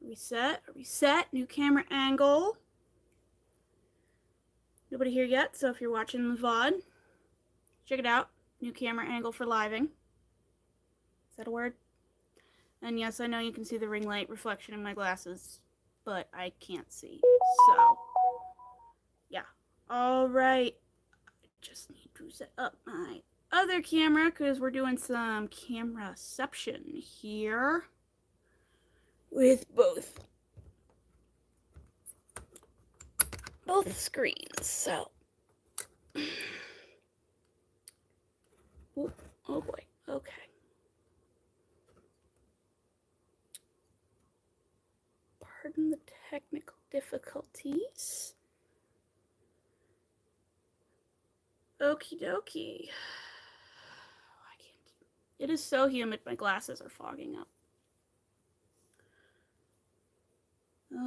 Reset, new camera angle. Nobody here yet, so if you're watching the VOD, check it out. New camera angle for living. Is that a word? And yes, I know you can see the ring light reflection in my glasses, but I can't see. So, yeah. Alright. I just need to set up my other camera because we're doing some cameraception here with both screens. So, oh boy. Okay. Pardon the technical difficulties. Okie dokie. It is so humid, my glasses are fogging up.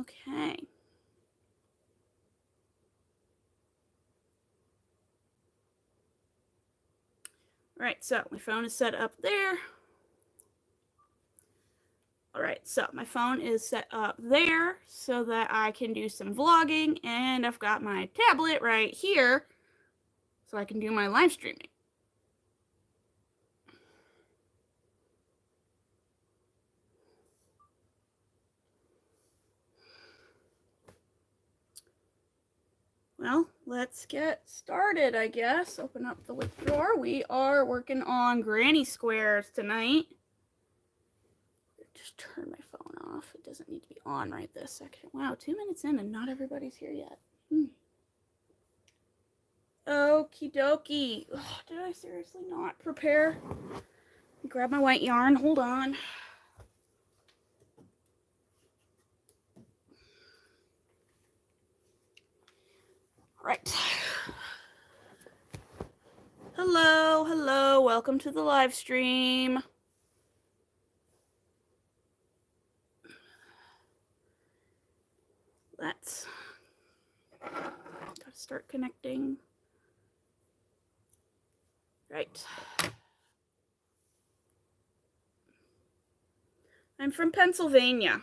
Okay. Alright, so my phone is set up there. Alright, so my phone is set up there so that I can do some vlogging, and I've got my tablet right here so I can do my live streaming. Well, let's get started, I guess. Open up the lip drawer. We are working on granny squares tonight. Just turn my phone off. It doesn't need to be on right this second. Wow, 2 minutes in and not everybody's here yet. Okie dokie. Oh, did I seriously not prepare? Grab my white yarn. Hold on. Right. Hello, hello. Welcome to the live stream. Let's gotta start connecting. Right. I'm from Pennsylvania.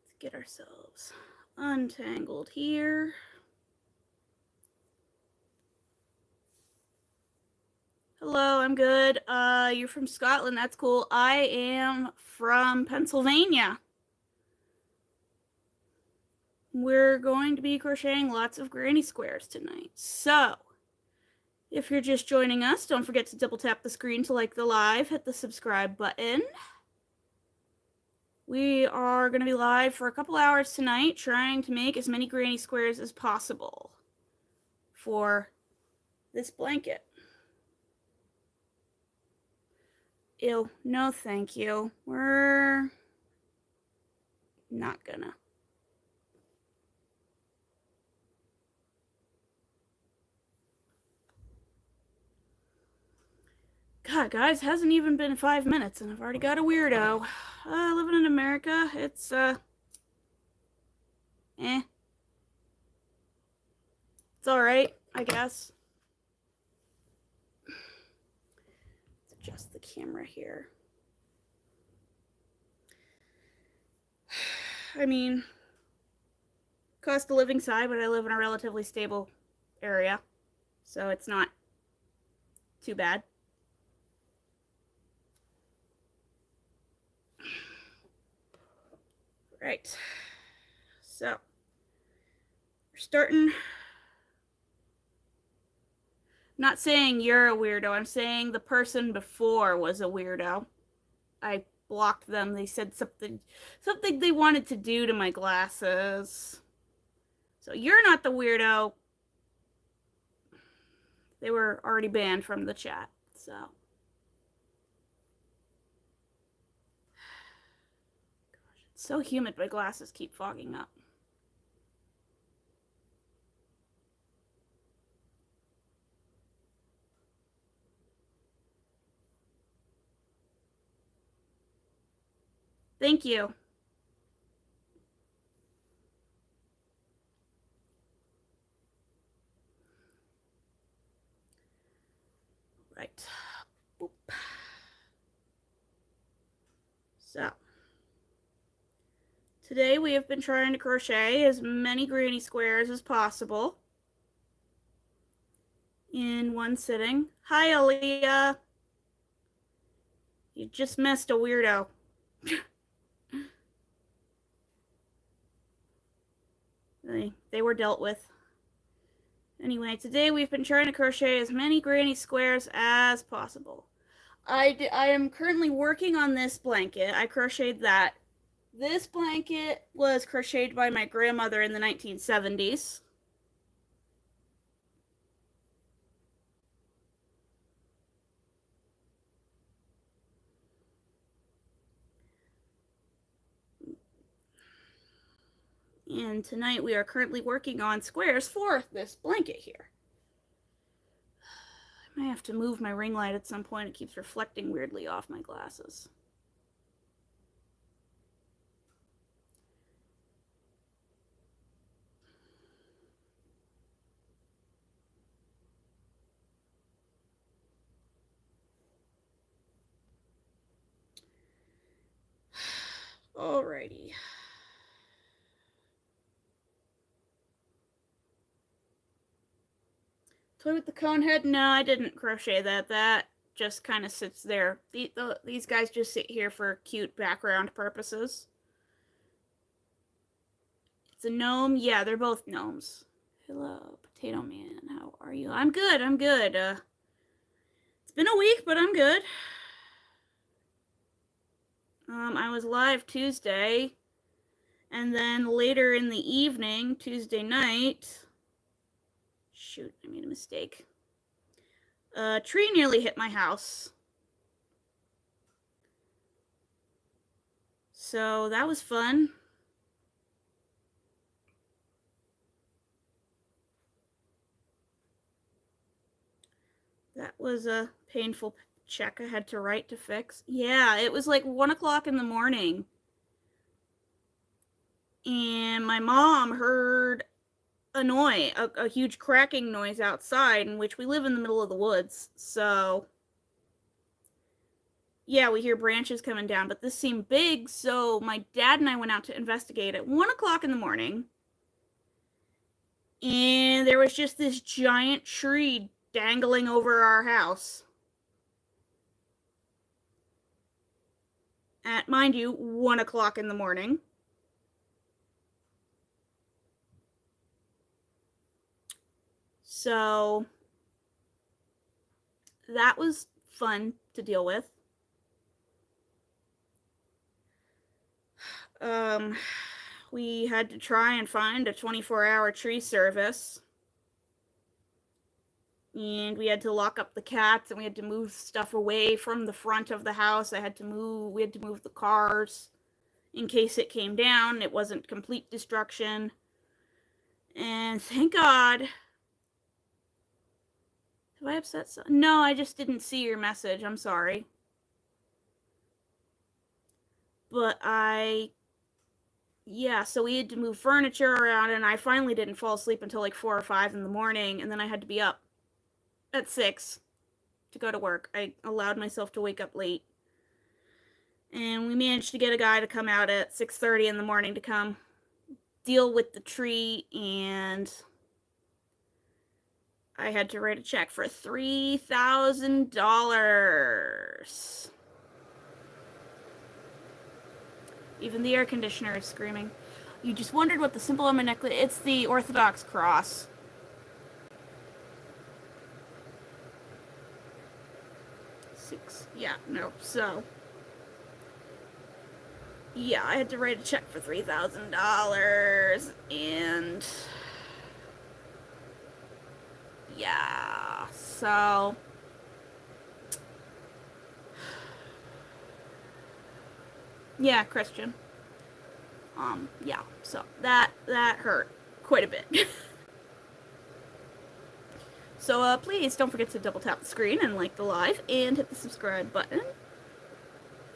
Let's get ourselves untangled here. Hello, I'm good. You're from Scotland. That's cool. I am from Pennsylvania. We're going to be crocheting lots of granny squares tonight. So, if you're just joining us, don't forget to double tap the screen to like the live, hit the subscribe button. We are going to be live for a couple hours tonight, trying to make as many granny squares as possible for this blanket. Ew, no thank you. We're not gonna. God, guys, hasn't even been 5 minutes and I've already got a weirdo. Living in America, it's, It's alright, I guess. Let's adjust the camera here. I mean, cost of living side, but I live in a relatively stable area, so it's not too bad. Right, so we're starting. Not saying you're a weirdo, I'm saying the person before was a weirdo. I blocked them. They said something they wanted to do to my glasses. So you're not the weirdo. They were already banned from the chat, so. Gosh, it's so humid, my glasses keep fogging up. Thank you. Boop. So, today we have been trying to crochet as many granny squares as possible in one sitting. Hi, Aaliyah. You just missed a weirdo. They were dealt with. Anyway, today we've been trying to crochet as many granny squares as possible. I am currently working on this blanket. I crocheted that. This blanket was crocheted by my grandmother in the 1970s. And tonight we are currently working on squares for this blanket here. I might have to move my ring light at some point. It keeps reflecting weirdly off my glasses. Alrighty. Toy with the cone head? No, I didn't crochet that. That just kind of sits there. These guys just sit here for cute background purposes. It's a gnome. Yeah, they're both gnomes. Hello, Potato Man. How are you? I'm good. I'm good. It's been a week, but I'm good. I was live Tuesday, and then later in the evening, Tuesday night. Shoot, I made a mistake. A tree nearly hit my house. So that was fun. That was a painful check I had to write to fix. Yeah, it was like 1 o'clock in the morning. And my mom heard a huge cracking noise outside, in which we live in the middle of the woods. So, yeah, we hear branches coming down, but this seemed big. So my dad and I went out to investigate at 1 o'clock in the morning. And there was just this giant tree dangling over our house. At, mind you, 1 o'clock in the morning. So that was fun to deal with. We had to try and find a 24-hour tree service. And we had to lock up the cats, and we had to move stuff away from the front of the house. We had to move the cars in case it came down. It wasn't complete destruction. And thank God. Have I upset someone? No, I just didn't see your message. I'm sorry. But yeah, so we had to move furniture around, and I finally didn't fall asleep until like 4 or 5 in the morning, and then I had to be up at 6 to go to work. I allowed myself to wake up late. And we managed to get a guy to come out at 6:30 in the morning to come deal with the tree, and I had to write a check for $3,000. Even the air conditioner is screaming. You just wondered what the symbol on my necklace... It's the Orthodox cross. Yeah, no, so... Yeah, I had to write a check for $3,000, and... Yeah, so... Yeah, Christian. Yeah, so that hurt quite a bit. So, please don't forget to double tap the screen and like the live and hit the subscribe button.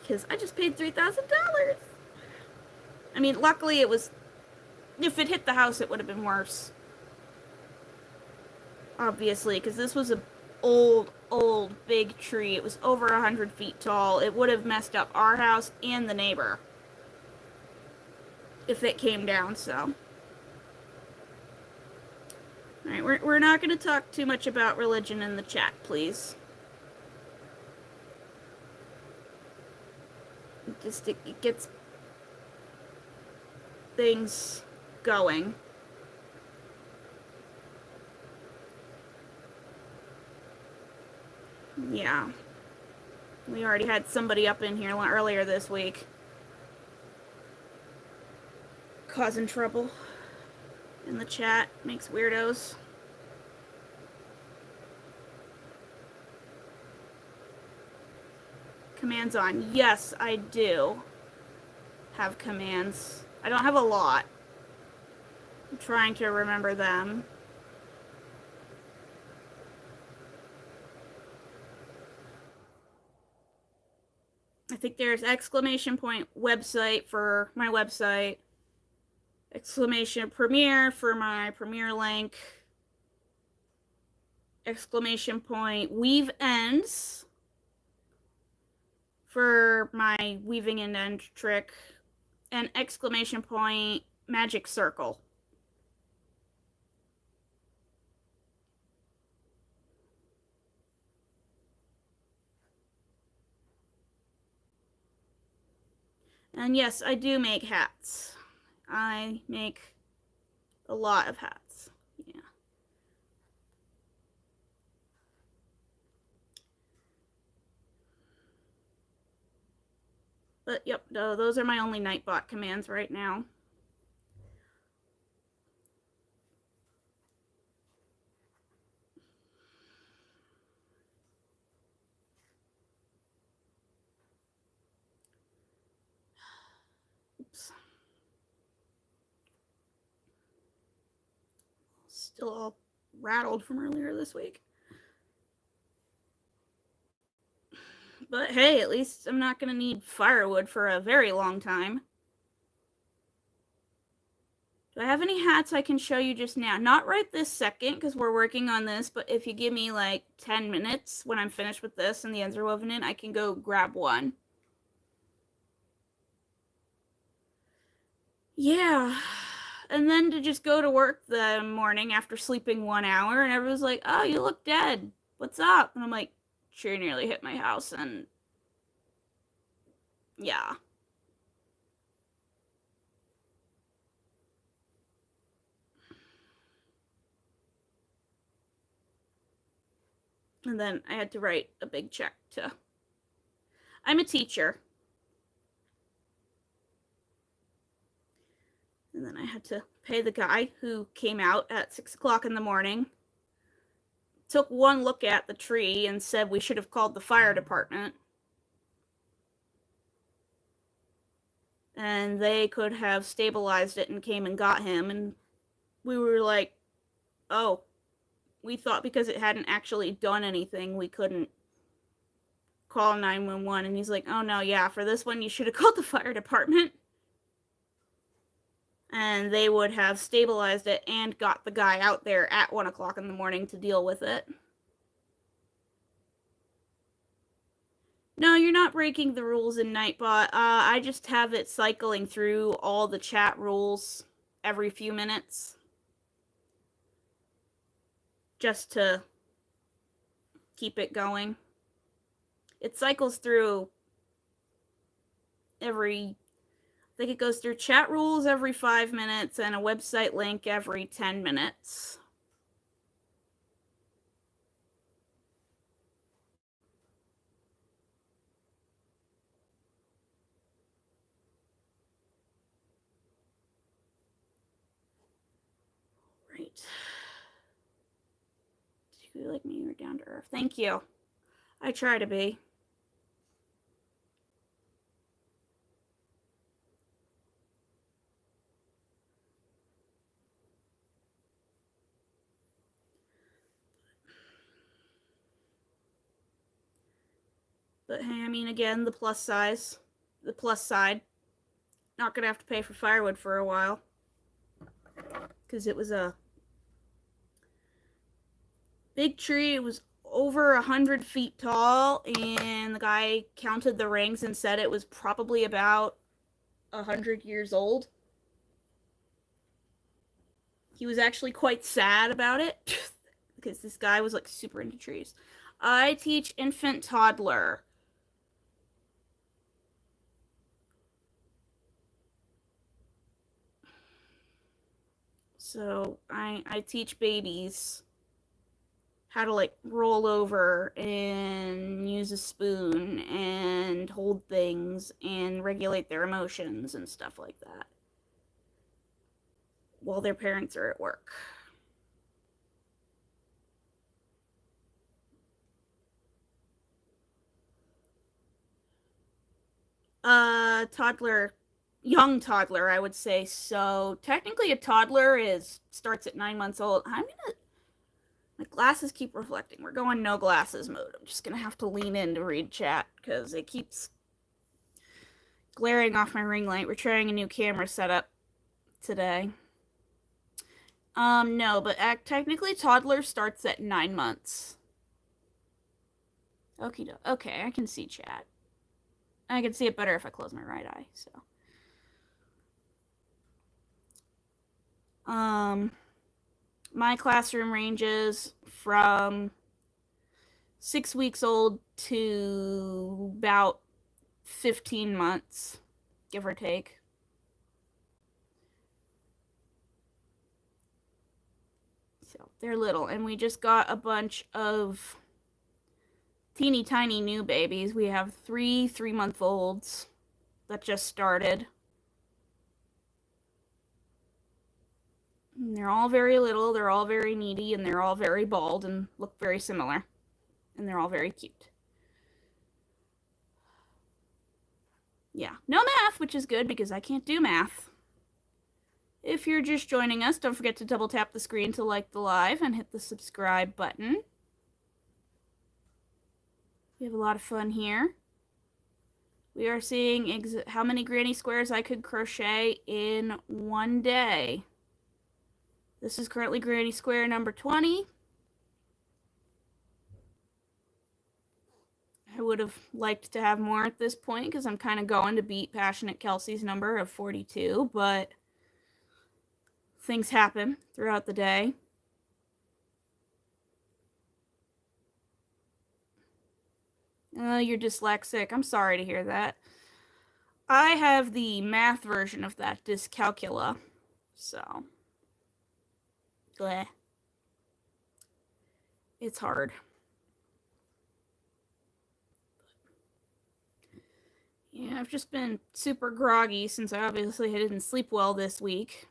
Because I just paid $3,000. I mean, luckily it was... If it hit the house, it would have been worse. Obviously, because this was an old old, big tree. It was over 100 feet tall. It would have messed up our house and the neighbor if it came down, so. Alright, we're not going to talk too much about religion in the chat, please. It gets things going. Yeah. We already had somebody up in here earlier this week causing trouble in the chat. Makes weirdos. Commands on. Yes, I do have commands. I don't have a lot. I'm trying to remember them. I think there's exclamation point website for my website, exclamation premiere for my premiere link, exclamation point weave ends for my weaving and end trick, and exclamation point magic circle. And yes, I do make hats. I make a lot of hats. Yeah. But yep, those are my only Nightbot commands right now. Oops. Still all rattled from earlier this week. But hey, at least I'm not going to need firewood for a very long time. Do I have any hats I can show you just now? Not right this second, because we're working on this, but if you give me like 10 minutes when I'm finished with this and the ends are woven in, I can go grab one. Yeah. And then to just go to work the morning after sleeping 1 hour, and everyone's like, oh, you look dead. What's up? And I'm like, tree nearly hit my house, and yeah. And then I had to write a big check to... I'm a teacher. And then I had to pay the guy who came out at 6 o'clock in the morning, took one look at the tree and said we should have called the fire department. And they could have stabilized it and came and got him. And we were like, oh, we thought because it hadn't actually done anything, we couldn't call 911. And he's like, oh no, yeah, for this one, you should have called the fire department. And they would have stabilized it and got the guy out there at 1 o'clock in the morning to deal with it. No, you're not breaking the rules in Nightbot. I just have it cycling through all the chat rules every few minutes. Just to keep it going. It cycles through I think it goes through chat rules every 5 minutes and a website link every 10 minutes. Right. You like me, you're down to earth. Thank you. I try to be. But hey, I mean, again, the plus side, not gonna have to pay for firewood for a while. Because it was a big tree. It was over 100 feet tall, and the guy counted the rings and said it was probably about 100 years old. He was actually quite sad about it because this guy was like super into trees. I teach infant toddler. So I teach babies how to like roll over and use a spoon and hold things and regulate their emotions and stuff like that while their parents are at work. Toddler, young toddler, I would say. So technically a toddler starts at 9 months old. My glasses keep reflecting. We're going no glasses mode. I'm just gonna have to lean in to read chat because it keeps glaring off my ring light. We're trying a new camera setup today. No, but technically toddler starts at 9 months. Okay, I can see chat. I can see it better if I close my right eye, so. My classroom ranges from 6 weeks old to about 15 months, give or take. So they're little, and we just got a bunch of teeny tiny new babies. We have 3-month-olds that just started. And they're all very little, they're all very needy, and they're all very bald and look very similar. And they're all very cute. Yeah, no math, which is good because I can't do math. If you're just joining us, don't forget to double tap the screen to like the live and hit the subscribe button. We have a lot of fun here. We are seeing how many granny squares I could crochet in one day. This is currently granny square number 20. I would have liked to have more at this point because I'm kind of going to beat Passionate Kelsey's number of 42, but things happen throughout the day. You're dyslexic. I'm sorry to hear that. I have the math version of that, dyscalculia. So, bleh. It's hard. Yeah, I've just been super groggy since I obviously didn't sleep well this week.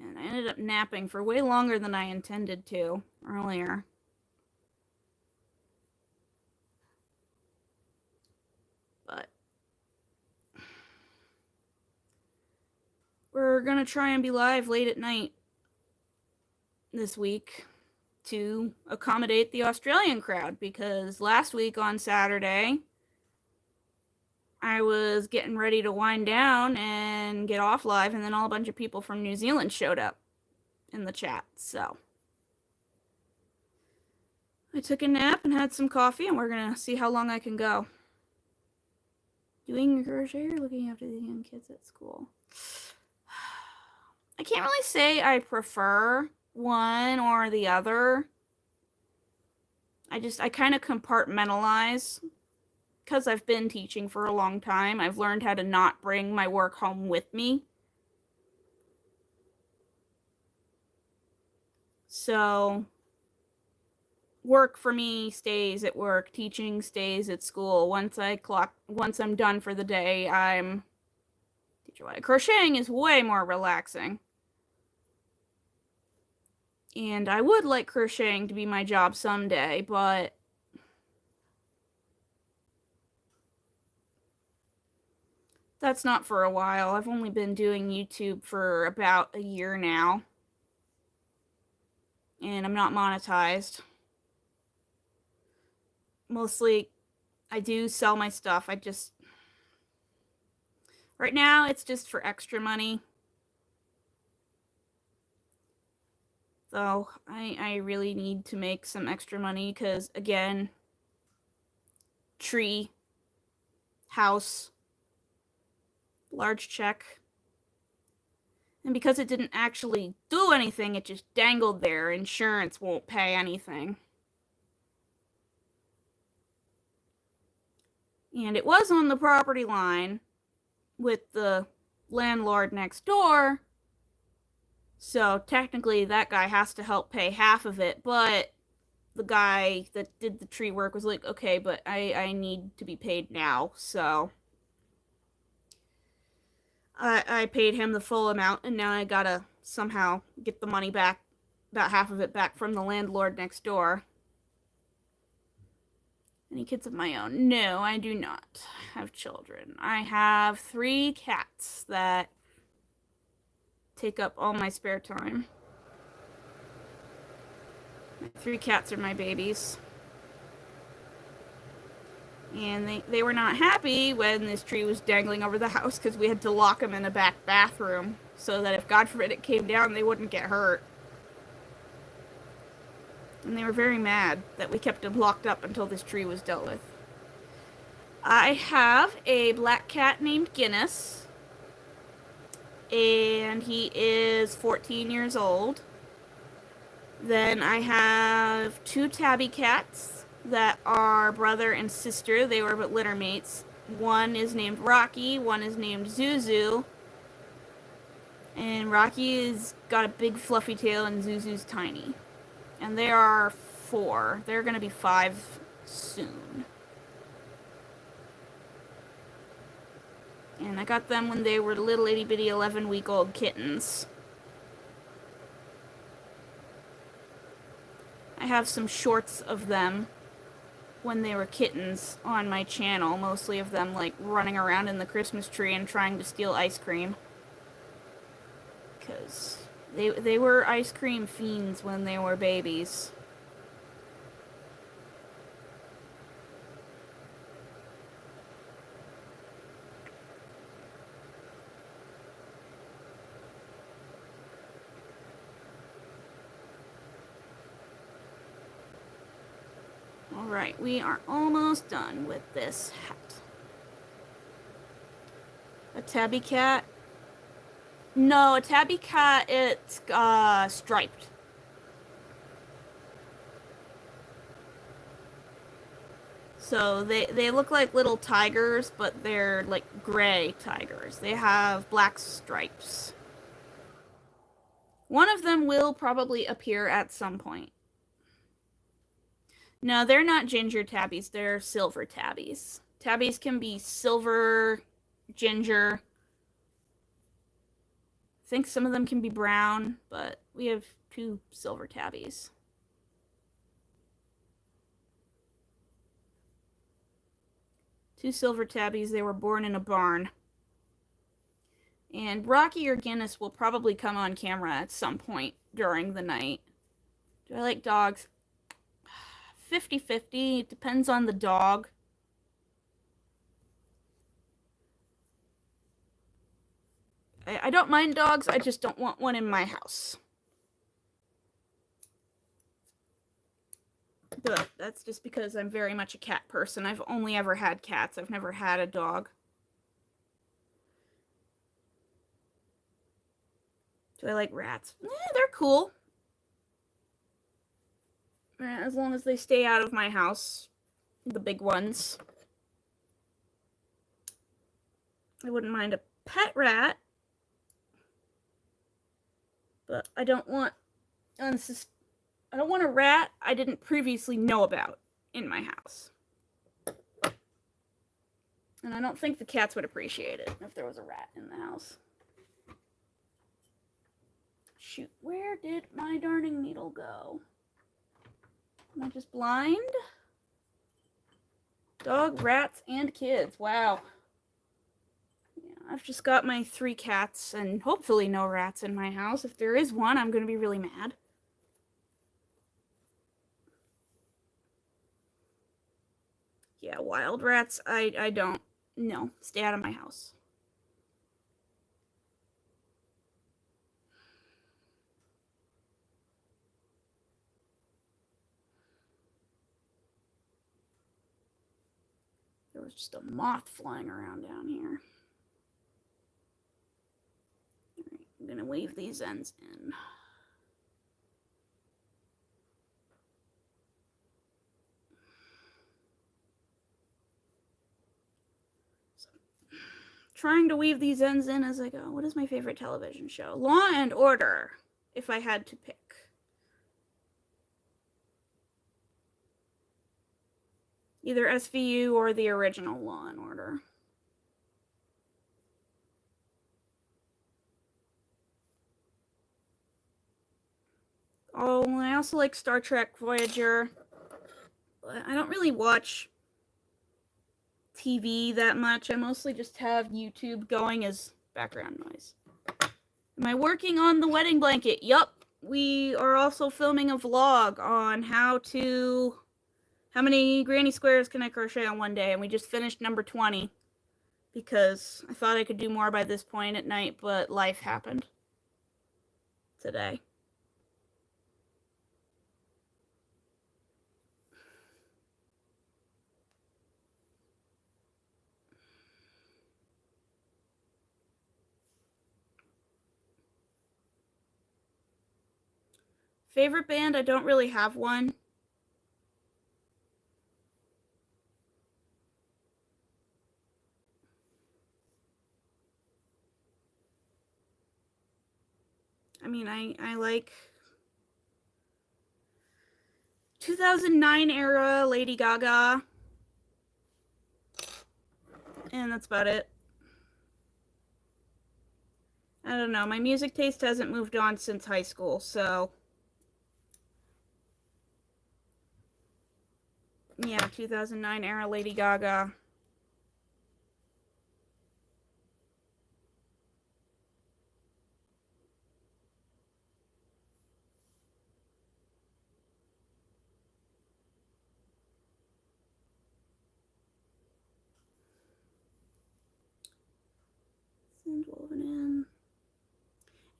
And I ended up napping for way longer than I intended to earlier. But we're gonna try and be live late at night this week to accommodate the Australian crowd because last week on Saturday I was getting ready to wind down and get off live, and then all a bunch of people from New Zealand showed up in the chat. So I took a nap and had some coffee, and we're gonna see how long I can go. Doing crochet or looking after the young kids at school? I can't really say I prefer one or the other. I kind of compartmentalize because I've been teaching for a long time. I've learned how to not bring my work home with me. So work for me stays at work, teaching stays at school. Once I'm done for the day, I'm crocheting is way more relaxing. And I would like crocheting to be my job someday, but that's not for a while. I've only been doing YouTube for about a year now. And I'm not monetized. Mostly, I do sell my stuff. Right now, it's just for extra money. though. I really need to make some extra money because, again, tree, house, large check. And because it didn't actually do anything, it just dangled there. Insurance won't pay anything. And it was on the property line with the landlord next door. So technically that guy has to help pay half of it, but the guy that did the tree work was like, okay, but I need to be paid now. So I paid him the full amount, and now I gotta somehow get the money back, about half of it back from the landlord next door. Any kids of my own? No, I do not have children. I have 3 cats that take up all my spare time. My 3 cats are my babies. And they were not happy when this tree was dangling over the house because we had to lock them in a back bathroom so that if God forbid it came down, they wouldn't get hurt. And they were very mad that we kept them locked up until this tree was dealt with. I have a black cat named Guinness, and he is 14 years old. Then I have 2 tabby cats that are brother and sister. They were but litter mates. One is named Rocky, one is named Zuzu. And Rocky's got a big fluffy tail and Zuzu's tiny. And they are 4. They're gonna be 5 soon. And I got them when they were little itty bitty 11-week-old kittens. I have some shorts of them when they were kittens on my channel, mostly of them like running around in the Christmas tree and trying to steal ice cream. Because they were ice cream fiends when they were babies. Alright, we are almost done with this hat. A tabby cat? No, a tabby cat, it's striped. So they look like little tigers, but they're like gray tigers. They have black stripes. One of them will probably appear at some point. No, they're not ginger tabbies, they're silver tabbies. Tabbies can be silver, ginger. I think some of them can be brown, but we have 2 silver tabbies. Two silver tabbies, they were born in a barn. And Rocky or Guinness will probably come on camera at some point during the night. Do I like dogs? 50-50. It depends on the dog. I don't mind dogs, I just don't want one in my house. But that's just because I'm very much a cat person. I've only ever had cats. I've never had a dog. Do I like rats? They're cool. As long as they stay out of my house. The big ones. I wouldn't mind a pet rat. But I don't want a rat I didn't previously know about in my house. And I don't think the cats would appreciate it if there was a rat in the house. Shoot, where did my darning needle go? Am I just blind? Dog, rats, and kids. Wow. Yeah, I've just got my 3 cats and hopefully no rats in my house. If there is one, I'm going to be really mad. Yeah, wild rats, I don't. No, stay out of my house. there's just a moth flying around down here. Alright, I'm gonna weave these ends in. Trying to weave these ends in as I go. What is my favorite television show? Law and Order, if I had to pick. Either SVU or the original Law and Order. Oh, I also like Star Trek Voyager. But I don't really watch TV that much. I mostly just have YouTube going as background noise. Am I working on the wedding blanket? Yup. We are also filming a vlog on how many granny squares can I crochet on one day, and we just finished number 20 because I thought I could do more by this point at night, but life happened today. Favorite band? I don't really have one. I mean, I like 2009 era Lady Gaga. And that's about it. I don't know. My music taste hasn't moved on since high school, so yeah, 2009 era Lady Gaga. And woven in.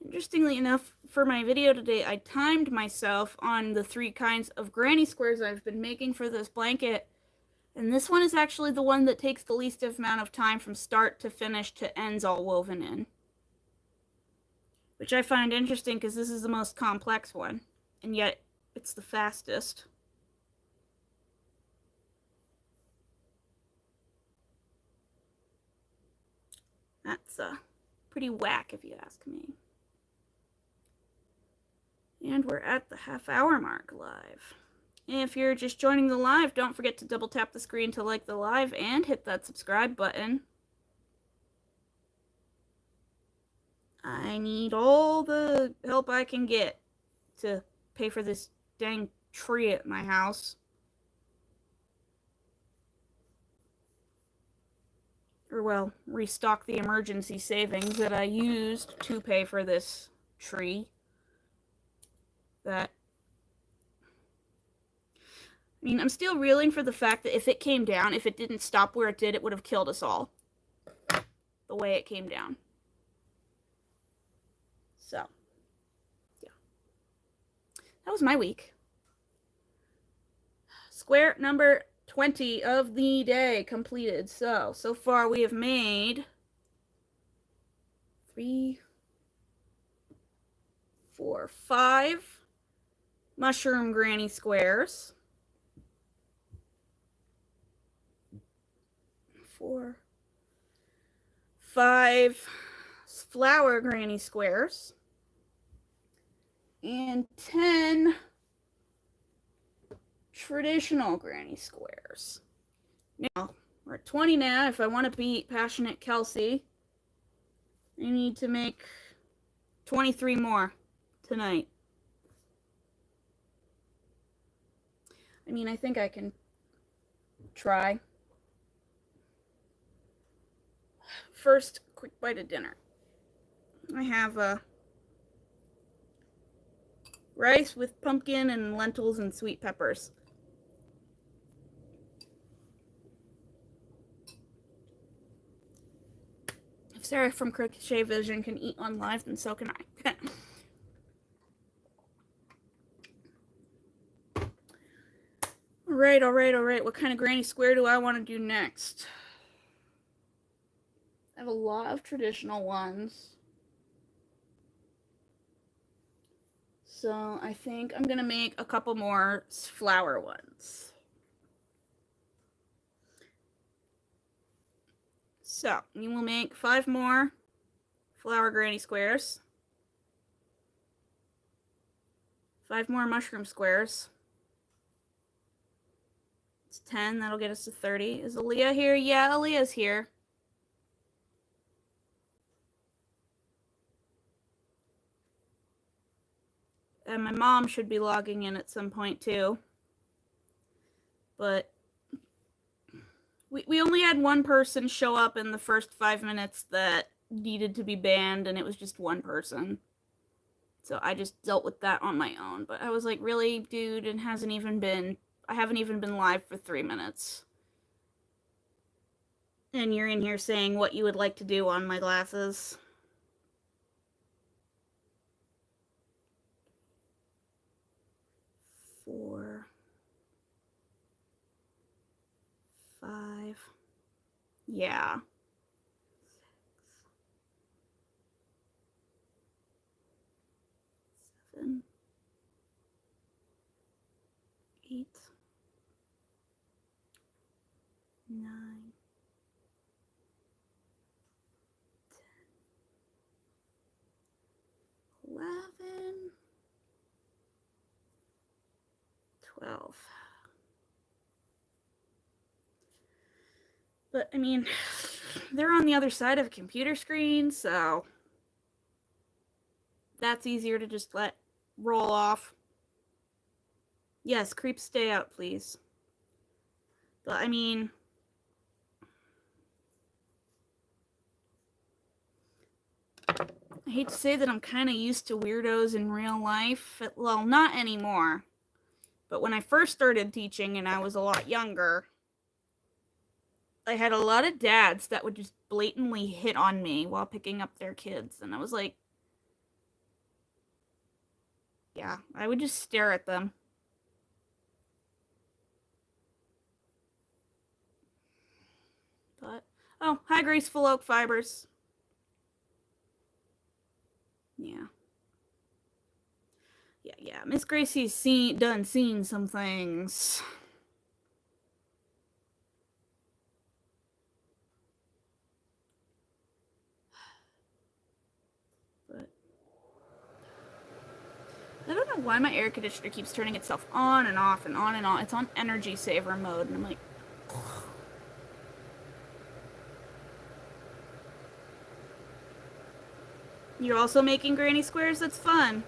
Interestingly enough, for my video today, I timed myself on the 3 kinds of granny squares I've been making for this blanket. And this one is actually the one that takes the least amount of time from start to finish to ends all woven in. Which I find interesting because this is the most complex one. And yet, it's the fastest. That's pretty whack if you ask me. And we're at the half-hour mark live. If you're just joining the live, don't forget to double tap the screen to like the live and hit that subscribe button. I need all the help I can get to pay for this dang tree at my house. Or, well, restock the emergency savings that I used to pay for this tree. I mean, I'm still reeling for the fact that if it came down, if it didn't stop where it did, it would have killed us all. The way it came down. So, yeah. That was my week. Square number 20 of the day completed. So far we have made 3, 4, 5 mushroom granny squares. 4, 5 flower granny squares. And 10 traditional granny squares. Now, we're at 20 now. If I want to beat Passionate Kelsey, I need to make 23 more tonight. I mean, I think I can try. First, quick bite of dinner. I have rice with pumpkin and lentils and sweet peppers. If Sarah from Crochet Vision can eat on live, then so can I. Alright, alright, alright. What kind of granny square do I want to do next? I have a lot of traditional ones. So I think I'm going to make a couple more flower ones. So you will make 5 more flower granny squares. 5 more mushroom squares. It's 10. That'll get us to 30. Is Aaliyah here? Yeah, Aaliyah's here. And my mom should be logging in at some point too. But we only had one person show up in the first 5 minutes that needed to be banned, and it was just one person. So I just dealt with that on my own. But I was like, really, dude, I haven't even been live for 3 minutes. And you're in here saying what you would like to do on my glasses. 4, 5. Yeah. 7, 8, 9, 10, 11, 12. But, I mean, they're on the other side of a computer screen, so that's easier to just let roll off. Yes, creeps, stay out, please. But, I mean, I hate to say that I'm kind of used to weirdos in real life. Well, not anymore. But when I first started teaching and I was a lot younger, I had a lot of dads that would just blatantly hit on me while picking up their kids. And I was like, yeah, I would just stare at them. But, oh, hi, Graceful Oak Fibers. Yeah. Yeah, Miss Gracie's done seen some things. But I don't know why my air conditioner keeps turning itself on and off and on and on. It's on energy saver mode, and I'm like, you're also making granny squares? That's fun.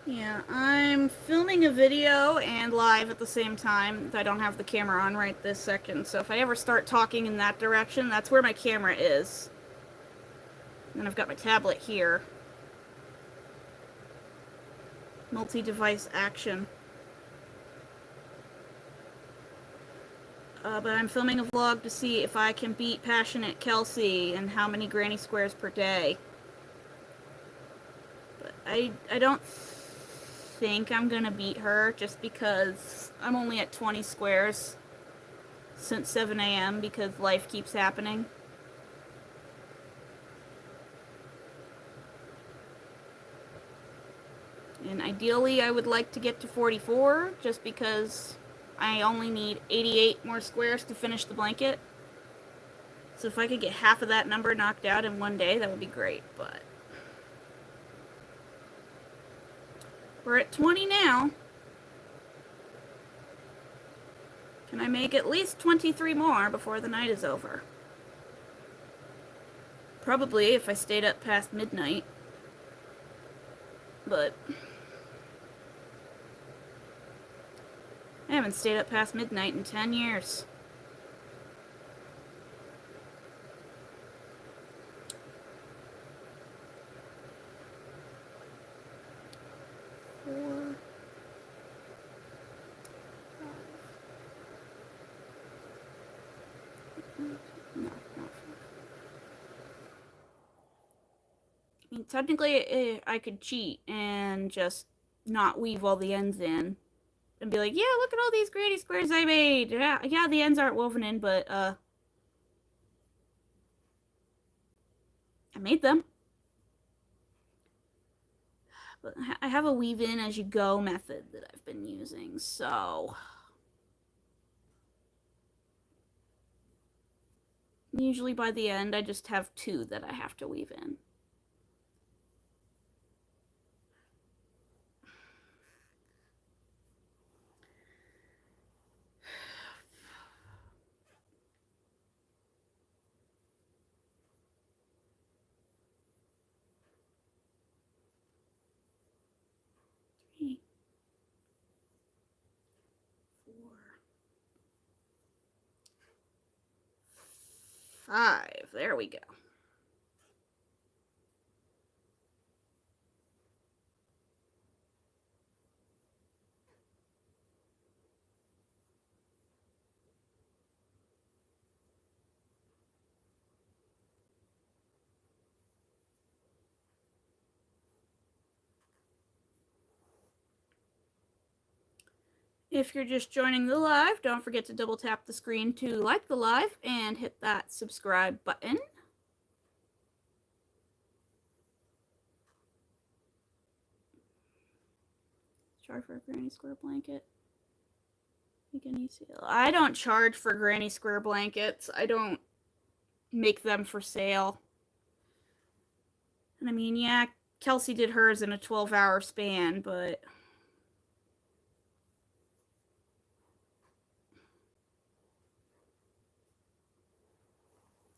Yeah, I'm filming a video and live at the same time. I don't have the camera on right this second, so if I ever start talking in that direction, that's where my camera is. And I've got my tablet here. Multi-device action. But I'm filming a vlog to see if I can beat Passionate Kelsey and how many granny squares per day. But I don't think I'm gonna beat her just because I'm only at 20 squares since 7 a.m. because life keeps happening. And ideally I would like to get to 44 just because I only need 88 more squares to finish the blanket. So if I could get half of that number knocked out in one day, that would be great, but we're at 20 now. Can I make at least 23 more before the night is over? Probably if I stayed up past midnight. But I haven't stayed up past midnight in 10 years. I mean, technically, I could cheat and just not weave all the ends in. and be like, yeah, look at all these granny squares I made. Yeah, the ends aren't woven in, but I made them. But I have a weave in as you go method that I've been using, so usually by the end I just have 2 that I have to weave in. Three, 4, 5. There we go. If you're just joining the live, don't forget to double tap the screen to like the live and hit that subscribe button. Charge for a granny square blanket. I don't charge for granny square blankets. I don't make them for sale. And I mean, yeah, Kelsey did hers in a 12-hour span, but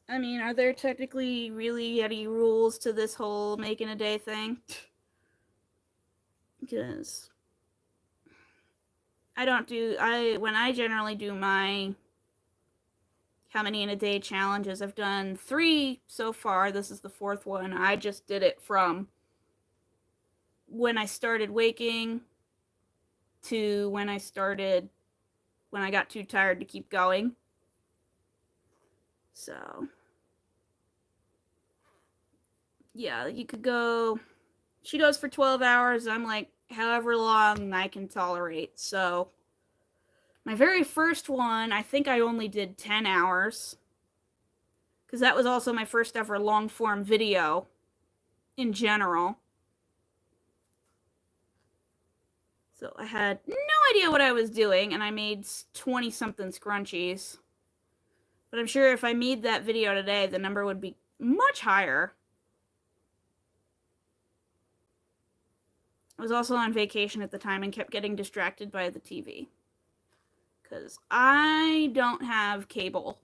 I mean, are there technically really any rules to this whole making a day thing? Because when I generally do my how many in a day challenges, I've done 3 so far. This is the 4th one. I just did it from when I started waking to when I got too tired to keep going. So, yeah, you could go, she goes for 12 hours. I'm like, however long I can tolerate. So, my very first one, I think I only did 10 hours. Because that was also my first ever long form video in general. So I had no idea what I was doing, and I made 20 something scrunchies. But I'm sure if I made that video today, the number would be much higher. I was also on vacation at the time and kept getting distracted by the TV. Because I don't have cable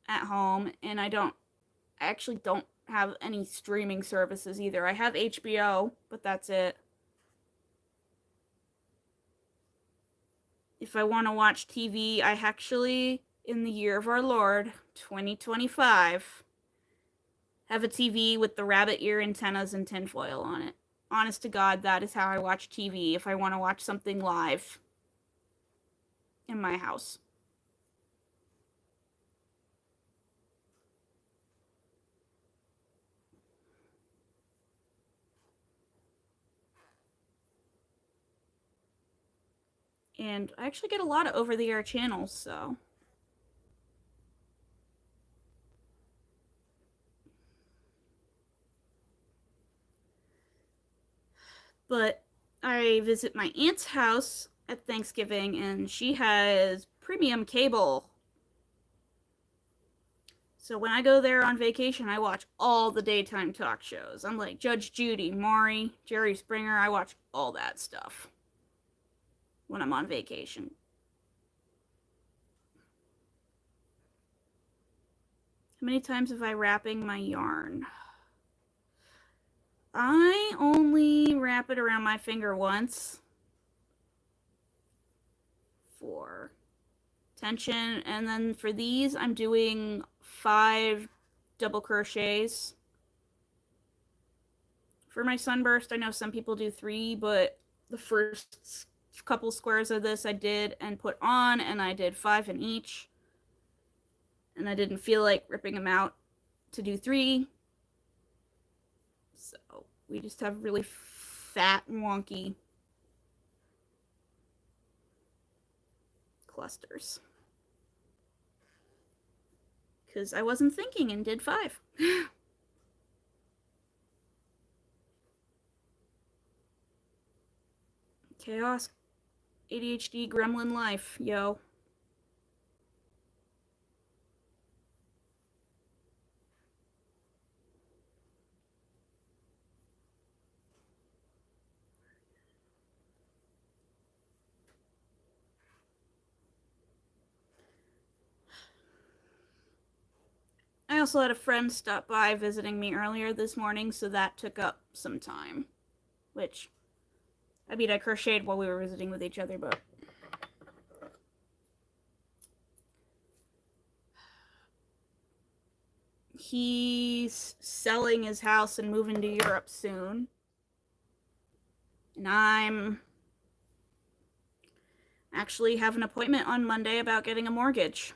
at home, and I actually don't have any streaming services either. I have HBO, but that's it. If I want to watch TV, I actually, in the year of our Lord, 2025, have a TV with the rabbit ear antennas and tinfoil on it. Honest to God, that is how I watch TV if I want to watch something live in my house. And I actually get a lot of over-the-air channels, so. But I visit my aunt's house at Thanksgiving, and she has premium cable. So when I go there on vacation, I watch all the daytime talk shows. I'm like Judge Judy, Maury, Jerry Springer. I watch all that stuff when I'm on vacation. How many times have I wrapping my yarn? I only wrap it around my finger once for tension, and then for these I'm doing 5 double crochets. For my sunburst, I know some people do 3, but the first couple squares of this I did and put on, and I did 5 in each, and I didn't feel like ripping them out to do 3, so we just have really fat and wonky clusters. Because I wasn't thinking and did 5. Chaos, ADHD, gremlin life, yo. I also had a friend stop by visiting me earlier this morning, so that took up some time. Which, I mean, I crocheted while we were visiting with each other, but he's selling his house and moving to Europe soon. And I'm actually have an appointment on Monday about getting a mortgage.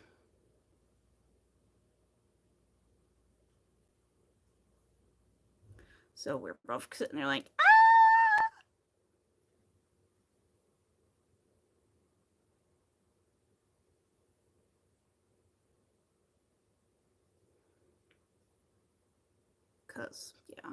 So we're both sitting there like, ah! Because, yeah.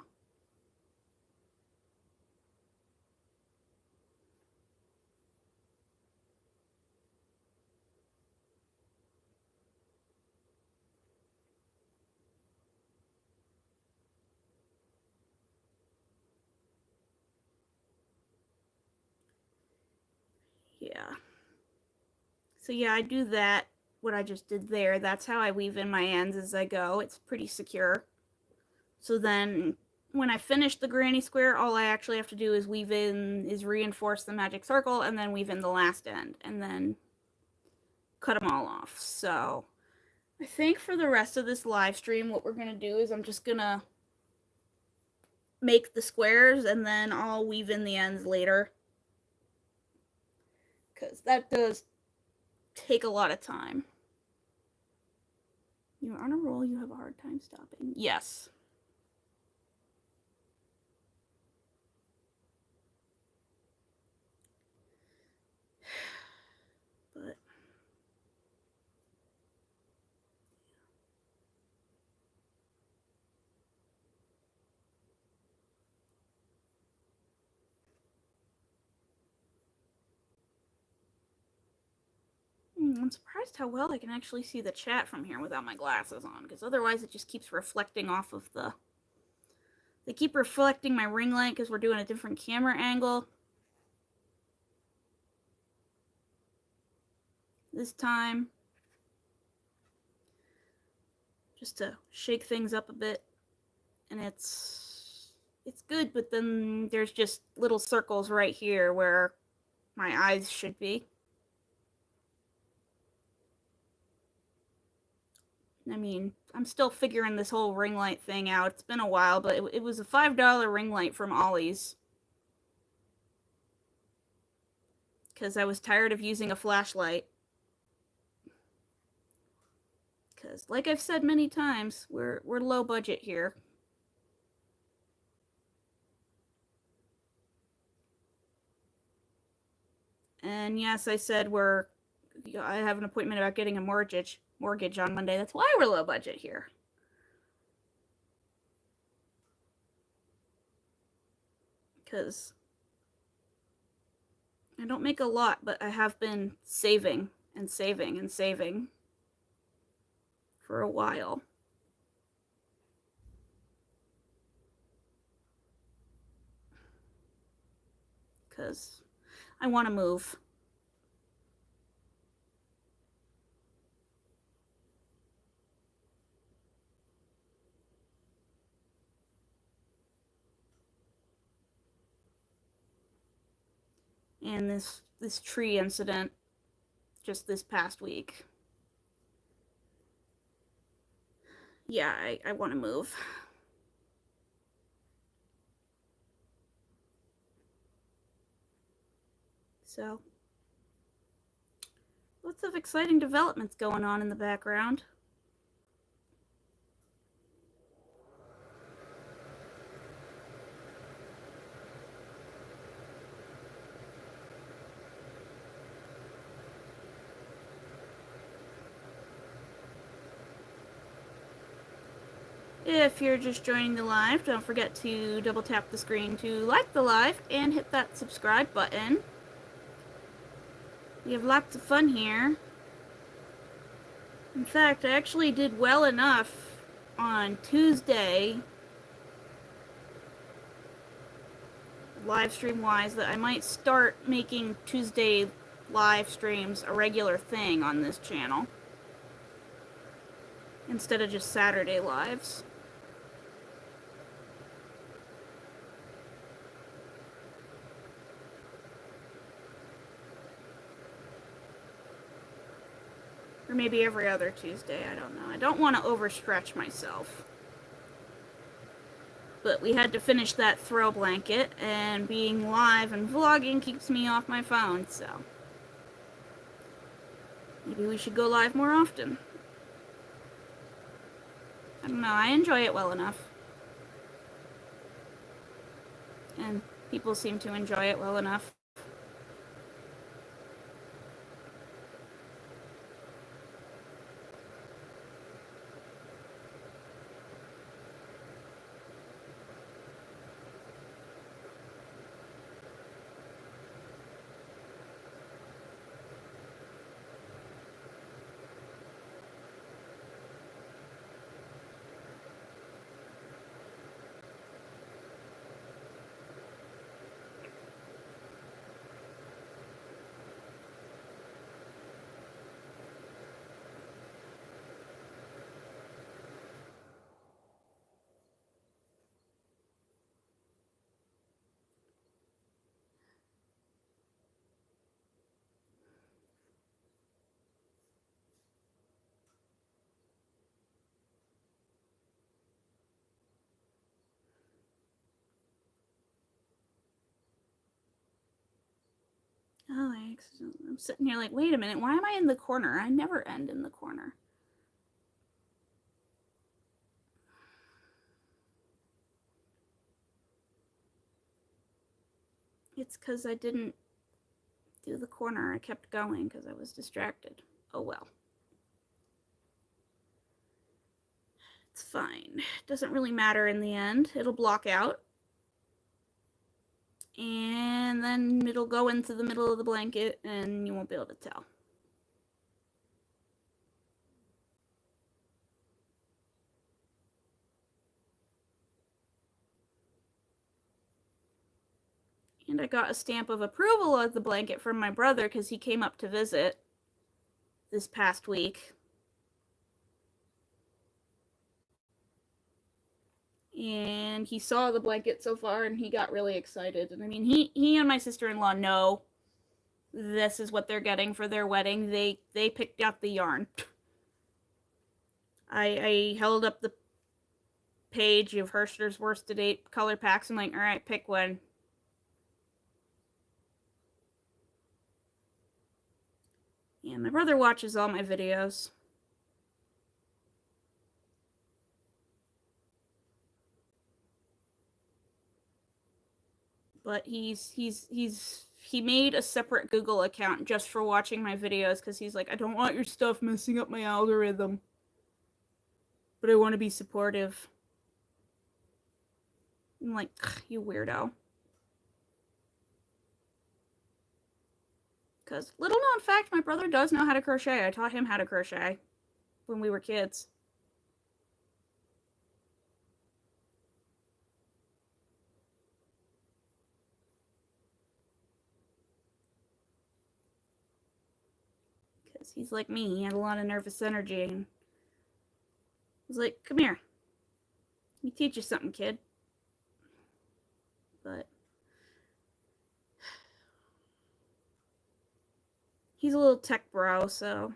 Yeah. So yeah, I do that, what I just did there. That's how I weave in my ends as I go. It's pretty secure. So then when I finish the granny square, all I actually have to do is reinforce the magic circle and then weave in the last end and then cut them all off. So I think for the rest of this live stream, what we're going to do is I'm just going to make the squares and then I'll weave in the ends later. Because that does take a lot of time. You're on a roll, you have a hard time stopping. Yes. But I'm surprised how well I can actually see the chat from here without my glasses on, because otherwise it just keeps reflecting off of the... They keep reflecting my ring light because we're doing a different camera angle. This time, just to shake things up a bit. And it's good, but then there's just little circles right here where my eyes should be. I mean, I'm still figuring this whole ring light thing out. It's been a while, but it was a $5 ring light from Ollie's. Because I was tired of using a flashlight. Because, like I've said many times, we're low budget here. And yes, I said I have an appointment about getting a mortgage on Monday. That's why we're low budget here. Because I don't make a lot, but I have been saving and saving and saving for a while. Because I want to move. And this tree incident just this past week. Yeah, I want to move. So, lots of exciting developments going on in the background. If you're just joining the live, don't forget to double tap the screen to like the live and hit that subscribe button. We have lots of fun here. In fact, I actually did well enough on Tuesday, live stream wise, that I might start making Tuesday live streams a regular thing on this channel instead of just Saturday lives. Or maybe every other Tuesday, I don't know. I don't want to overstretch myself. But we had to finish that throw blanket, and being live and vlogging keeps me off my phone, so maybe we should go live more often. I don't know, I enjoy it well enough. And people seem to enjoy it well enough. Oh, I'm sitting here like, wait a minute, why am I in the corner? I never end in the corner. It's because I didn't do the corner. I kept going because I was distracted. Oh well. It's fine. It doesn't really matter in the end. It'll block out. And then it'll go into the middle of the blanket and you won't be able to tell. And I got a stamp of approval of the blanket from my brother because he came up to visit this past week. And he saw the blanket so far and he got really excited. And I mean, he and my sister-in-law know this is what they're getting for their wedding. They picked out the yarn. I held up the page of Hershter's worsted 8 color packs. I'm like, all right, pick one. Yeah, my brother watches all my videos. But he made a separate Google account just for watching my videos because he's like, I don't want your stuff messing up my algorithm. But I want to be supportive. I'm like, you weirdo. Because, little known fact, my brother does know how to crochet. I taught him how to crochet when we were kids. Because he's like me. He had a lot of nervous energy. And I was like, come here. Let me teach you something, kid. But he's a little tech bro, so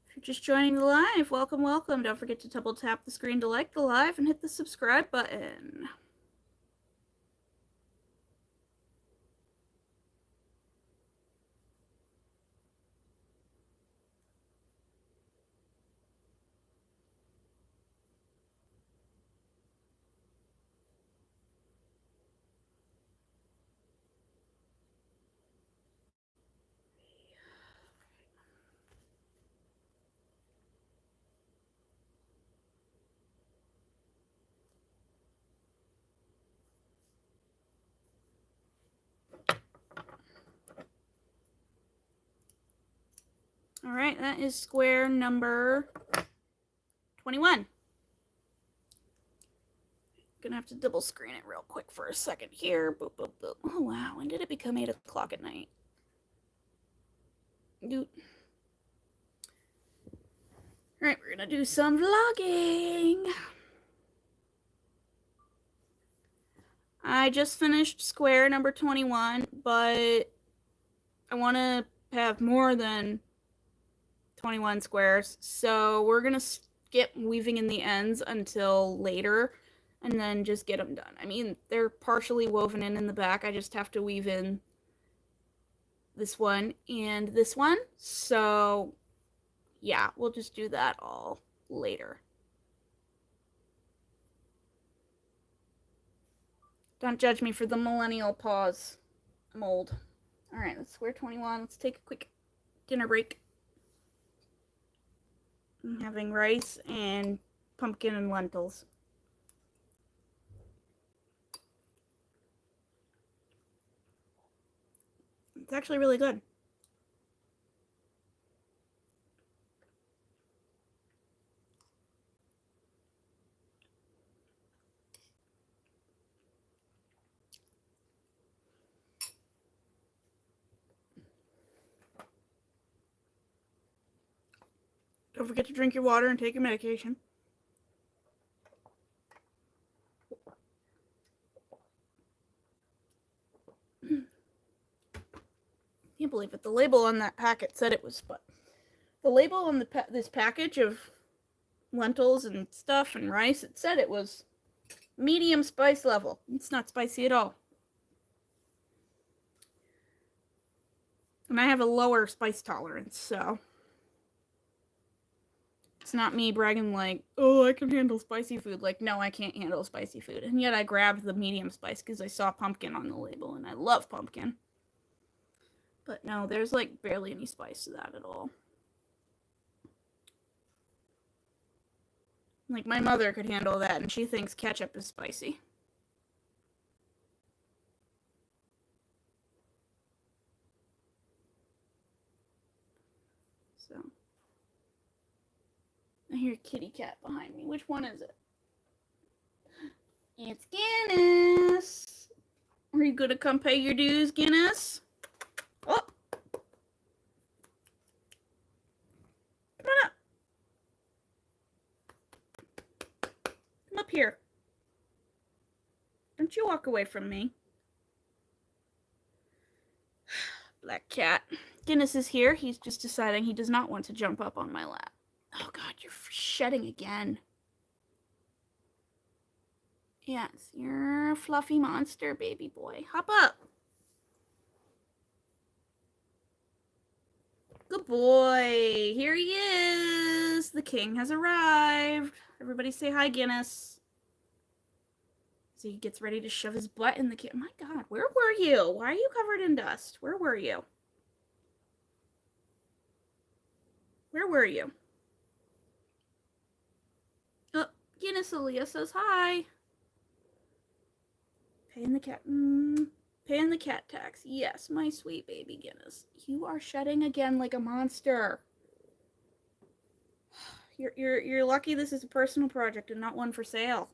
if you're just joining the live, welcome, welcome. Don't forget to double tap the screen to like the live and hit the subscribe button. Alright, that is square number 21. Gonna have to double screen it real quick for a second here. Boop, boop, boop. Oh wow, when did it become 8 o'clock at night? Doot. Alright, we're gonna do some vlogging. I just finished square number 21, but I want to have more than 21 squares, so we're gonna skip weaving in the ends until later and then just get them done. I mean, they're partially woven in the back. I just have to weave in this one and this one, so yeah, we'll just do that all later. Don't judge me for the millennial pause. I'm old. Alright, that's square 21. Let's take a quick dinner break. I'm having rice and pumpkin and lentils. It's actually really good. Don't forget to drink your water and take your medication. Can't believe it. The label on that packet said it was, but the label on this package of lentils and stuff and rice, it said it was medium spice level. It's not spicy at all. And I have a lower spice tolerance, so it's not me bragging like, oh, I can handle spicy food. Like, no, I can't handle spicy food. And yet I grabbed the medium spice because I saw pumpkin on the label, and I love pumpkin. But no, there's like barely any spice to that at all. Like, my mother could handle that, and she thinks ketchup is spicy. So, I hear a kitty cat behind me. Which one is it? It's Guinness. Are you gonna come pay your dues, Guinness? Oh! Come on up. Come up here. Don't you walk away from me. Black cat. Guinness is here. He's just deciding he does not want to jump up on my lap. Oh god, you're shedding again. Yes, you're a fluffy monster, baby boy. Hop up. Good boy. Here he is. The king has arrived. Everybody say hi, Guinness. So he gets ready to shove his butt in the kitchen. My god, where were you? Why are you covered in dust? Where were you? Where were you? Oh, Guinness Aaliyah says hi. Paying the cat. Paying the cat tax. Yes, my sweet baby Guinness. You are shedding again like a monster. You're lucky this is a personal project and not one for sale.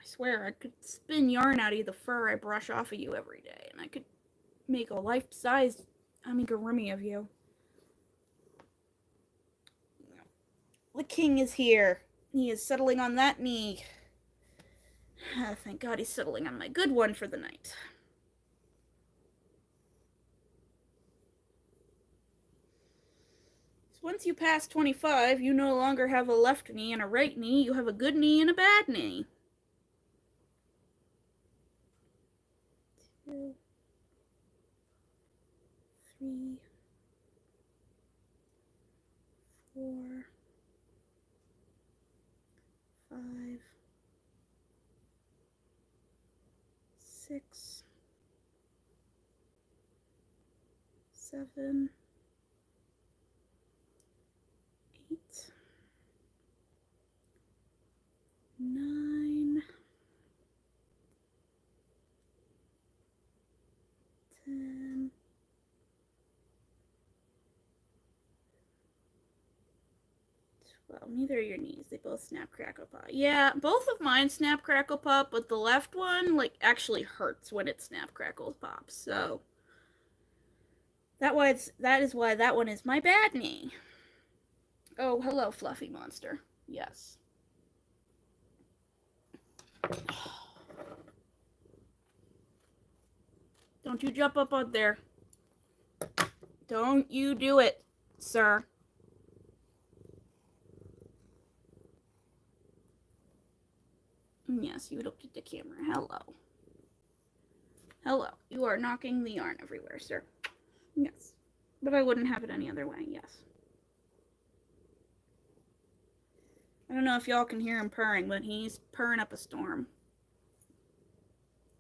I swear, I could spin yarn out of the fur I brush off of you every day, and I could make a life-size amigurumi of you. The king is here. He is settling on that knee. Thank God he's settling on my good one for the night. So once you pass 25, you no longer have a left knee and a right knee. You have a good knee and a bad knee. 2, 3, 4, 5, 6, 7, 8, 9, 10, Well, neither are your knees. They both snap, crackle, pop. Yeah, both of mine snap, crackle, pop, but the left one, like, actually hurts when it snap, crackles, pops. So that is why that one is my bad knee. Oh, hello, fluffy monster. Yes. Don't you jump up on there. Don't you do it, sir. Yes, you looked at the camera. Hello. Hello. You are knocking the yarn everywhere, sir. Yes. But I wouldn't have it any other way, yes. I don't know if y'all can hear him purring, but he's purring up a storm.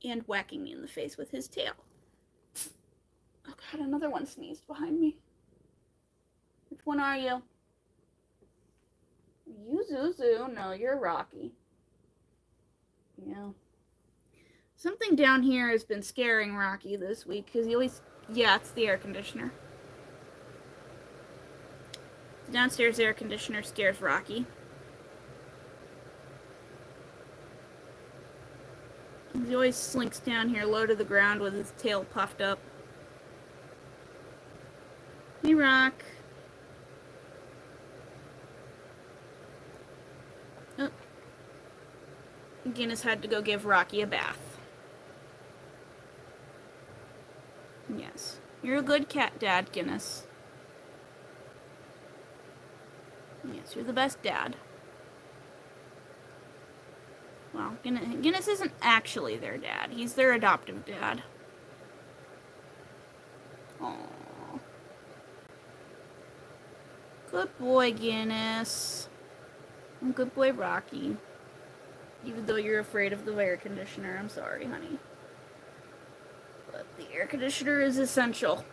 And whacking me in the face with his tail. Oh god, another one sneezed behind me. Which one are you? You Zuzu? No, you're Rocky. Yeah. Something down here has been scaring Rocky this week because he always... Yeah, it's the air conditioner. The downstairs air conditioner scares Rocky. He always slinks down here low to the ground with his tail puffed up. Hey, Rock. Oh. Guinness had to go give Rocky a bath. Yes. You're a good cat dad, Guinness. Yes, you're the best dad. Well, Guinness isn't actually their dad. He's their adoptive dad. Aww. Good boy, Guinness. And good boy, Rocky. Even though you're afraid of the air conditioner, I'm sorry, honey. But the air conditioner is essential.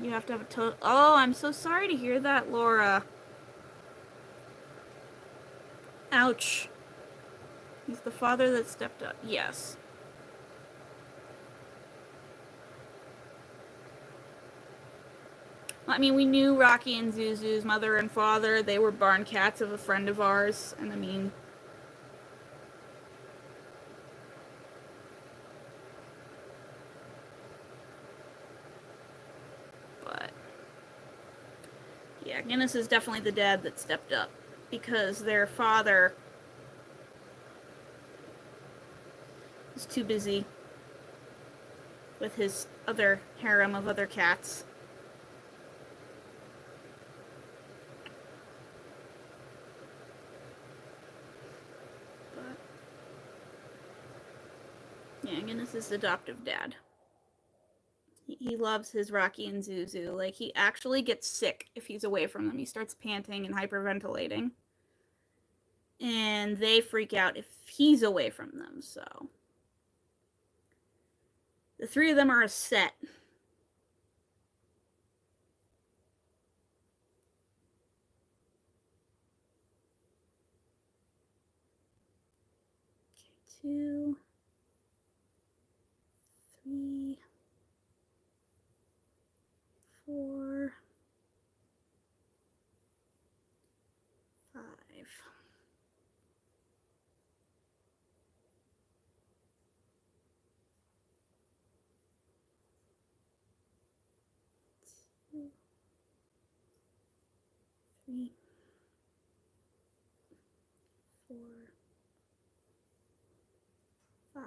You have to have a Oh, I'm so sorry to hear that, Laura. Ouch. He's the father that stepped up. Yes. I mean, we knew Rocky and Zuzu's mother and father. They were barn cats of a friend of ours. And I mean... But... Yeah, Guinness is definitely the dad that stepped up. Because their father... was too busy with his other harem of other cats. But yeah, Guinness is adoptive dad. He loves his Rocky and Zuzu. Like, he actually gets sick if he's away from them. He starts panting and hyperventilating. And they freak out if he's away from them, so... The three of them are a set. Okay, 2, 3, 4, 5. 2, 3, 4, 5.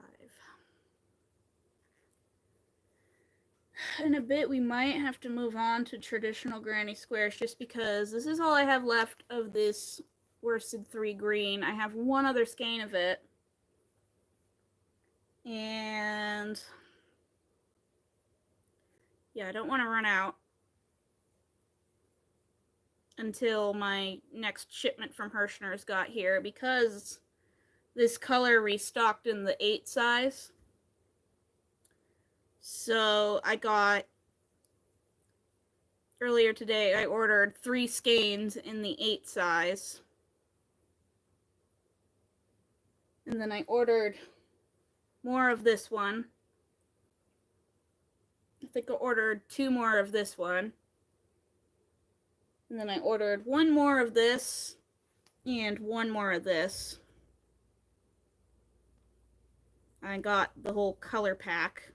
In a bit, we might have to move on to traditional granny squares just because this is all I have left of this worsted 3 green. I have one other skein of it. And yeah, I don't want to run out until my next shipment from Hirschner's got here because this color restocked in the 8 size. So I got, earlier today, I ordered 3 skeins in the 8 size. And then I ordered more of this one. I think I ordered 2 more of this one. And then I ordered one more of this and one more of this. I got the whole color pack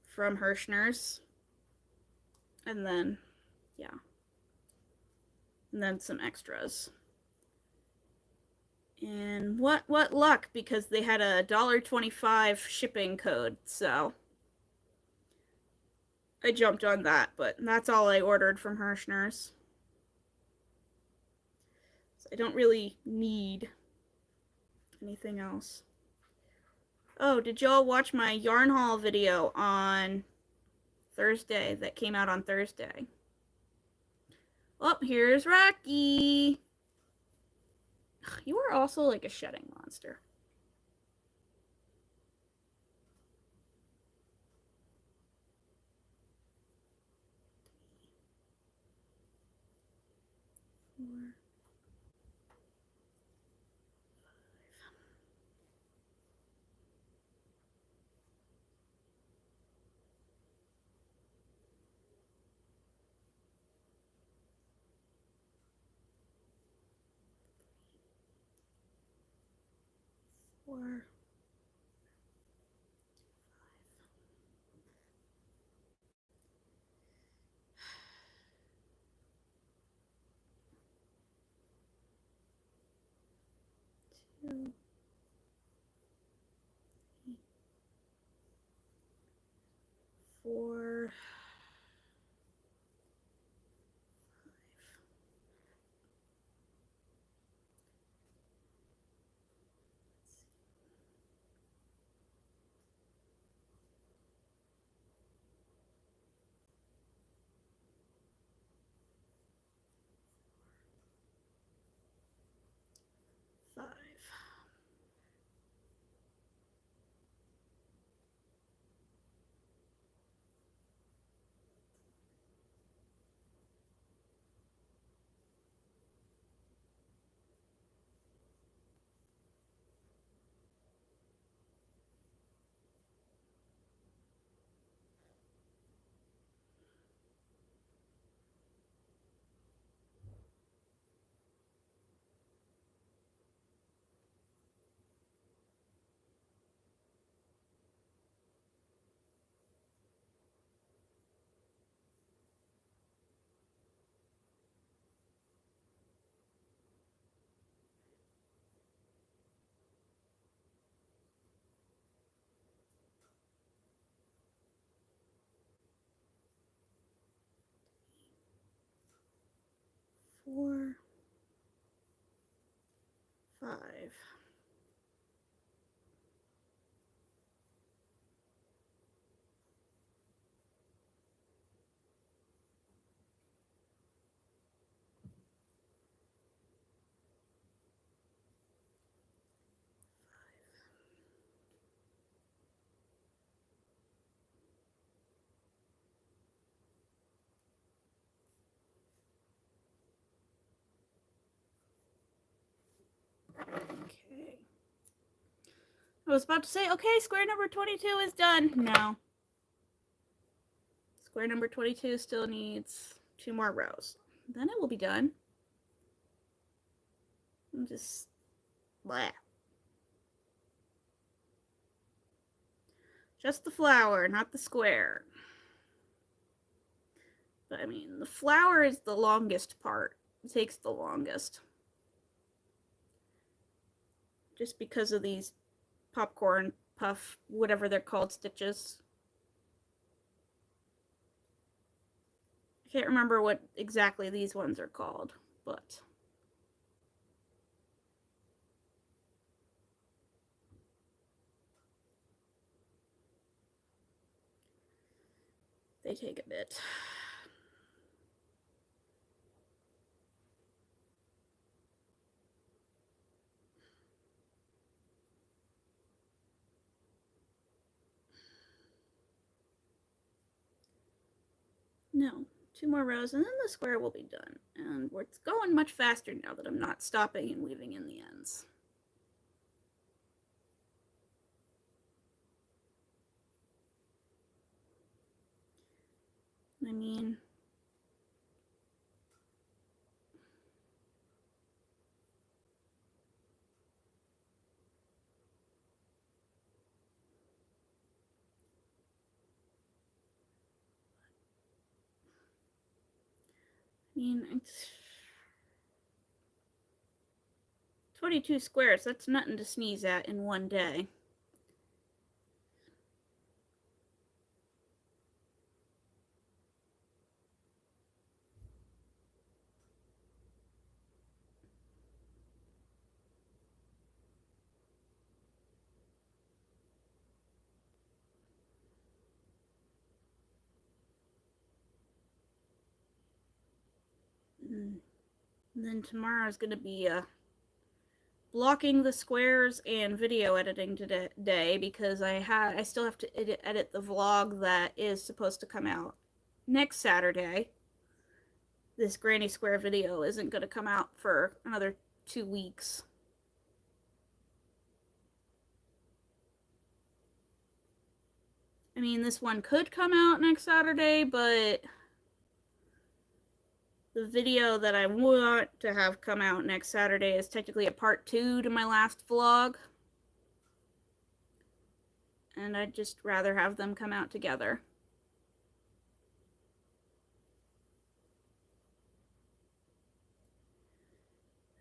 from Hirschner's. And then, yeah. And then some extras. And what luck, because they had a $1.25 shipping code, so I jumped on that, but that's all I ordered from Hirschner's. So I don't really need anything else. Oh, did y'all watch my yarn haul video on Thursday that came out on Thursday? Oh, here's Rocky. You are also like a shedding monster. Four. 2, 4, 5. 4, 5. Okay. I was about to say, okay, square number 22 is done. No. Square number 22 still needs 2 more rows. Then it will be done. I'm just blah. Just the flower, not the square. But I mean, the flower is the longest part. It takes the longest. Just because of these popcorn puff, whatever they're called, stitches. I can't remember what exactly these ones are called, but they take a bit. No, 2 more rows and then the square will be done. And it's going much faster now that I'm not stopping and weaving in the ends. I mean, mean, it's 22 squares. That's nothing to sneeze at in one day. And then tomorrow's going to be blocking the squares and video editing today because I still have to edit the vlog that is supposed to come out next Saturday. This Granny Square video isn't going to come out for another 2 weeks. I mean, this one could come out next Saturday, but the video that I want to have come out next Saturday is technically a part 2 to my last vlog. And I'd just rather have them come out together.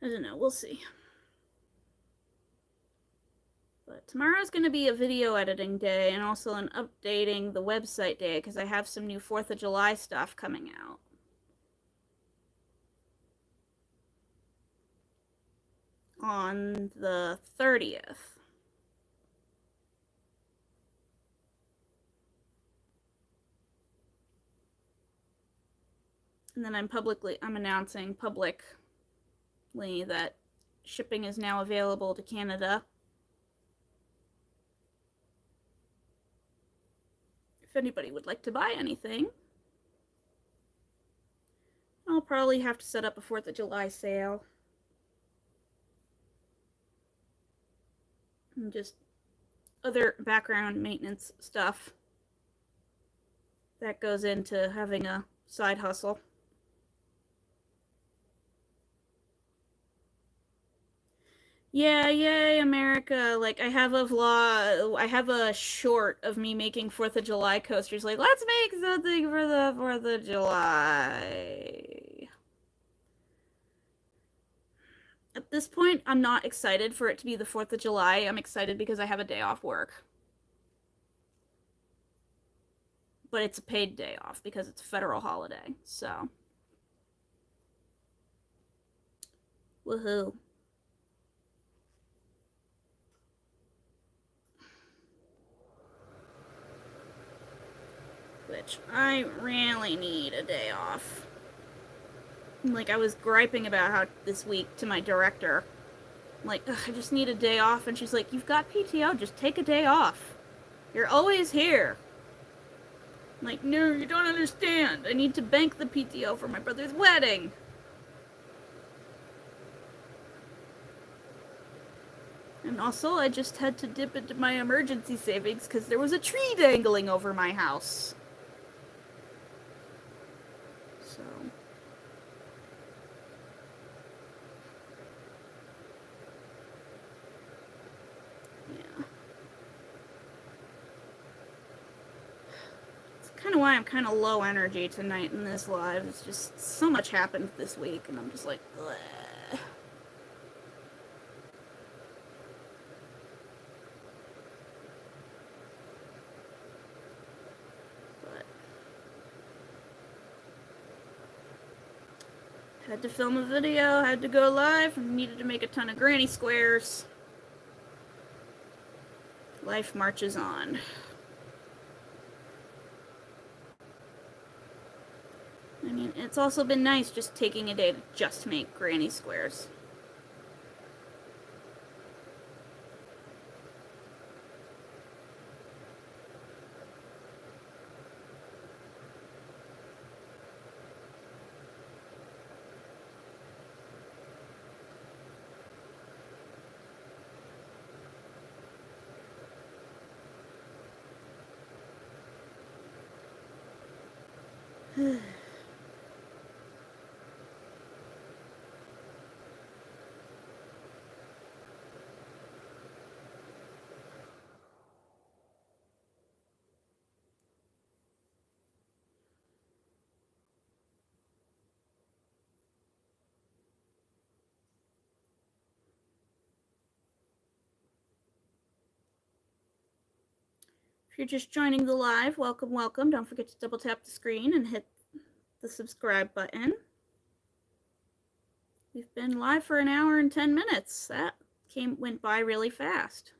I don't know, we'll see. But tomorrow's going to be a video editing day and also an updating the website day because I have some new 4th of July stuff coming out. On the 30th. And then I'm announcing publicly that shipping is now available to Canada. If anybody would like to buy anything, I'll probably have to set up a 4th of July sale. And just other background maintenance stuff that goes into having a side hustle. Yeah, yay, America. Like, I have a short of me making 4th of July coasters. Like, let's make something for the 4th of July. At this point, I'm not excited for it to be the 4th of July. I'm excited because I have a day off work. But it's a paid day off because it's a federal holiday, so. Woohoo. Which I really need a day off. Like, I was griping about how this week to my director. Like, I just need a day off. And she's like, you've got PTO, just take a day off. You're always here. I'm like, no, you don't understand. I need to bank the PTO for my brother's wedding. And also, I just had to dip into my emergency savings because there was a tree dangling over my house. So. Yeah. It's kind of why I'm kind of low energy tonight in this live. It's just so much happened this week, and I'm just like, bleh. Had to film a video, had to go live, needed to make a ton of granny squares. Life marches on. I mean, it's also been nice just taking a day to just make granny squares. If you're just joining the live, welcome, welcome. Don't forget to double tap the screen and hit the subscribe button. We've been live for an hour and 10 minutes. That went by really fast.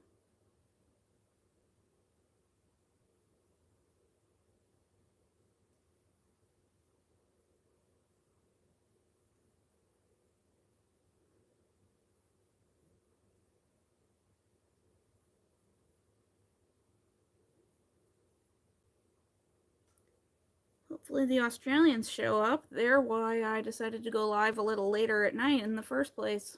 Hopefully the Australians show up. They're why I decided to go live a little later at night in the first place.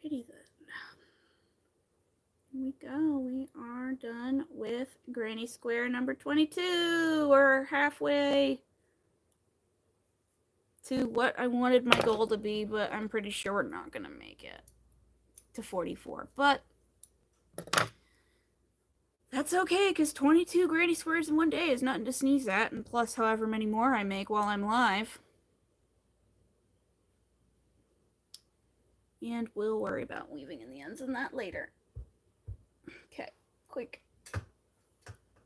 Alrighty then. Here we go. We are done with Granny Square number 22. We're halfway to what I wanted my goal to be, but I'm pretty sure we're not going to make it to 44. But that's okay, because 22 Granny Squares in one day is nothing to sneeze at, and plus however many more I make while I'm live. And we'll worry about weaving in the ends and that later. Okay, quick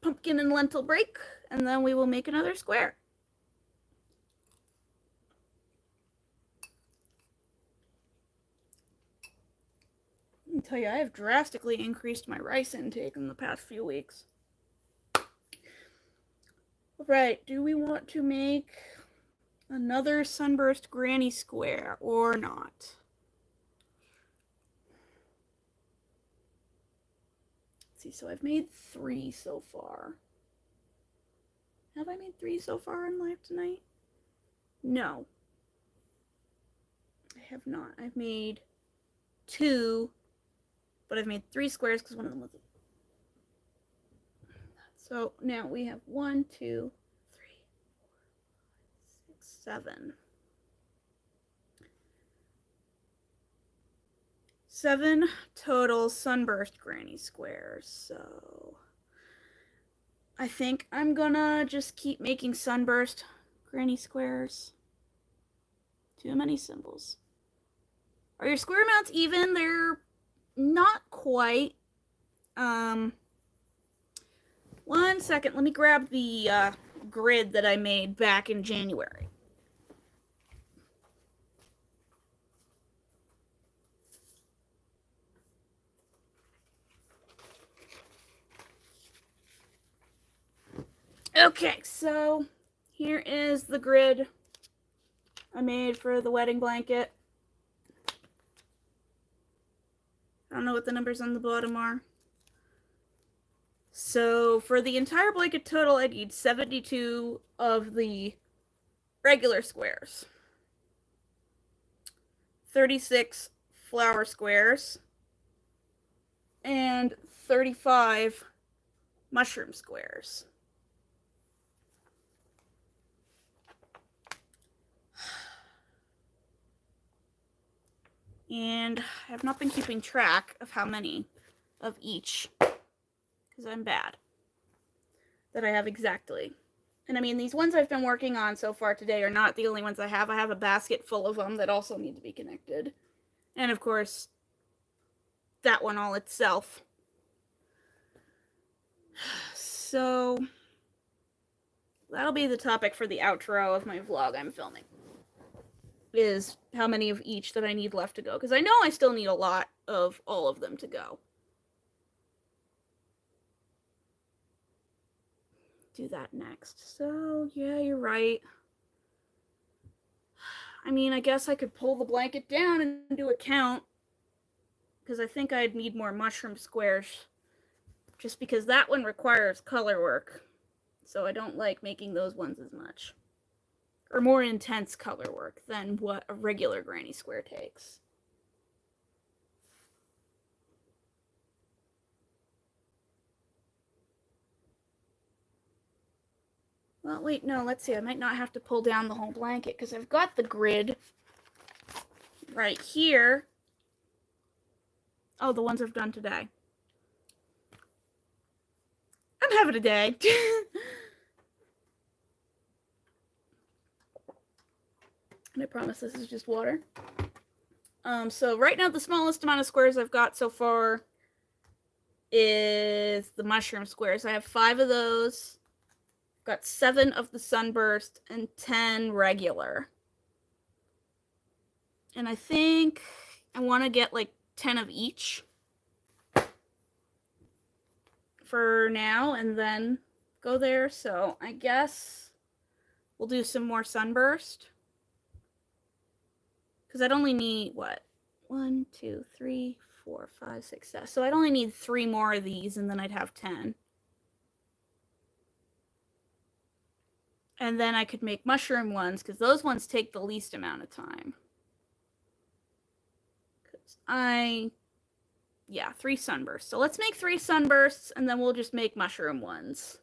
pumpkin and lentil break, and then we will make another square. I can tell you, I have drastically increased my rice intake in the past few weeks. Alright, do we want to make another sunburst granny square or not? Let's see, so I've made 3 so far. Have I made 3 so far in live tonight? No. I have not. I've made 2, but I've made 3 squares because one of them was... So now we have 1, 2, 3, 4, 5, 6, 7. 7 total sunburst granny squares, so I think I'm gonna just keep making sunburst granny squares. Too many symbols. Are your square amounts even? They're not quite. 1 second, let me grab the grid that I made back in January. Okay, so here is the grid I made for the wedding blanket. I don't know what the numbers on the bottom are. So for the entire blanket total, I need 72 of the regular squares, 36 flower squares, and 35 mushroom squares. And I have not been keeping track of how many of each, because I'm bad, that I have exactly. And I mean, these ones I've been working on so far today are not the only ones I have. I have a basket full of them that also need to be connected. And of course, that one all itself. So that'll be the topic for the outro of my vlog I'm filming, is how many of each that I need left to go, because I know I still need a lot of all of them to go. Do that next. So yeah, you're right. I mean, I guess I could pull the blanket down and do a count, because I think I'd need more mushroom squares, just because that one requires color work, so I don't like making those ones as much, or more intense color work than what a regular granny square takes. Well, wait, no, let's see. I might not have to pull down the whole blanket because I've got the grid right here. Oh, the ones I've done today. I'm having a day. And I promise this is just water. So right now the smallest amount of squares I've got so far is the mushroom squares. I have 5 of those. Got 7 of the sunburst and 10 regular. And I think I want to get like 10 of each for now and then go there. So I guess we'll do some more sunburst. Because I'd only need, what? 1, 2, 3, 4, 5, 6, 7. So I'd only need 3 more of these and then I'd have 10. And then I could make mushroom ones, because those ones take the least amount of time. Yeah, 3 sunbursts. So let's make 3 sunbursts, and then we'll just make mushroom ones.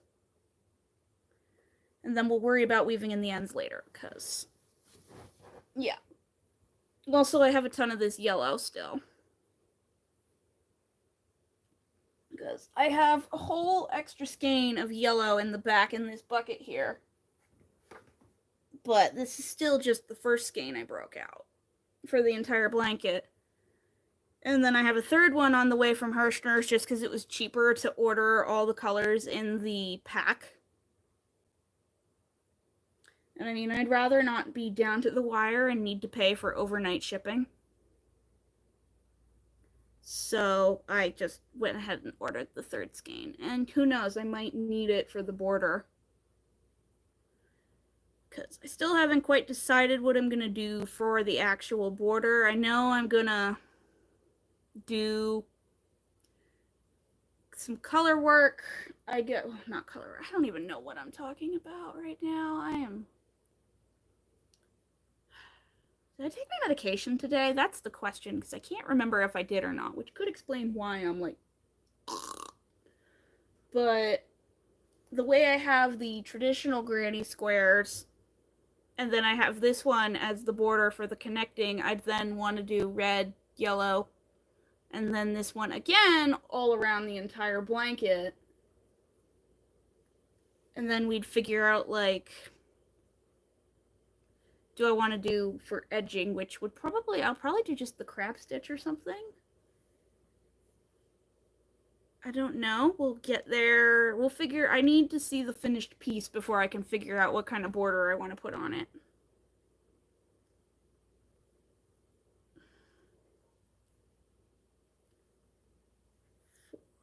And then we'll worry about weaving in the ends later, because, yeah. Also, I have a ton of this yellow still. Because I have a whole extra skein of yellow in the back in this bucket here. But this is still just the first skein I broke out for the entire blanket. And then I have a third one on the way from Hirschner's just because it was cheaper to order all the colors in the pack. And I mean, I'd rather not be down to the wire and need to pay for overnight shipping. So I just went ahead and ordered the third skein. And who knows, I might need it for the border. Because I still haven't quite decided what I'm going to do for the actual border. I know I'm going to do some color work. Not color work. I don't even know what I'm talking about right now. Did I take my medication today? That's the question, because I can't remember if I did or not, which could explain why I'm like... But the way I have the traditional granny squares, and then I have this one as the border for the connecting, I'd then want to do red, yellow, and then this one again all around the entire blanket. And then we'd figure out, like, do I want to do for edging, which would I'll probably do just the crab stitch or something. I don't know. We'll get there. I need to see the finished piece before I can figure out what kind of border I want to put on it.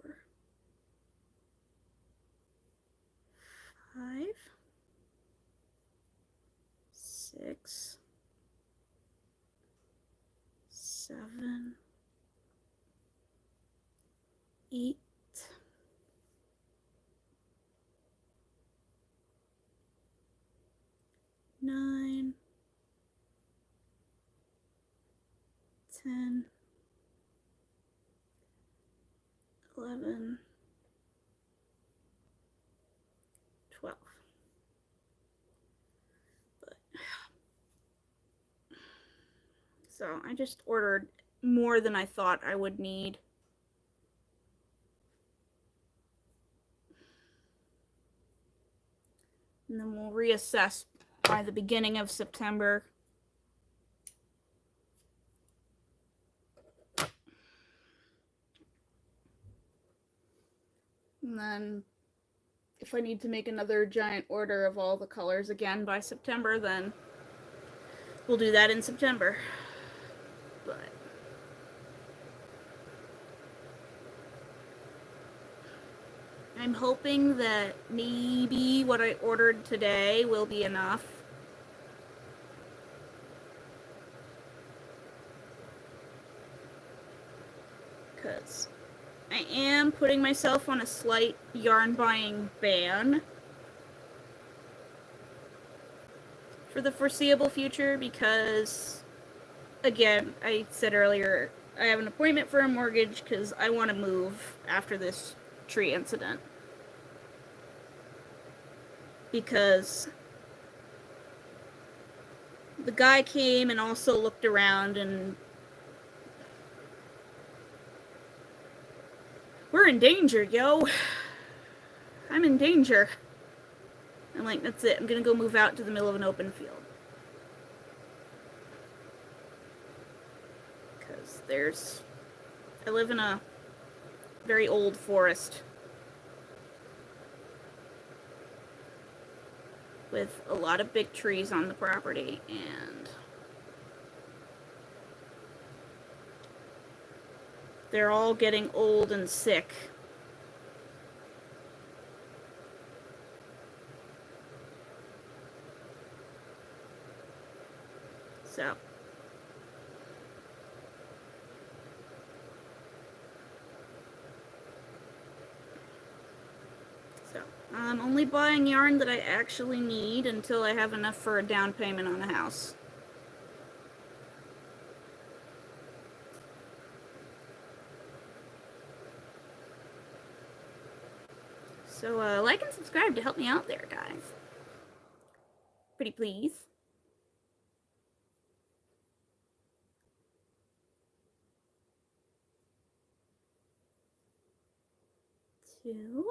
Four, 5, 6, 7, 8, 9, 10, 11, 12. So I just ordered more than I thought I would need. And then we'll reassess by the beginning of September. And then if I need to make another giant order of all the colors again by September, then we'll do that in September. But I'm hoping that maybe what I ordered today will be enough. because I am putting myself on a slight yarn buying ban for the foreseeable future because, again, I said earlier, I have an appointment for a mortgage because I want to move after this tree incident. Because the guy came and also looked around and we're in danger, yo. I'm in danger. I'm like, that's it. I'm gonna go move out to the middle of an open field. Because I live in a very old forest with a lot of big trees on the property, and they're all getting old and sick. So I'm only buying yarn that I actually need until I have enough for a down payment on a house. So like and subscribe to help me out there, guys. Pretty please. Two.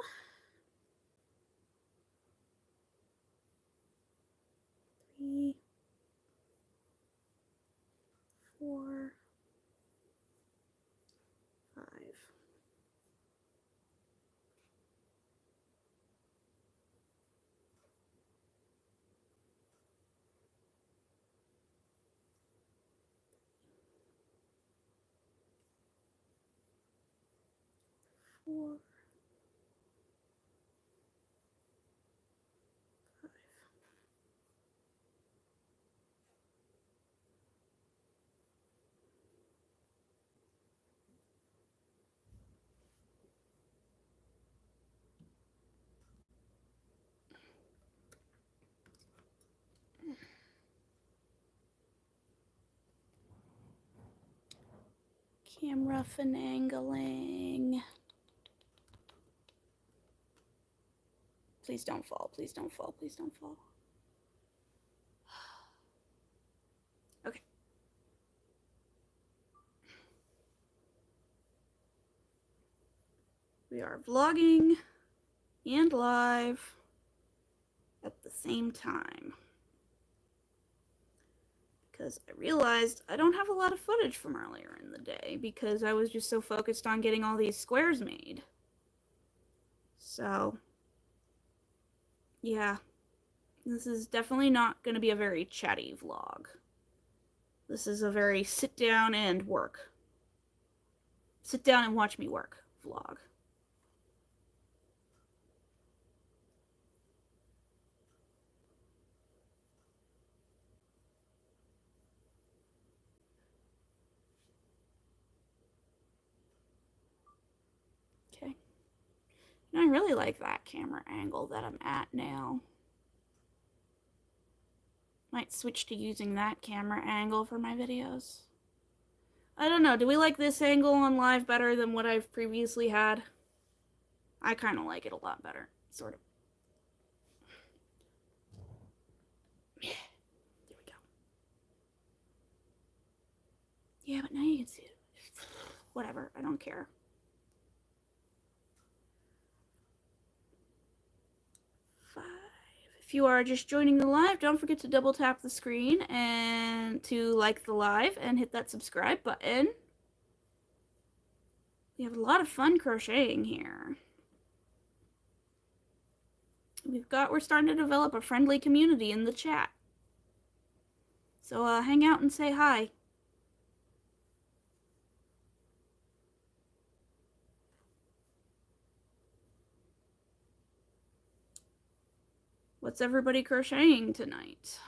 3, 4, 5. 4, 5. Camera finagling. Please don't fall, please don't fall, please don't fall. Okay. We are vlogging and live at the same time. Because I realized I don't have a lot of footage from earlier in the day because I was just so focused on getting all these squares made. So, yeah. This is definitely not going to be a very chatty vlog. This is a very sit down and work. Sit down and watch me work vlog. Okay. And I really like that camera angle that I'm at now. Might switch to using that camera angle for my videos. I don't know, do we like this angle on live better than what I've previously had? I kind of like it a lot better, sort of. There we go. Yeah, but now you can see it. Whatever, I don't care. 5. If you are just joining the live, don't forget to double tap the screen and to like the live and hit that subscribe button. We have a lot of fun crocheting here. We're starting to develop a friendly community in the chat. So hang out and say hi. What's everybody crocheting tonight?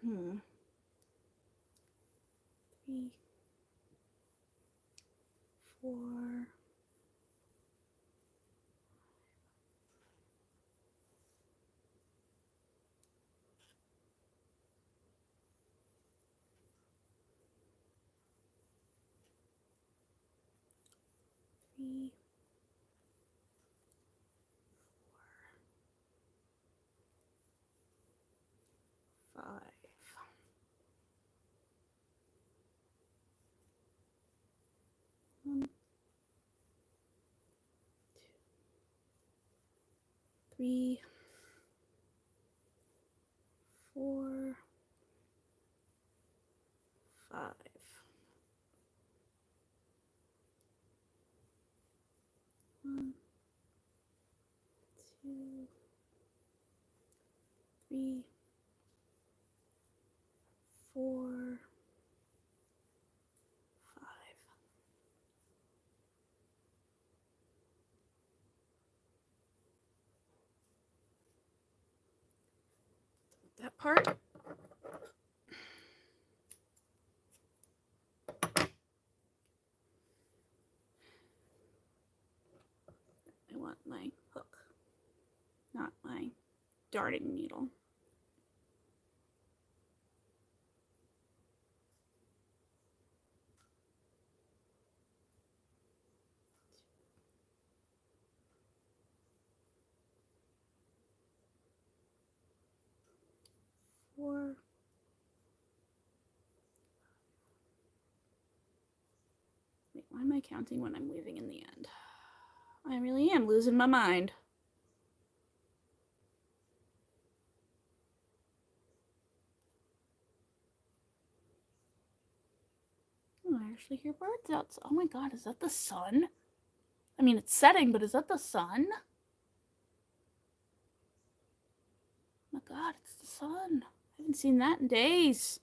3, 4, 3, 4, 5. 1, 2, 3, 4, 5. 1, 2, 3, 4, 5. That part. I want my hook, not my darting needle. Four. Wait, why am I counting when I'm weaving in the end? I really am losing my mind. Oh, I actually hear birds outside. Oh my god, is that the sun? I mean, it's setting, but is that the sun? Oh my god, it's the sun. I haven't seen that in days.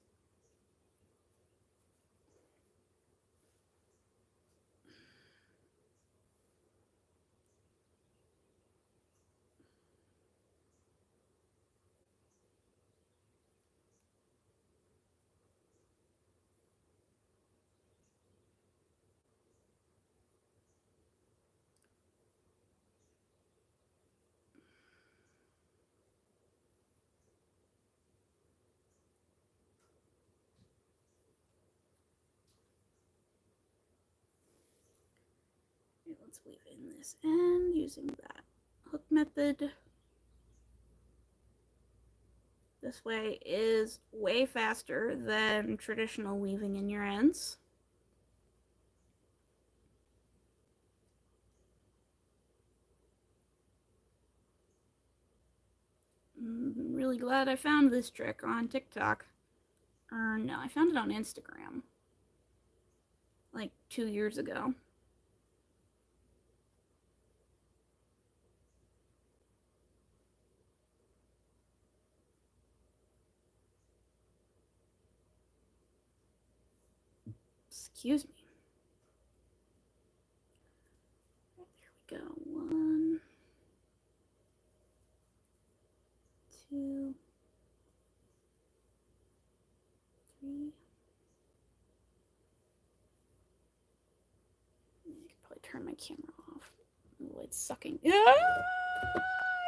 Okay, let's weave in this end using that hook method. This way is way faster than traditional weaving in your ends. I'm really glad I found this trick on TikTok. No, I found it on Instagram. Like 2 years ago. Excuse me. There we go. 1, 2, 3. I could probably turn my camera off. Oh, it's sucking. Ah,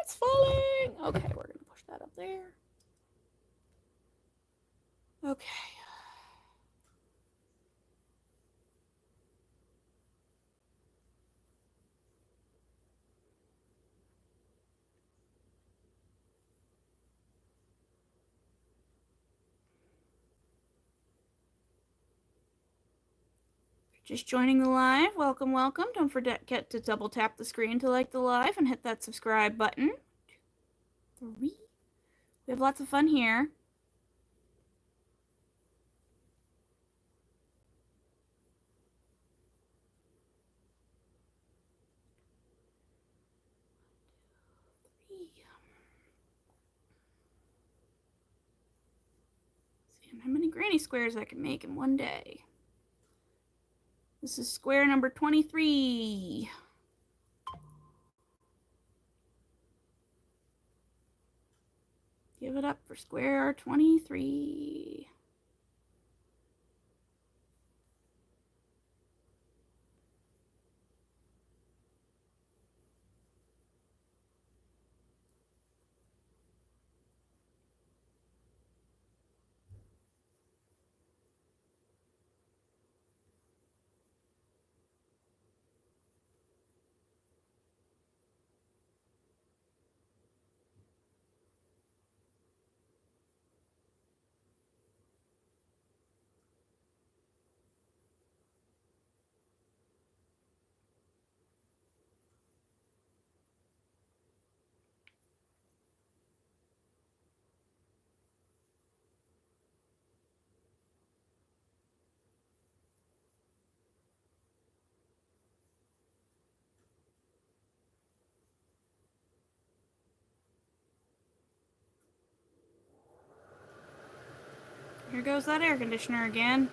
it's falling. Okay, we're gonna push that up there. Okay. Just joining the live, welcome, welcome. Don't forget to double tap the screen to like the live and hit that subscribe button. 2, 3. We have lots of fun here. See how many granny squares I can make in one day. This is square number 23. Give it up for square 23. Here goes that air conditioner again.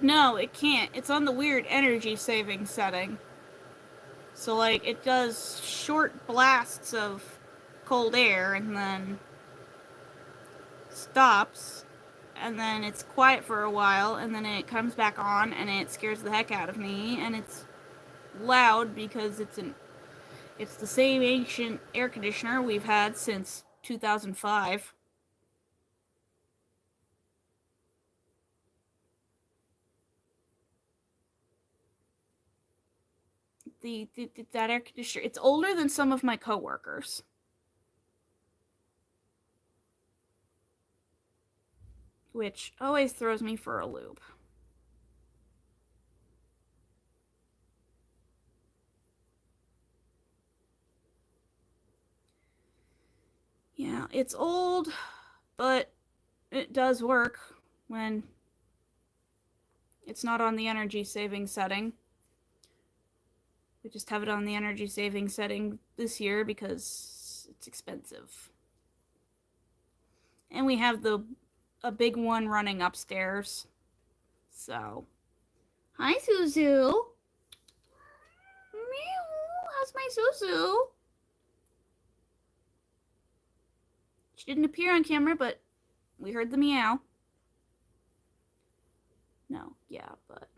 No, it can't. It's on the weird energy saving setting. So, like, it does short blasts of cold air and then stops, and then it's quiet for a while, and then it comes back on, and it scares the heck out of me, and it's loud because it's the same ancient air conditioner we've had since 2005. That air conditioner, it's older than some of my coworkers. Which always throws me for a loop. Yeah, it's old, but it does work when it's not on the energy saving setting. We just have it on the energy saving setting this year because it's expensive. And we have a big one running upstairs. So, hi Suzu. Meow. How's my Suzu? She didn't appear on camera, but we heard the meow. No, yeah, but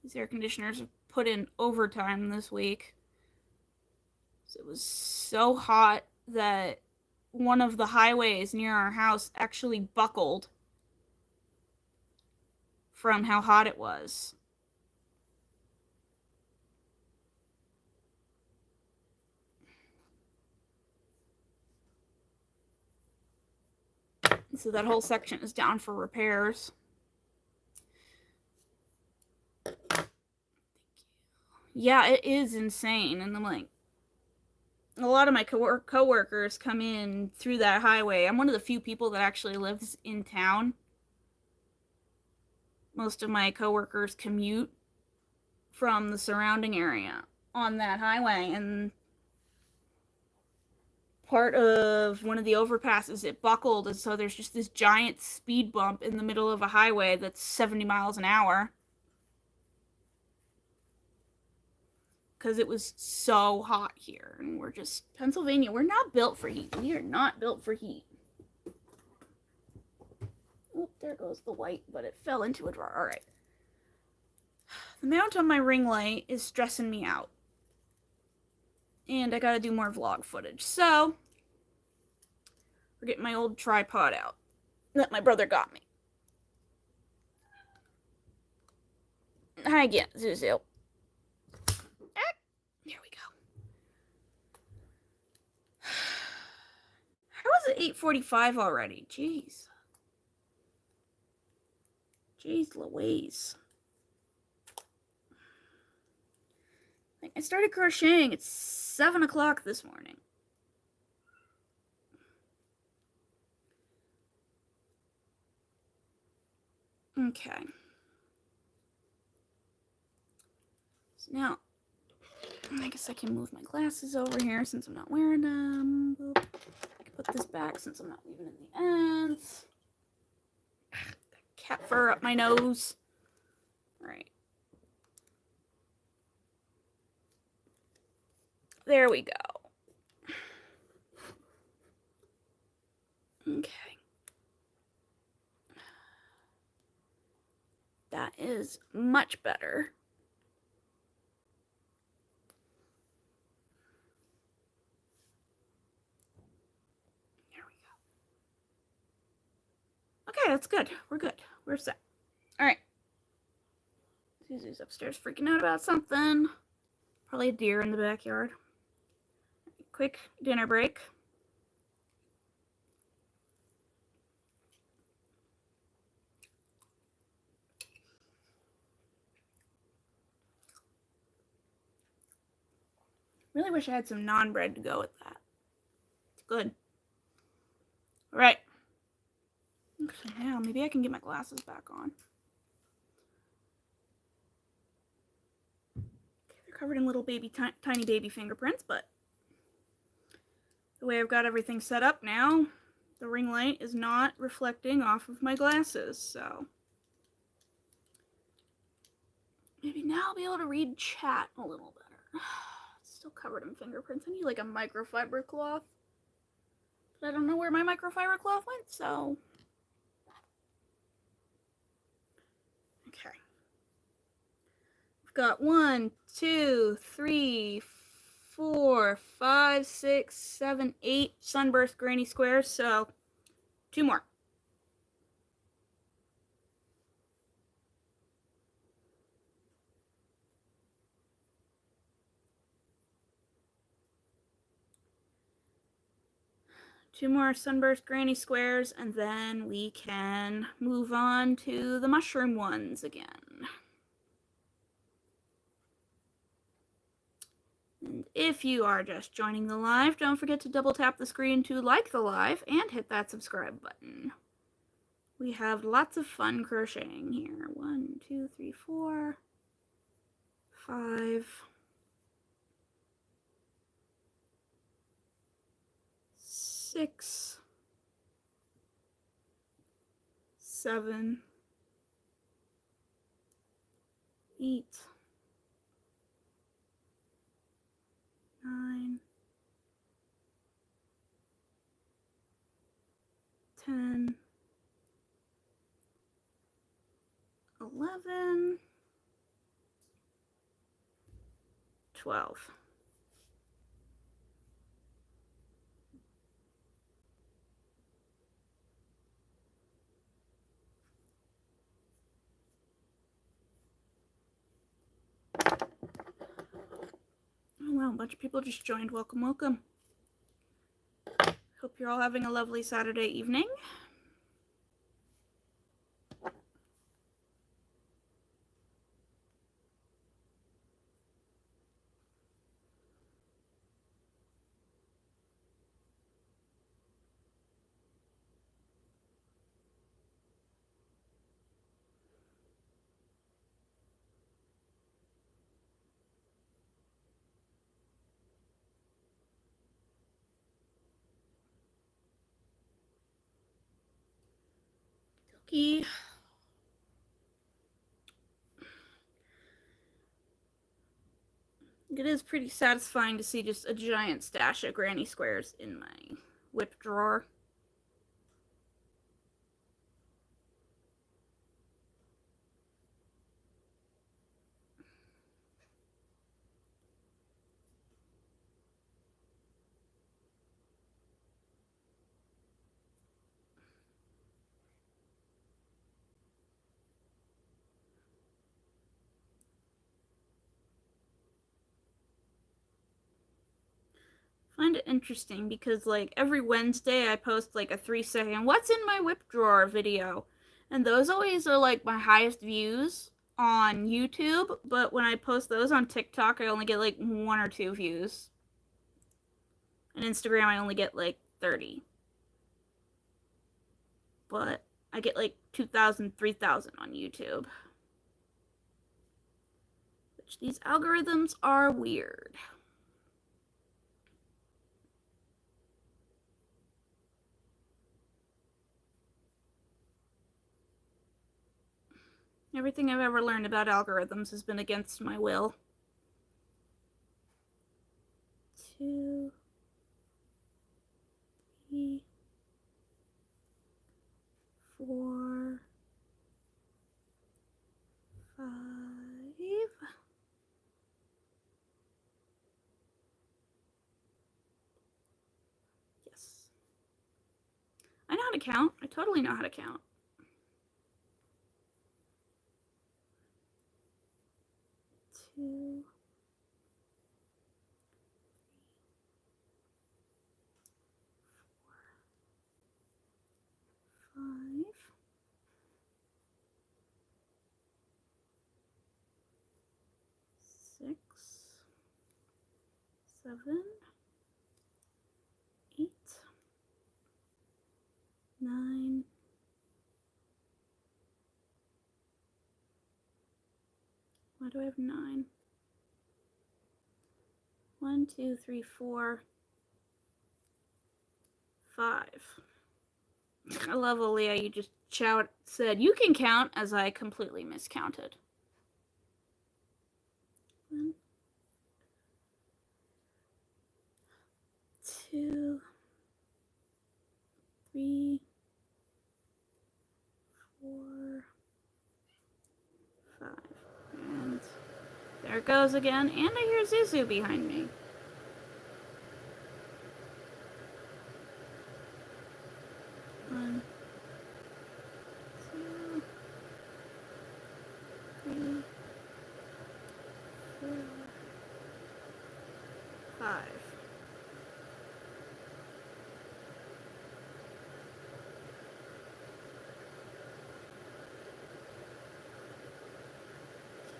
these air conditioners have put in overtime this week. So it was so hot that one of the highways near our house actually buckled from how hot it was. So that whole section is down for repairs. Yeah, it is insane. And I'm like, a lot of my co-workers come in through that highway. I'm one of the few people that actually lives in town. most of my coworkers commute from the surrounding area on that highway, and part of one of the overpasses, it buckled, and so there's just this giant speed bump in the middle of a highway that's 70 miles an hour because it was so hot here. And we're just, Pennsylvania, we're not built for heat. We are not built for heat. Oh, there goes the white, but it fell into a drawer. All right. The mount on my ring light is stressing me out. And I gotta do more vlog footage. So, we're getting my old tripod out that my brother got me. Hi again, Zuzu. There we go. How is it 8:45 already? Jeez. Jeez Louise. I started crocheting at 7 o'clock this morning. Okay. So now, I guess I can move my glasses over here since I'm not wearing them. Boop. I can put this back since I'm not leaving in the ends. Cat fur up my nose. All right. There we go. Okay. That is much better. There we go. Okay, that's good. We're good. We're set. All right. Susie's upstairs freaking out about something. Probably a deer in the backyard. Quick dinner break. Really wish I had some naan bread to go with that. It's good. All right. Okay, now maybe I can get my glasses back on. Okay, they're covered in little baby, tiny baby fingerprints, but the way I've got everything set up now, the ring light is not reflecting off of my glasses, so maybe now I'll be able to read chat a little better. It's still covered in fingerprints. I need like a microfiber cloth, but I don't know where my microfiber cloth went, so okay. I've got 1, 2, 3, 4, 5, 6, 7, 8 sunburst granny squares, so 2 more. Two more sunburst granny squares, and then we can move on to the mushroom ones again. And if you are just joining the live, don't forget to double tap the screen to like the live and hit that subscribe button. We have lots of fun crocheting here. 1, 2, 3, 4, 5, 6, 7, 8, 9, 10, 11, 12. Oh wow, a bunch of people just joined. Welcome, welcome. Hope you're all having a lovely Saturday evening. tricky. It is pretty satisfying to see just a giant stash of granny squares in my whip drawer. Find it interesting because like every Wednesday I post like a 3-second what's in my whip drawer video, and those always are like my highest views on YouTube, but when I post those on TikTok I only get like 1 or 2 views. On Instagram I only get like 30. But I get like 2,000, 3,000 on YouTube. Which these algorithms are weird. Everything I've ever learned about algorithms has been against my will. 2, 3, 4, 5. Yes. I know how to count. I totally know how to count. 2, 5, 6, 7, 8, 9, why do I have 9? 1, 2, 3, 4, 5. I love Aaliyah, you just said you can count as I completely miscounted. 1, 2, 3, 4, 5. And there it goes again. And I hear Zuzu behind me. 1, 2, 3, 4, 5.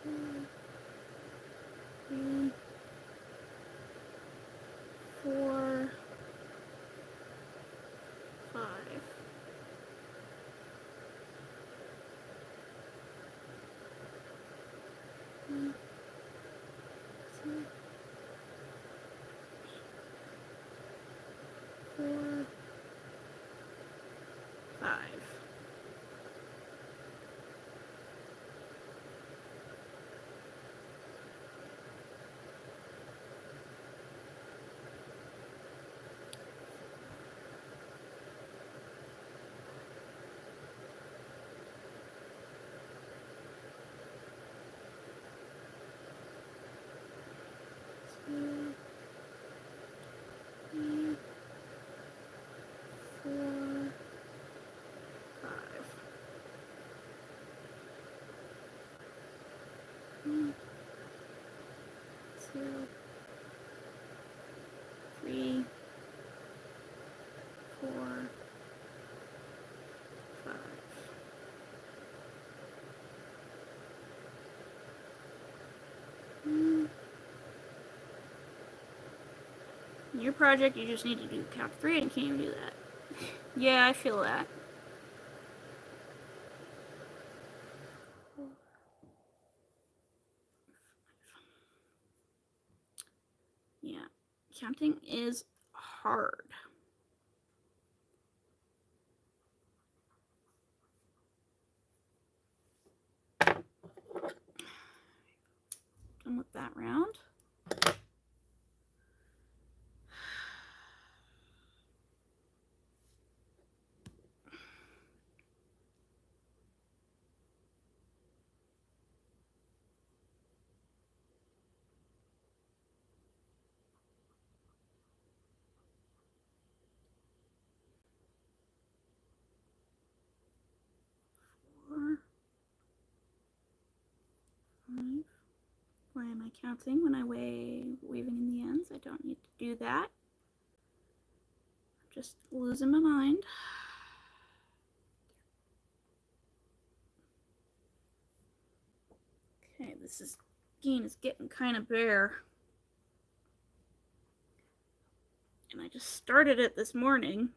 2, 3, 4, 5. 1, 2, 4, 5. 2, 3, 4, 5. 1, 2, 3, 4, 5. Your project, you just need to do count 3 and can't even do that. Yeah, I feel that. Yeah, counting is hard. Done with that round. Why am I counting when I weaving in the ends? I don't need to do that. I'm just losing my mind. Okay, this skein is getting kind of bare. And I just started it this morning.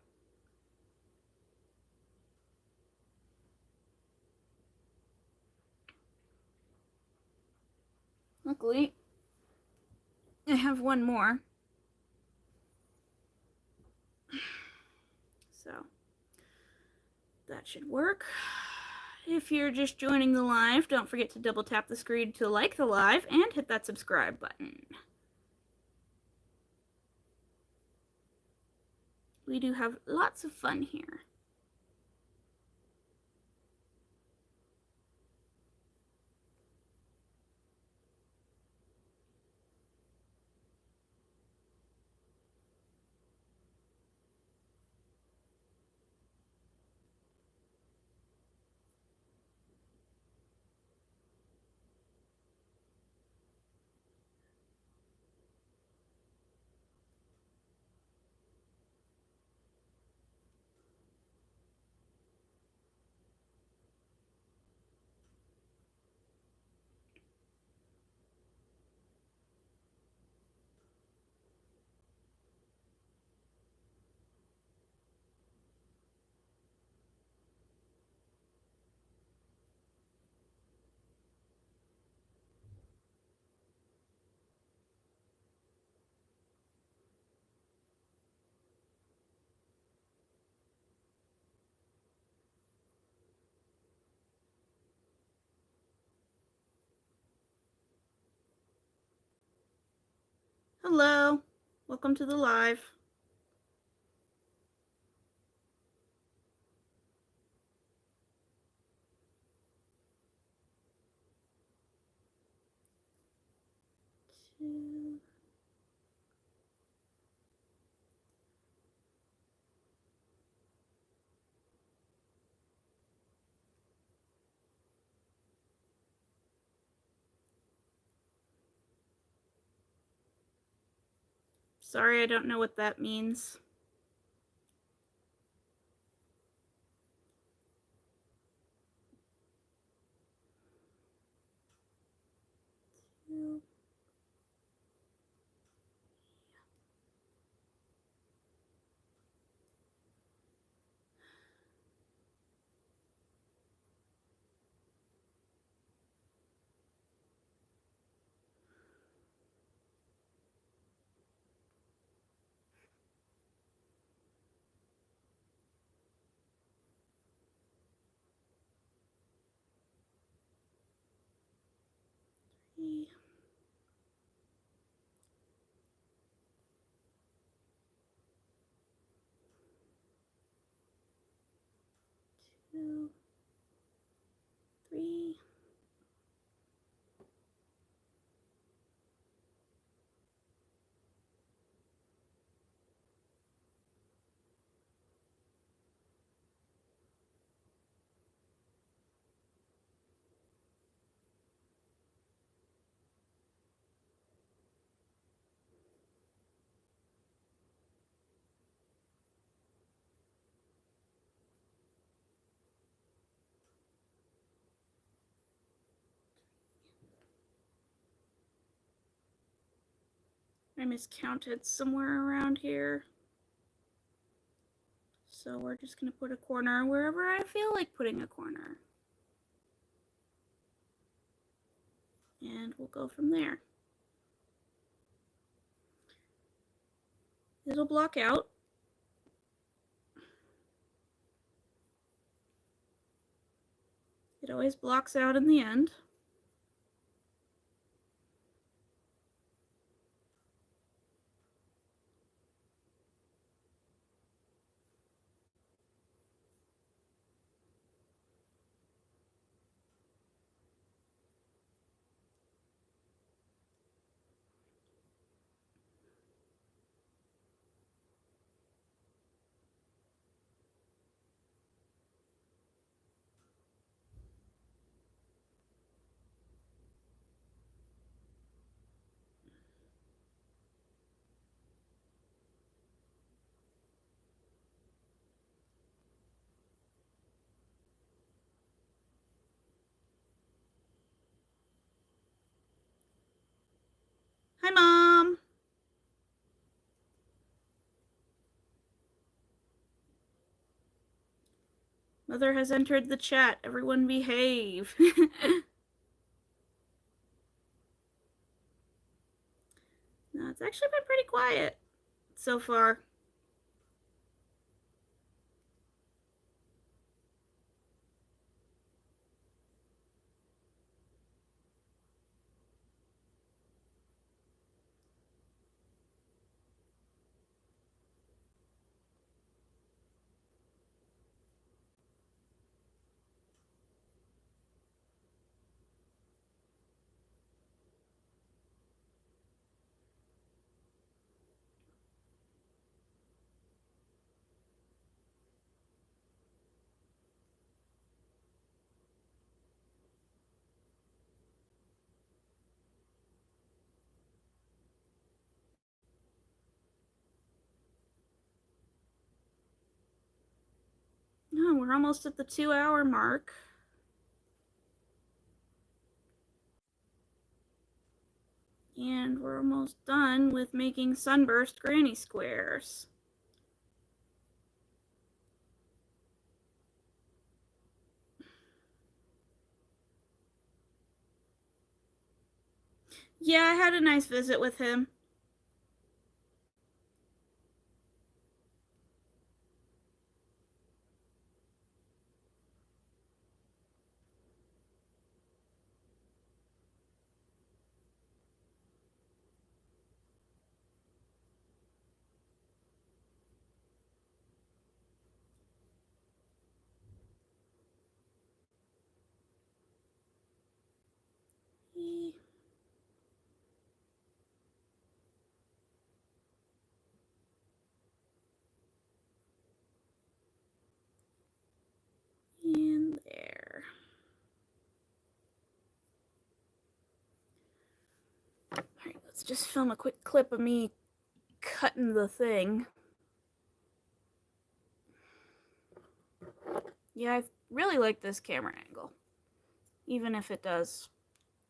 Luckily, I have one more. So, that should work. If you're just joining the live, don't forget to double tap the screen to like the live and hit that subscribe button. We do have lots of fun here. Hello, welcome to the live. Sorry, I don't know what that means. Three. 2, 3. I miscounted somewhere around here. So we're just going to put a corner wherever I feel like putting a corner. And we'll go from there. It'll block out. It always blocks out in the end. Hi, Mom. Mother has entered the chat. Everyone behave. No, it's actually been pretty quiet so far. No, we're almost at the 2-hour mark. And we're almost done with making sunburst granny squares. Yeah, I had a nice visit with him. And there. Alright, let's just film a quick clip of me cutting the thing. Yeah, I really like this camera angle. Even if it does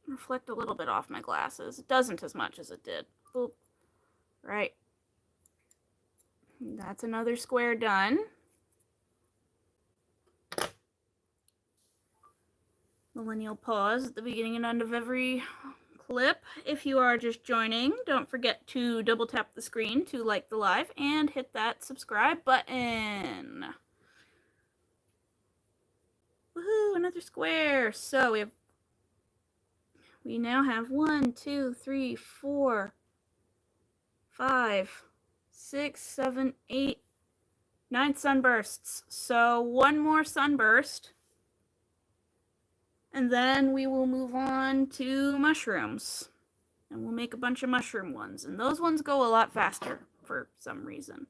reflect a little bit off my glasses. It doesn't as much as it did. Oop. Right. That's another square done. Millennial pause at the beginning and end of every clip. If you are just joining, don't forget to double tap the screen to like the live and hit that subscribe button. Woohoo, another square. So we now have 1, 2, 3, 4, 5, 6, 7, 8, 9 sunbursts. So one more sunburst. And then we will move on to mushrooms. And we'll make a bunch of mushroom ones. And those ones go a lot faster for some reason.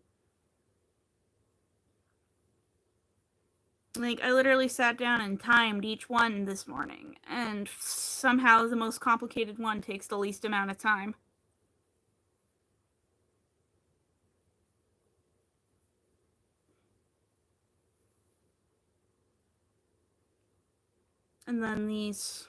Like, I literally sat down and timed each one this morning. And somehow the most complicated one takes the least amount of time. And then these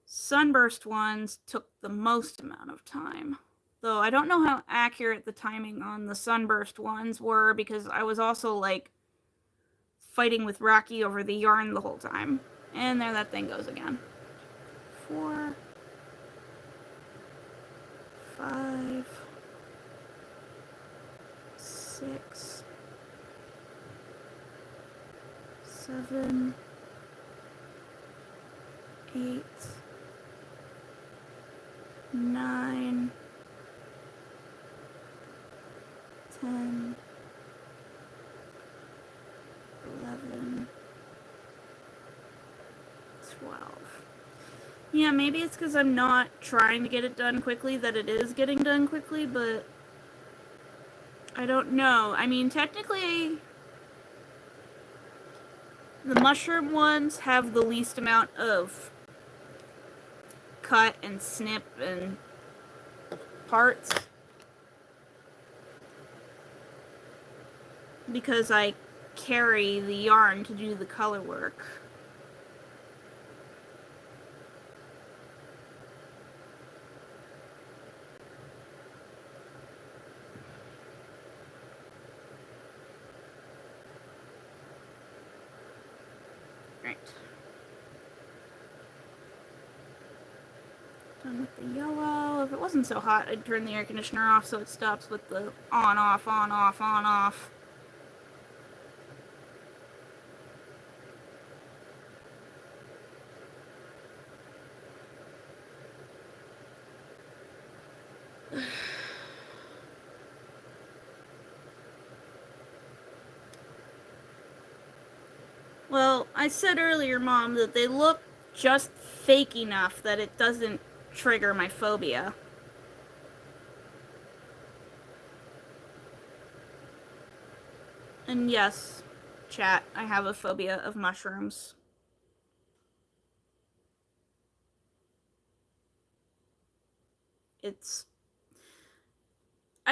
sunburst ones took the most amount of time. Though I don't know how accurate the timing on the sunburst ones were because I was also like fighting with Rocky over the yarn the whole time. And there that thing goes again. 4, 5, 6, 7, 8, 9, 10, 11, 12. Yeah, maybe it's because I'm not trying to get it done quickly that it is getting done quickly, but I don't know. I mean, technically, the mushroom ones have the least amount of cut and snip and parts because I carry the yarn to do the color work. Done with the yellow. If it wasn't so hot, I'd turn the air conditioner off so it stops with the on, off, on, off, on, off. Well, I said earlier, Mom, that they look just fake enough that it doesn't trigger my phobia. And yes, chat, I have a phobia of mushrooms. I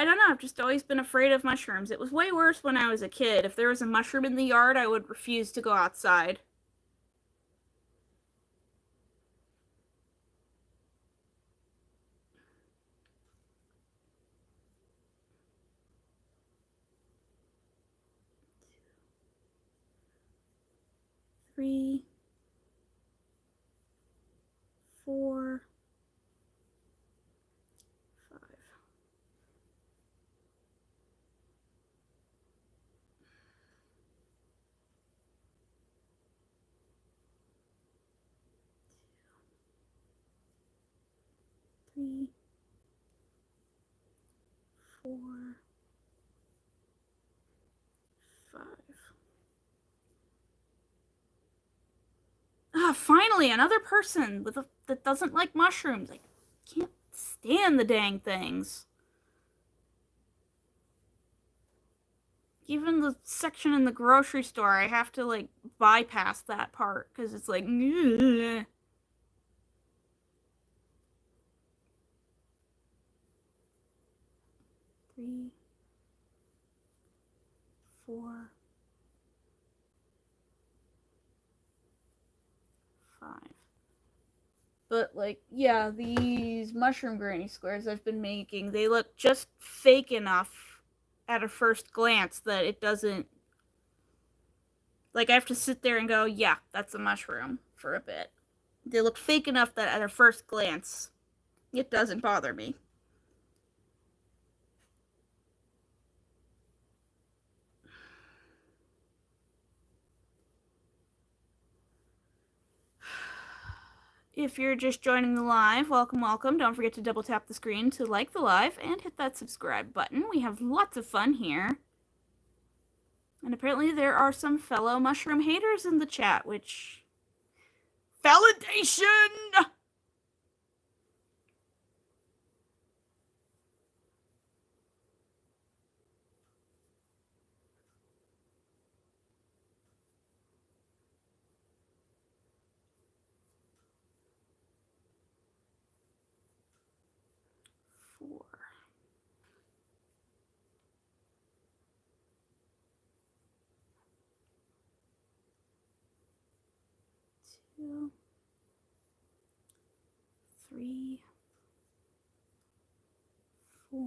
don't know, I've just always been afraid of mushrooms. It was way worse when I was a kid. If there was a mushroom in the yard, I would refuse to go outside. Three, 4, 5. 3, 4, 5. Ah, finally, another person that doesn't like mushrooms. I can't stand the dang things. Even the section in the grocery store, I have to like bypass that part because it's like, ugh. 3, 4, 5. But like, yeah, these mushroom granny squares I've been making, they look just fake enough at a first glance that it doesn't, like, I have to sit there and go, yeah, that's a mushroom for a bit. They look fake enough that at a first glance, it doesn't bother me. If you're just joining the live, welcome, welcome. Don't forget to double tap the screen to like the live and hit that subscribe button. We have lots of fun here. And apparently there are some fellow mushroom haters in the chat, which... validation! 4. 2, 3, 4.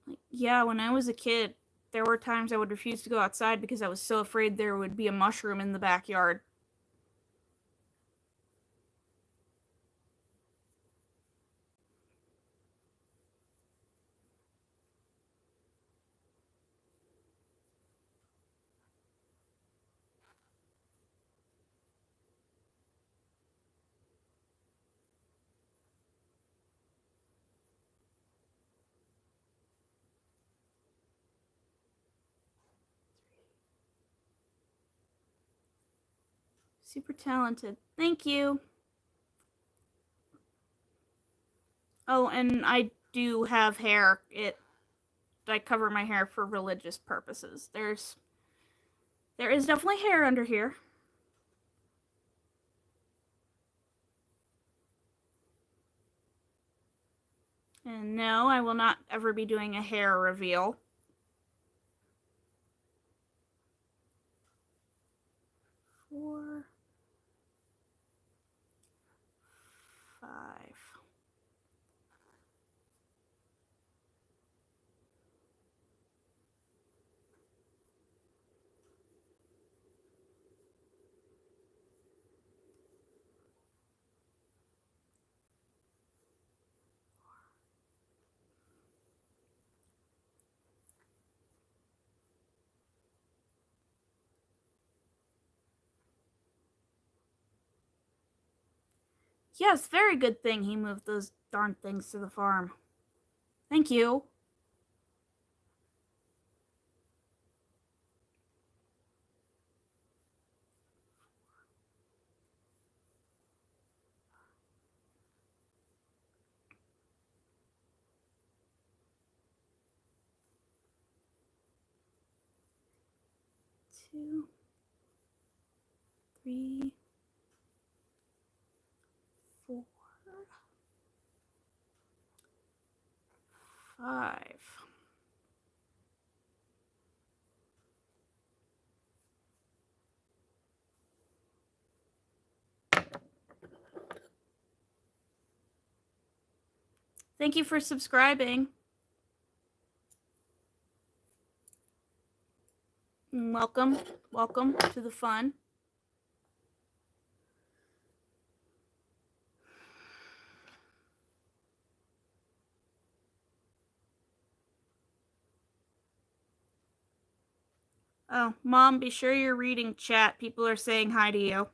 Like, yeah, when I was a kid, there were times I would refuse to go outside because I was so afraid there would be a mushroom in the backyard. Super talented. Thank you. Oh, and I do have hair. I cover my hair for religious purposes. There is definitely hair under here. And no, I will not ever be doing a hair reveal. 4, 5. Yes, very good thing he moved those darn things to the farm. Thank you. Two, three, four, five. Thank you for subscribing. And welcome to the fun. Oh, Mom, be sure you're reading chat. People are saying hi to you.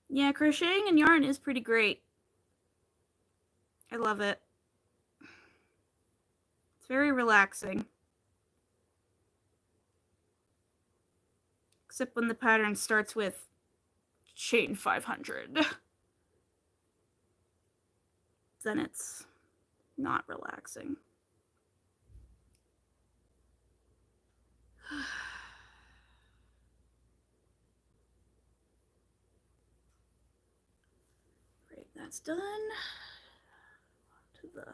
Yeah, crocheting and yarn is pretty great. I love it. It's very relaxing. Except when the pattern starts with chain 500. Then it's not relaxing. Great, that's done. To the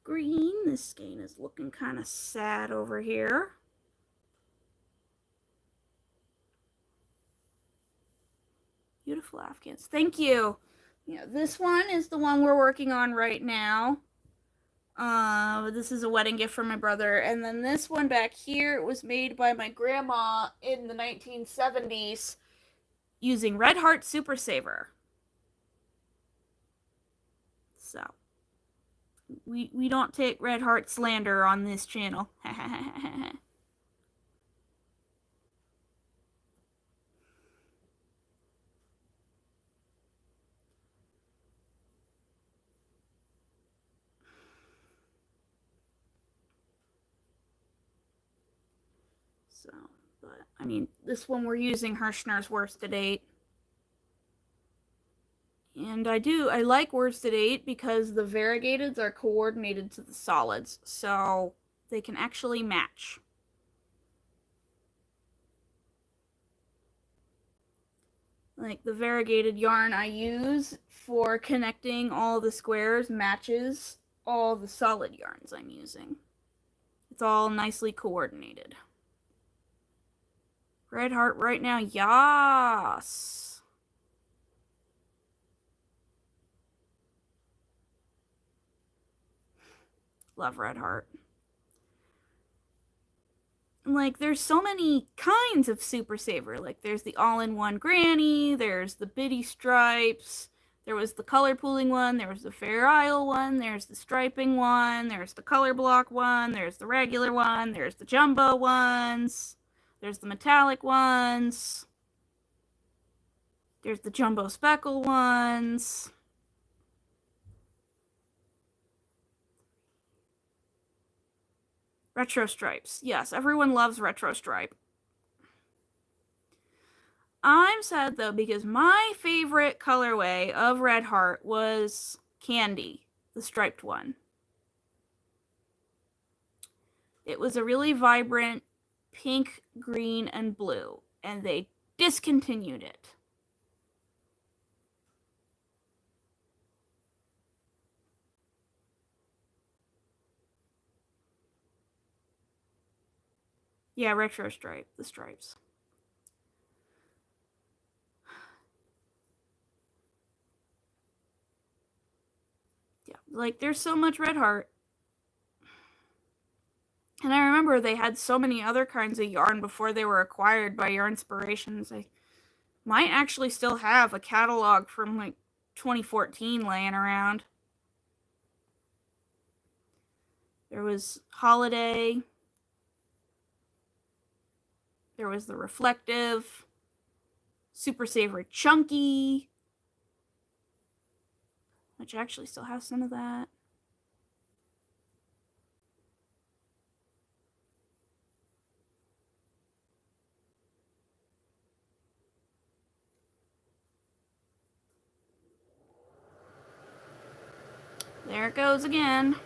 green. This skein is looking kind of sad over here. Beautiful Afghans. Thank you. Yeah, this one is the one we're working on right now. This is a wedding gift from my brother. And then this one back here was made by my grandma in the 1970s using Red Heart Super Saver. So, we don't take Red Heart slander on this channel. So, but I mean, this one we're using Hirschner's Worsted 8. And I like worsted 8 because the variegateds are coordinated to the solids, so they can actually match. Like the variegated yarn I use for connecting all the squares matches all the solid yarns I'm using. It's all nicely coordinated. Red Heart right now, yas! Love Red Heart. Like, there's so many kinds of Super Saver. Like, there's the all-in-one granny, there's the bitty stripes, there was the color pooling one, there was the Fair Isle one, there's the striping one, there's the color block one, there's the regular one, there's the jumbo ones, there's the metallic ones, there's the jumbo speckle ones. Retro stripes. Yes, everyone loves retro stripe. I'm sad though because my favorite colorway of Red Heart was Candy, the striped one. It was a really vibrant pink, green, and blue, and they discontinued it. Yeah, retro stripe, the stripes. Yeah, like there's so much Red Heart. And I remember they had so many other kinds of yarn before they were acquired by Yarnspirations. I might actually still have a catalog from like 2014 laying around. There was Holiday. There was the reflective, super savory chunky, which actually still has some of that. There it goes again.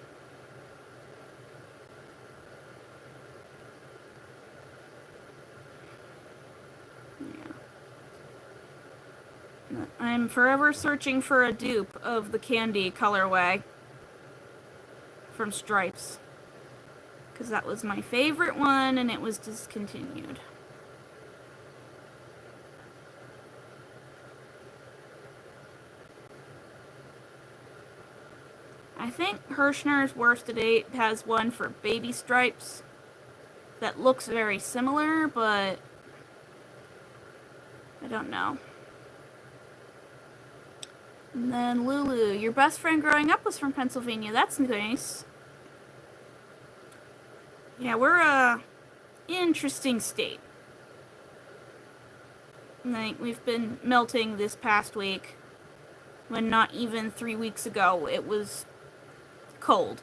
Yeah. I'm forever searching for a dupe of the candy colorway from Stripes, because that was my favorite one and it was discontinued. I think Hirschner's Worst to Date has one for baby stripes that looks very similar, but I don't know. And then Lulu, your best friend growing up was from Pennsylvania. That's nice. Yeah, we're a interesting state. Like, we've been melting this past week, when not even 3 weeks ago it was cold.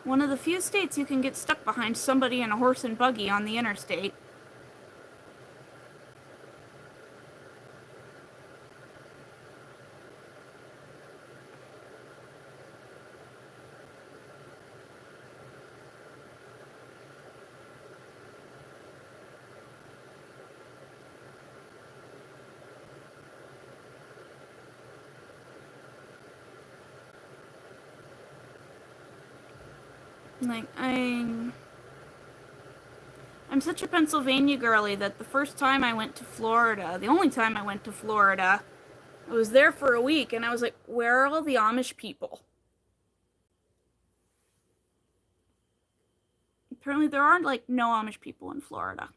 One of the few states you can get stuck behind somebody in a horse and buggy on the interstate. Like, I'm such a Pennsylvania girly that the first time I went to Florida, the only time I went to Florida, I was there for a week and I was like, where are all the Amish people? Apparently there aren't, like, no Amish people in Florida.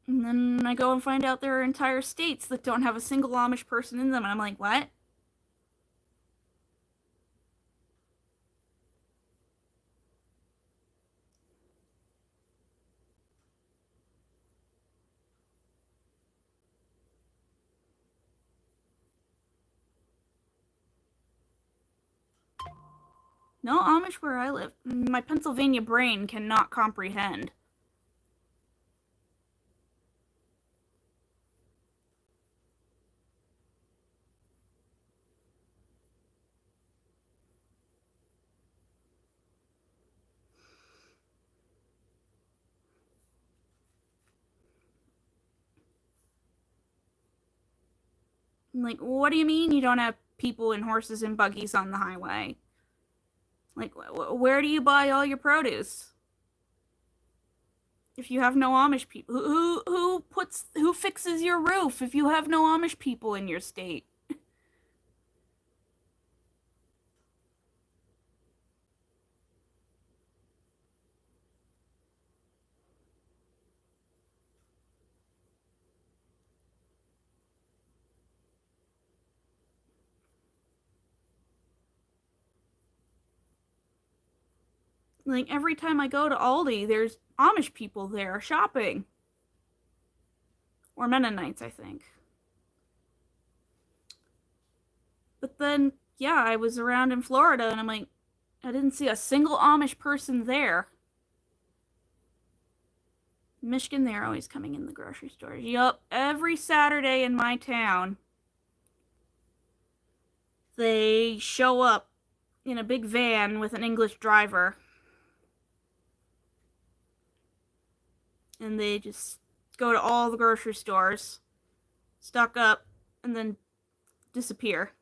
And then I go and find out there are entire states that don't have a single Amish person in them, and I'm like, what? No Amish where I live. My Pennsylvania brain cannot comprehend. Like, what do you mean you don't have people and horses and buggies on the highway? Like, where do you buy all your produce? If you have no Amish people, who fixes your roof if you have no Amish people in your state? Like, every time I go to Aldi, there's Amish people there shopping. Or Mennonites, I think. But then, yeah, I was around in Florida and I'm like, I didn't see a single Amish person there. Michigan, they're always coming in the grocery stores. Yup, every Saturday in my town, they show up in a big van with an English driver. And they just go to all the grocery stores, stock up, and then disappear.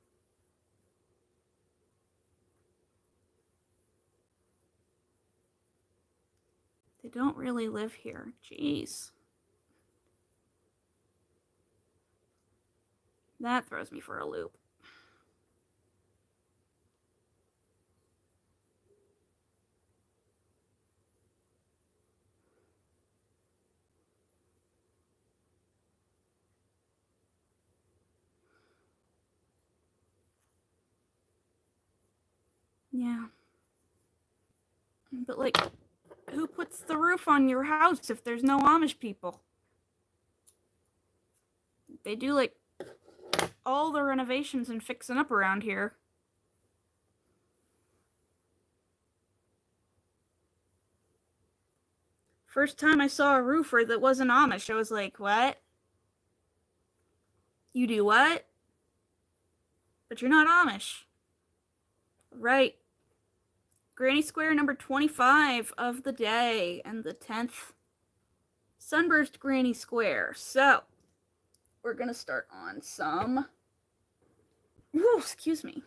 They don't really live here. Jeez. That throws me for a loop. Yeah. But, like, who puts the roof on your house if there's no Amish people? They do, like, all the renovations and fixing up around here. First time I saw a roofer that wasn't Amish, I was like, what? You do what? But you're not Amish. Right. Granny Square number 25 of the day, and the 10th Sunburst Granny Square. So, we're gonna start on some... Ooh, excuse me.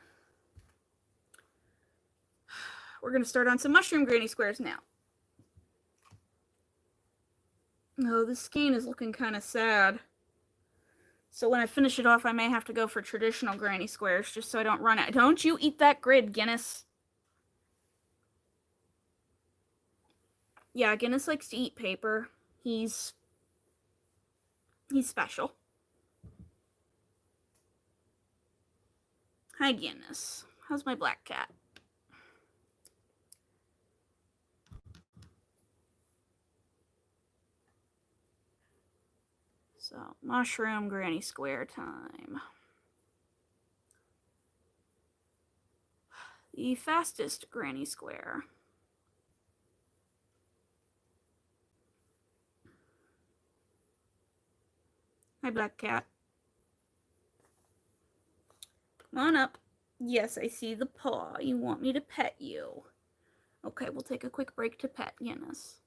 We're gonna start on some Mushroom Granny Squares now. Oh, this skein is looking kind of sad. So when I finish it off, I may have to go for traditional Granny Squares, just so I don't run out. Don't you eat that grid, Guinness. Yeah, Guinness likes to eat paper. He's special. Hi, Guinness. How's my black cat? So, Mushroom Granny Square time. The fastest Granny Square. Hi, black cat. Come on up. Yes, I see the paw. You want me to pet you. Okay, we'll take a quick break to pet Guinness.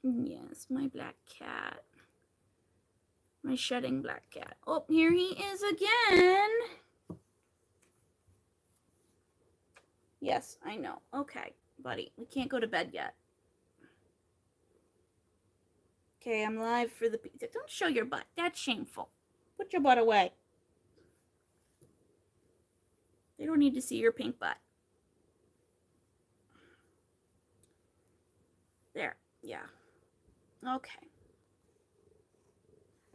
Yes, my black cat. My shedding black cat. Oh, here he is again. Yes, I know. Okay, buddy. We can't go to bed yet. Okay, I'm live for the... Don't show your butt. That's shameful. Put your butt away. They don't need to see your pink butt. There. Yeah. Okay.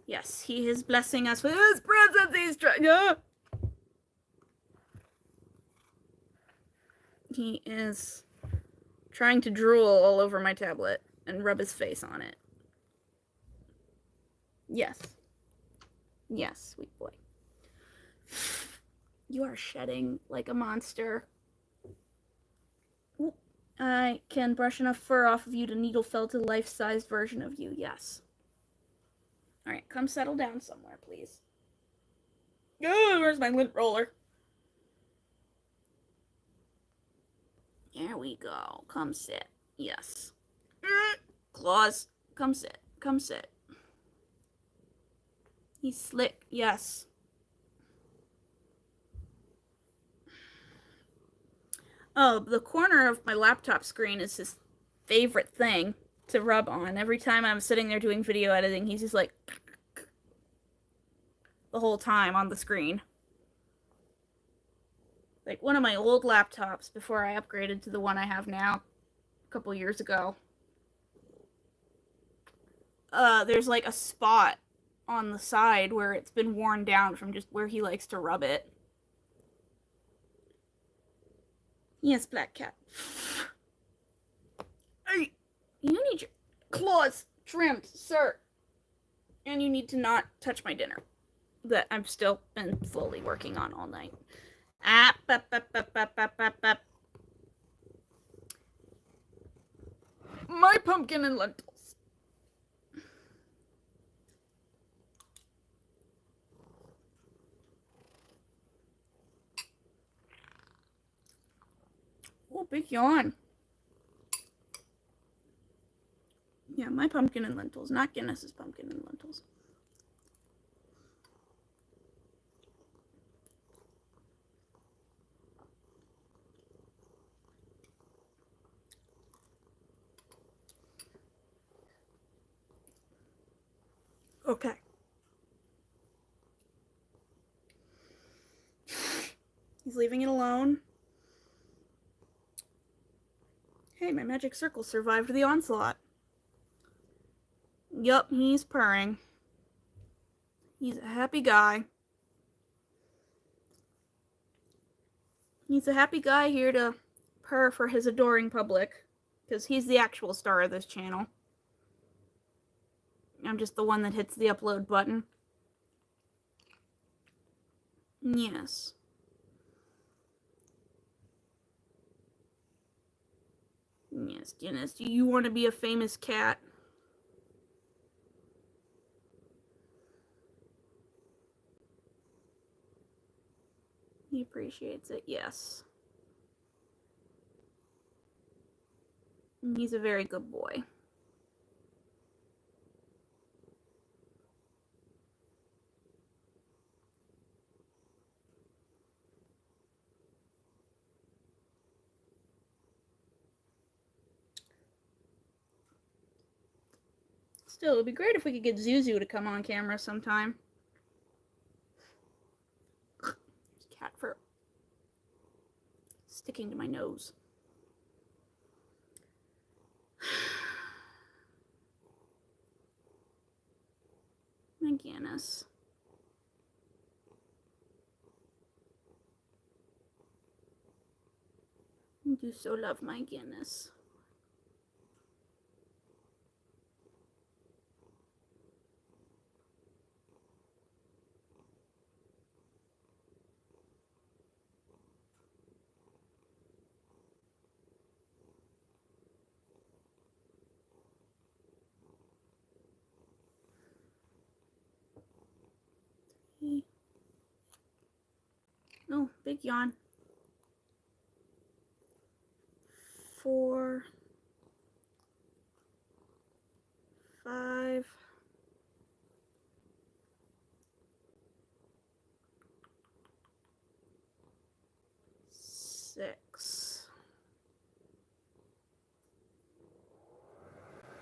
Yes, he is blessing us with his presence. He's trying... He is trying to drool all over my tablet and rub his face on it. Yes. Yes, sweet boy. You are shedding like a monster. Ooh, I can brush enough fur off of you to needle felt a life-sized version of you, yes. Alright, come settle down somewhere, please. Oh, where's my lint roller? There we go. Come sit. Yes. Claws. Come sit. Come sit. He's slick. Yes. Oh, the corner of my laptop screen is his favorite thing to rub on. Every time I'm sitting there doing video editing, he's just like the whole time on the screen. Like one of my old laptops before I upgraded to the one I have now a couple years ago. There's like a spot on the side where it's been worn down from just where he likes to rub it. Yes, black cat. Hey, you need your claws trimmed, sir. And you need to not touch my dinner that I've still been slowly working on all night. My pumpkin and lentils. Oh, big yawn. Yeah, my pumpkin and lentils, not Guinness's pumpkin and lentils. Okay. He's leaving it alone. Hey, my magic circle survived the onslaught. Yup, he's purring. He's a happy guy. He's a happy guy here to purr for his adoring public, because he's the actual star of this channel. I'm just the one that hits the upload button. Yes. Yes, Dennis, do you want to be a famous cat? He appreciates it, yes. He's a very good boy. Still, it would be great if we could get Zuzu to come on camera sometime. Cat fur sticking to my nose. My Guinness. I do so love my Guinness. Oh, big yawn. 4, 5, 6.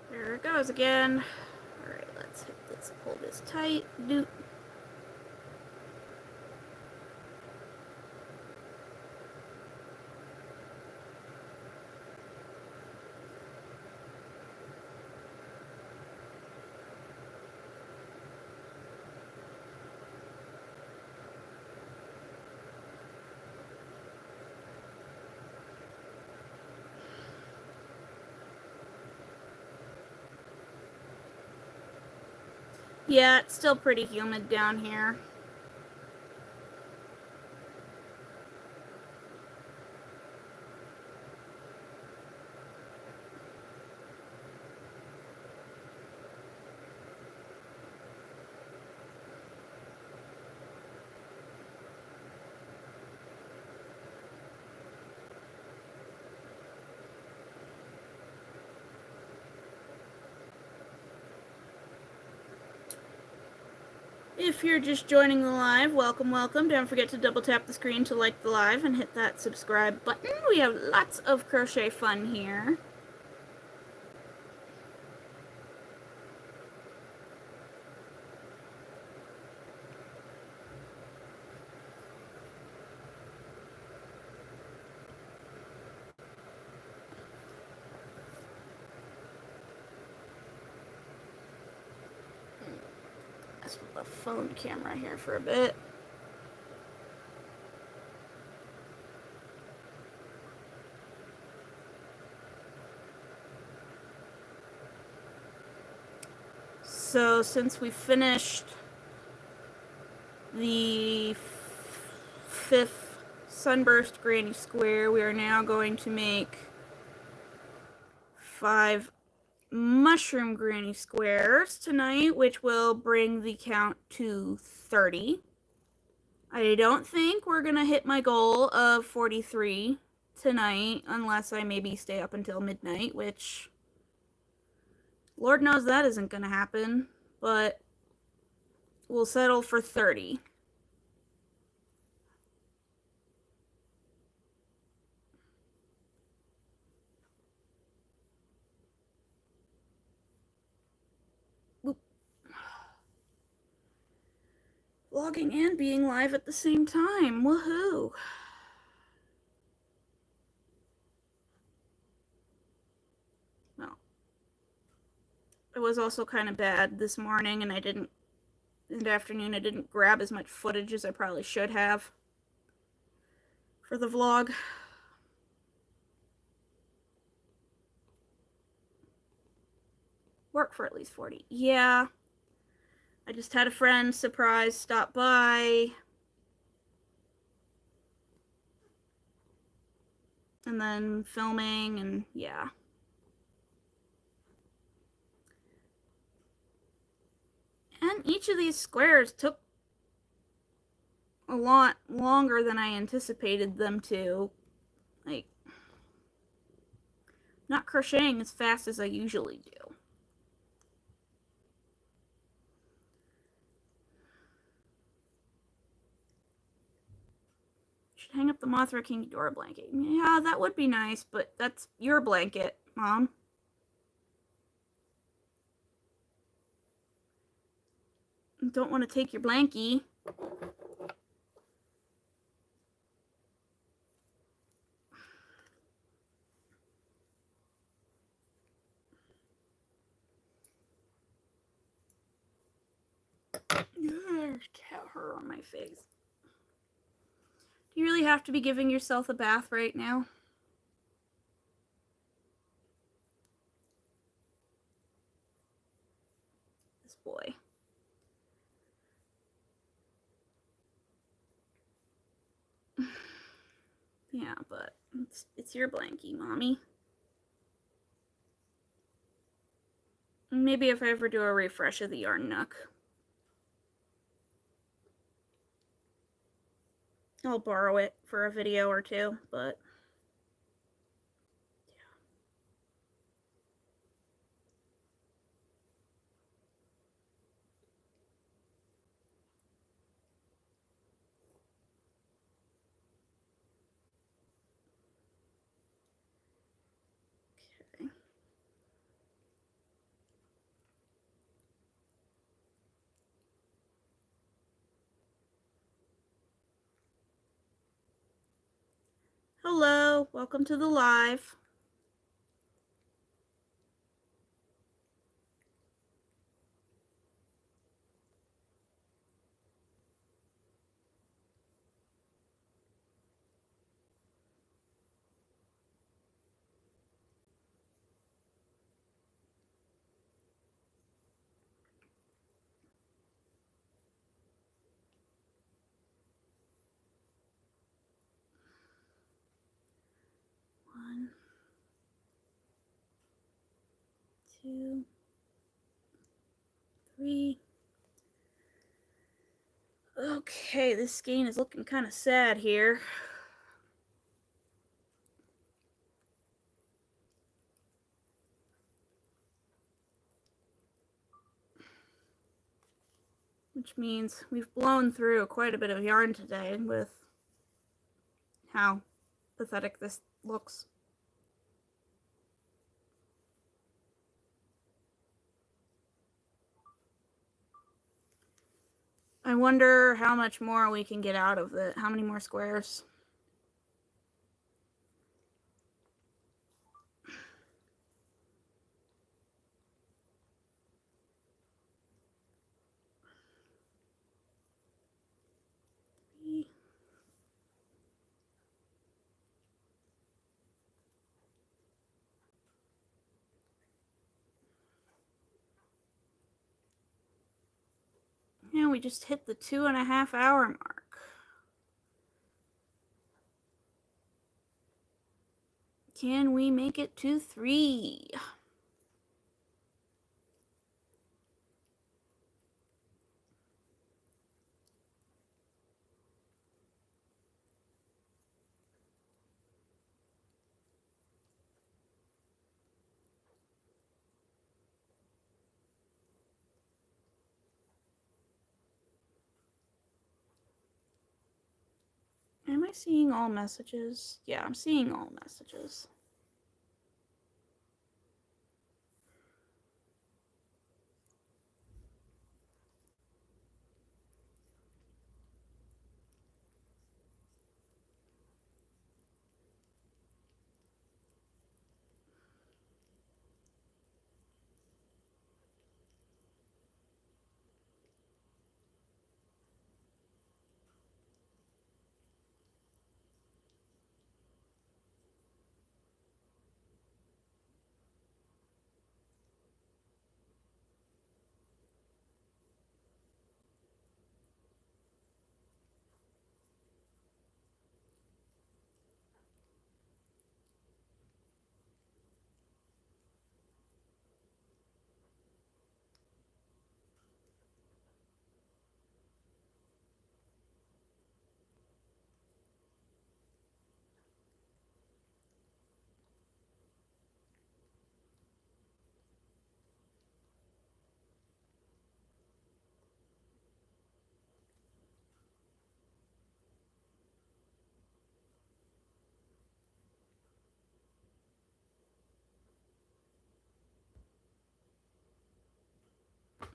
There it goes again. Alright, let's pull this tight. Doot. Yeah, it's still pretty humid down here. If you're just joining the live, welcome, welcome. Don't forget to double tap the screen to like the live and hit that subscribe button. We have lots of crochet fun here. Let's put the phone camera here for a bit. So since we finished the 5th Sunburst Granny Square, we are now going to make 5 Mushroom Granny Squares tonight, which will bring the count to 30. I don't think we're gonna hit my goal of 43 tonight, unless I maybe stay up until midnight, which Lord knows that isn't gonna happen, but we'll settle for 30. Vlogging and being live at the same time. Woohoo! Well, it was also kind of bad this morning, and I didn't the afternoon I didn't grab as much footage as I probably should have for the vlog. Work for at least 40. Yeah. I just had a friend surprise stop by. And then filming, and yeah. And each of these squares took a lot longer than I anticipated them to. Like, not crocheting as fast as I usually do. Should hang up the Mothra King Ghidorah blanket. Yeah, that would be nice, but that's your blanket, Mom. Don't want to take your blankie. Cat hair on my face. Do you really have to be giving yourself a bath right now? This boy. Yeah, but it's your blankie, Mommy. Maybe if I ever do a refresh of the Yarn Nook, I'll borrow it for a video or two, but okay. Hello, welcome to the live. One, two, three. Okay, this skein is looking kind of sad here. Which means we've blown through quite a bit of yarn today with how pathetic this looks. I wonder how much more we can get out of it. How many more squares? Yeah, we just hit the 2.5 hour mark. Can we make it to 3? Am I seeing all messages? Yeah, I'm seeing all messages.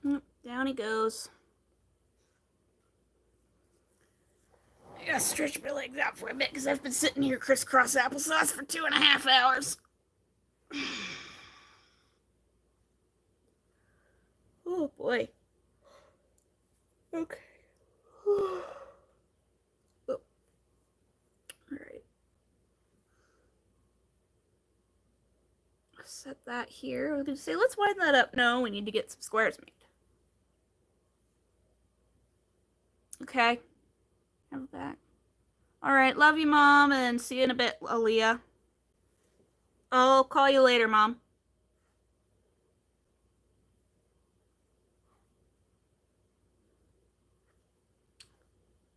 Down he goes. I gotta stretch my legs out for a bit because I've been sitting here crisscross applesauce for 2.5 hours. Oh boy. Okay. Oh. Alright. Set that here. We're gonna say, let's widen that up. No, we need to get some squares made. Okay. Have it back. Alright, love you, Mom, and see you in a bit, Aaliyah. I'll call you later, Mom.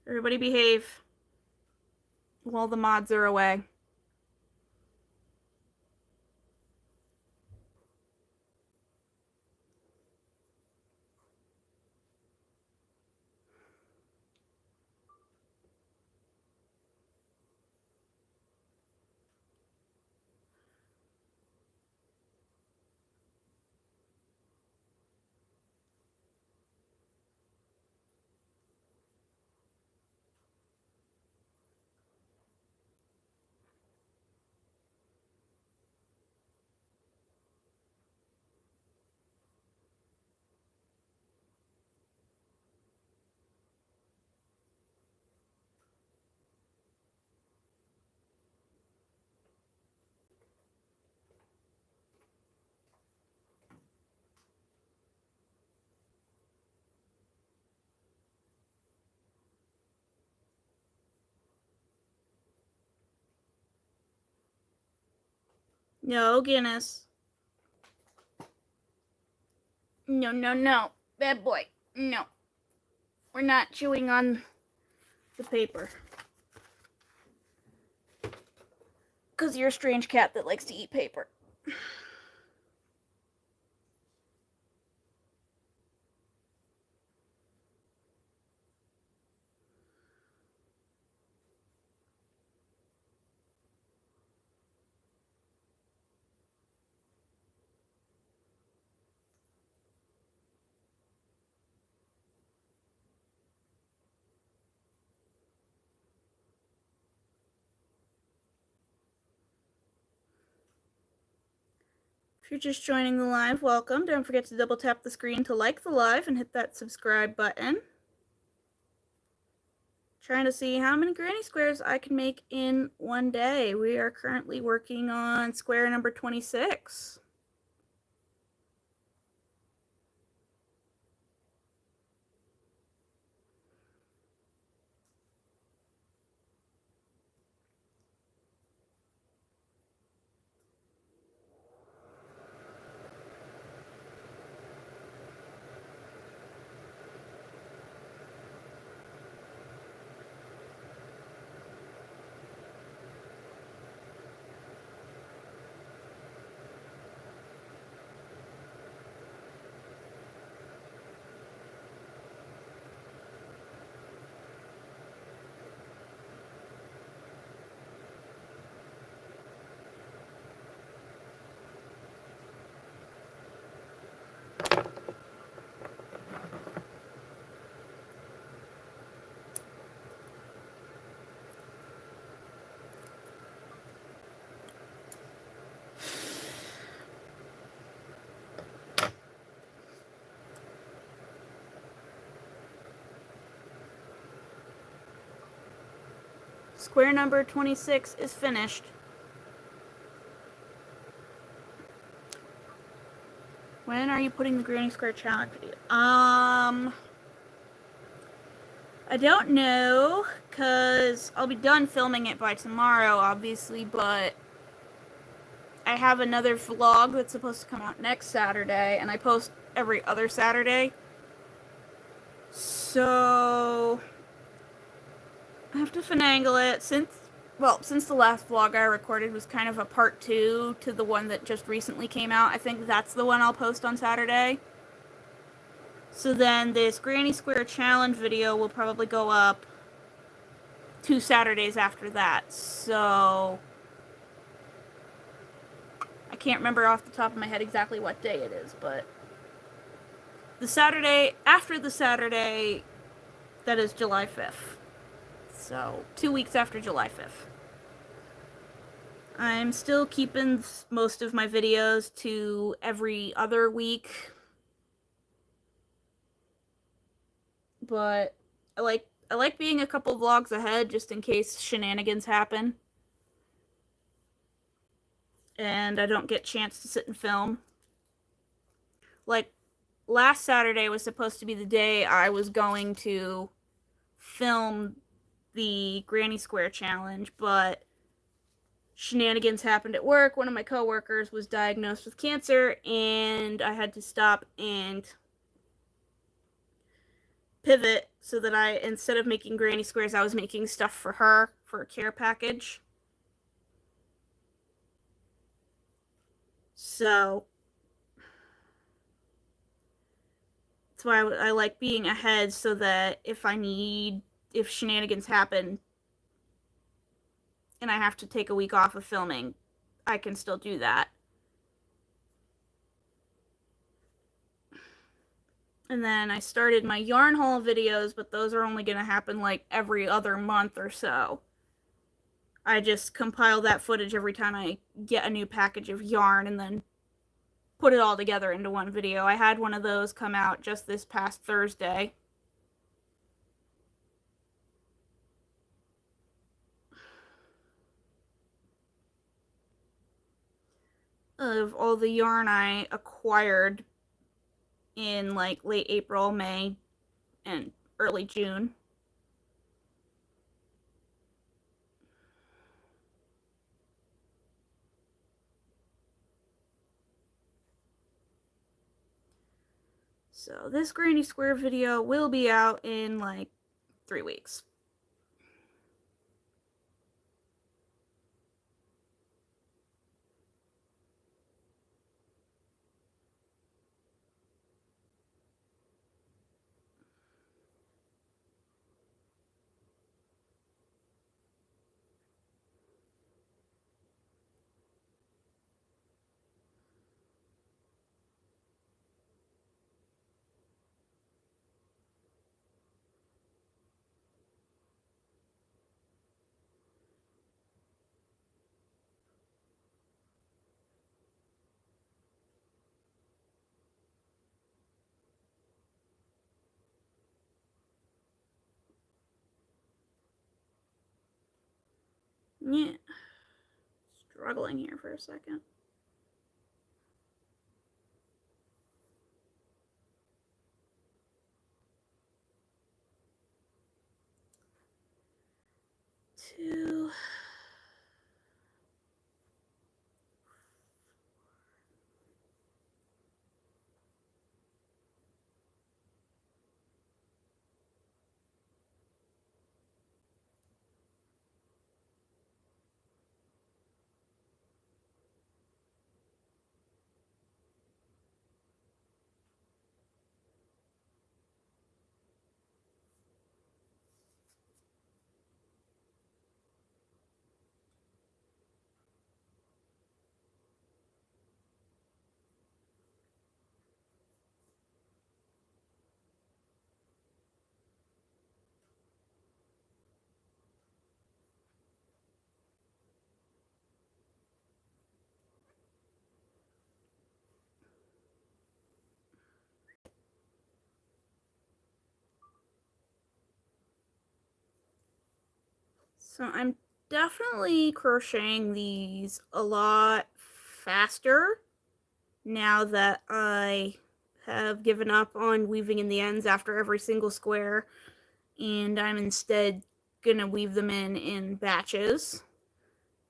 Everybody behave while the mods are away. No, Guinness. No, no, no. Bad boy. No. We're not chewing on the paper. Because you're a strange cat that likes to eat paper. If you're just joining the live, welcome. Don't forget to double tap the screen to like the live and hit that subscribe button. Trying to see how many granny squares I can make in one day. We are currently working on square number 26. Square number 26 is finished. When are you putting the Granny Square Challenge video? I don't know, because I'll be done filming it by tomorrow, obviously, but I have another vlog that's supposed to come out next Saturday, and I post every other Saturday. So I have to finagle it. Since the last vlog I recorded was kind of a part 2 to the one that just recently came out. I think that's the one I'll post on Saturday. So then this Granny Square Challenge video will probably go up 2 Saturdays after that. So I can't remember off the top of my head exactly what day it is, but the Saturday after the Saturday that is July 5th. So 2 weeks after July 5th. I'm still keeping most of my videos to every other week, but I like being a couple vlogs ahead just in case shenanigans happen and I don't get a chance to sit and film. Like last Saturday was supposed to be the day I was going to film the Granny Square challenge, but shenanigans happened at work. One of my coworkers was diagnosed with cancer and I had to stop and pivot so that I, instead of making Granny Squares, I was making stuff for her for a care package. So that's why I like being ahead, so that if shenanigans happen and I have to take a week off of filming, I can still do that. And then I started my yarn haul videos, but those are only going to happen like every other month or so. I just compile that footage every time I get a new package of yarn and then put it all together into one video. I had one of those come out just this past Thursday. Of all the yarn I acquired in like late April, May, and early June. So this Granny Square video will be out in like 3 weeks. Yeah. Struggling here for a second. Two. So I'm definitely crocheting these a lot faster now that I have given up on weaving in the ends after every single square, and I'm instead gonna weave them in batches.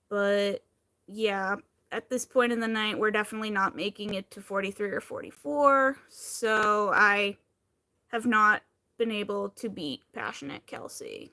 But yeah, at this point in the night, we're definitely not making it to 43 or 44, so I have not been able to beat Passionate Kelsey.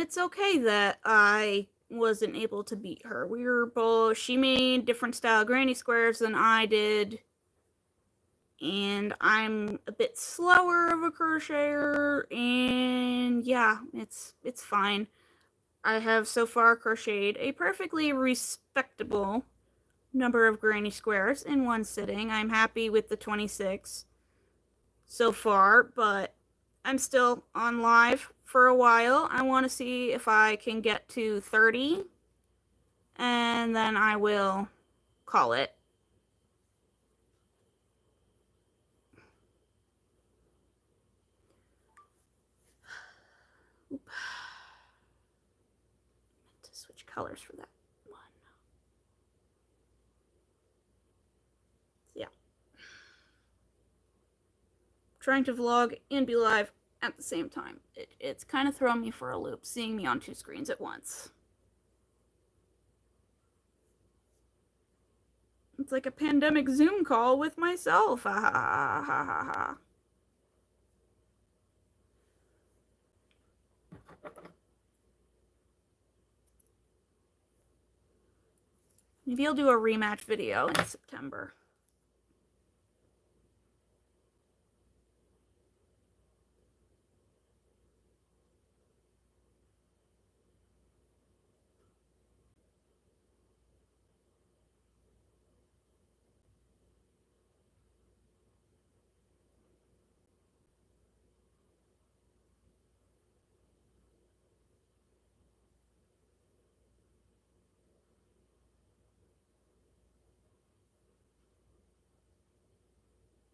it's okay that I wasn't able to beat her. She made different style granny squares than I did. And I'm a bit slower of a crocheter, and yeah, it's fine. I have so far crocheted a perfectly respectable number of granny squares in one sitting. I'm happy with the 26 so far, but I'm still on live for a while. I want to see if I can get to 30, and then I will call it. Oop. To switch colors for that one. Yeah. Trying to vlog and be live at the same time. It's kind of thrown me for a loop, seeing me on two screens at once. It's like a pandemic Zoom call with myself. Ha ha ha ha ha ha. Maybe I'll do a rematch video in September.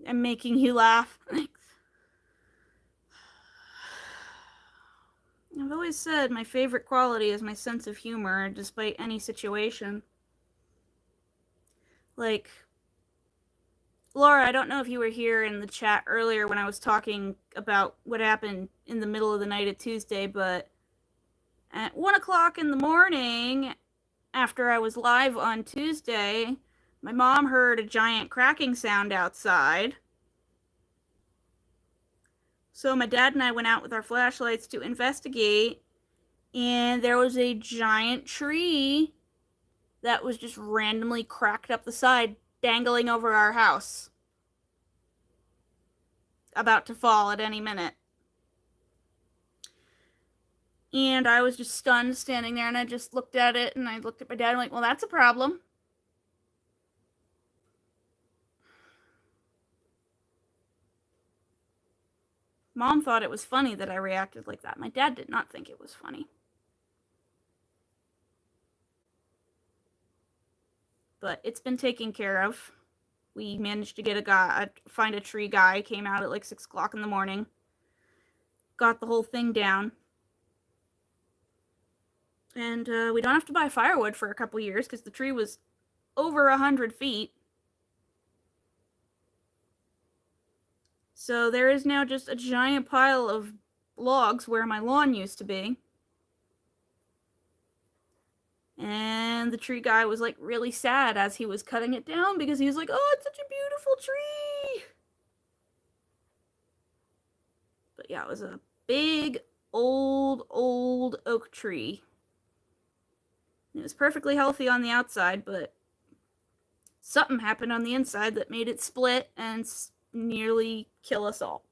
I'm making you laugh. Thanks. I've always said my favorite quality is my sense of humor, despite any situation. Like, Laura, I don't know if you were here in the chat earlier when I was talking about what happened in the middle of the night of Tuesday, but at 1 o'clock in the morning, after I was live on Tuesday, my mom heard a giant cracking sound outside. So my dad and I went out with our flashlights to investigate, and there was a giant tree that was just randomly cracked up the side, dangling over our house, about to fall at any minute. And I was just stunned, standing there, and I just looked at it, and I looked at my dad, and I'm like, well, that's a problem. Mom thought it was funny that I reacted like that. My dad did not think it was funny. But it's been taken care of. We managed to get find a tree guy, came out at like 6 o'clock in the morning, got the whole thing down. And we don't have to buy firewood for a couple years because the tree was over 100 feet. So there is now just a giant pile of logs where my lawn used to be. And the tree guy was like really sad as he was cutting it down because he was like, oh, it's such a beautiful tree. But yeah, it was a big, old oak tree. It was perfectly healthy on the outside, but something happened on the inside that made it split and nearly kill us all.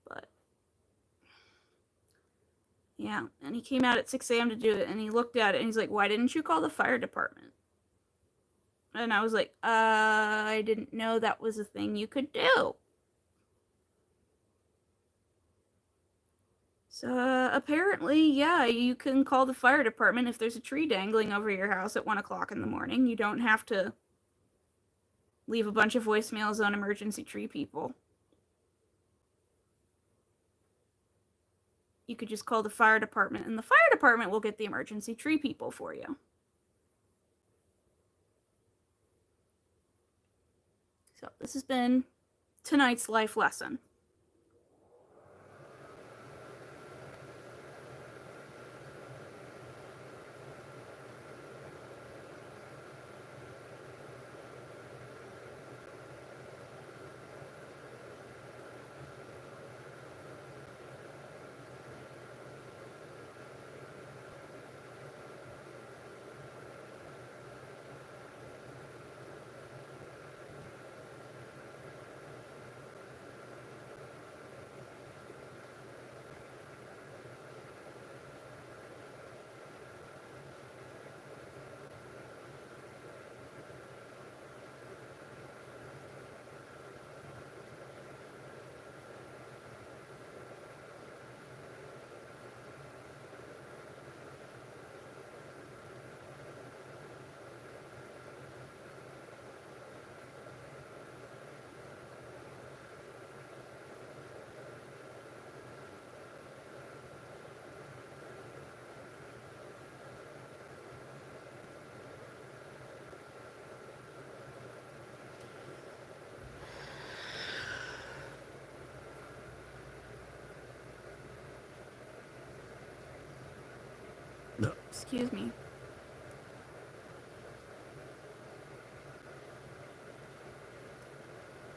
But yeah, and he came out at 6 a.m. to do it, and he looked at it, and he's like, why didn't you call the fire department? And I was like, I didn't know that was a thing you could do. So apparently, yeah, you can call the fire department if there's a tree dangling over your house at 1 o'clock in the morning. You don't have to leave a bunch of voicemails on emergency tree people. You could just call the fire department, and the fire department will get the emergency tree people for you. So this has been tonight's life lesson. Excuse me.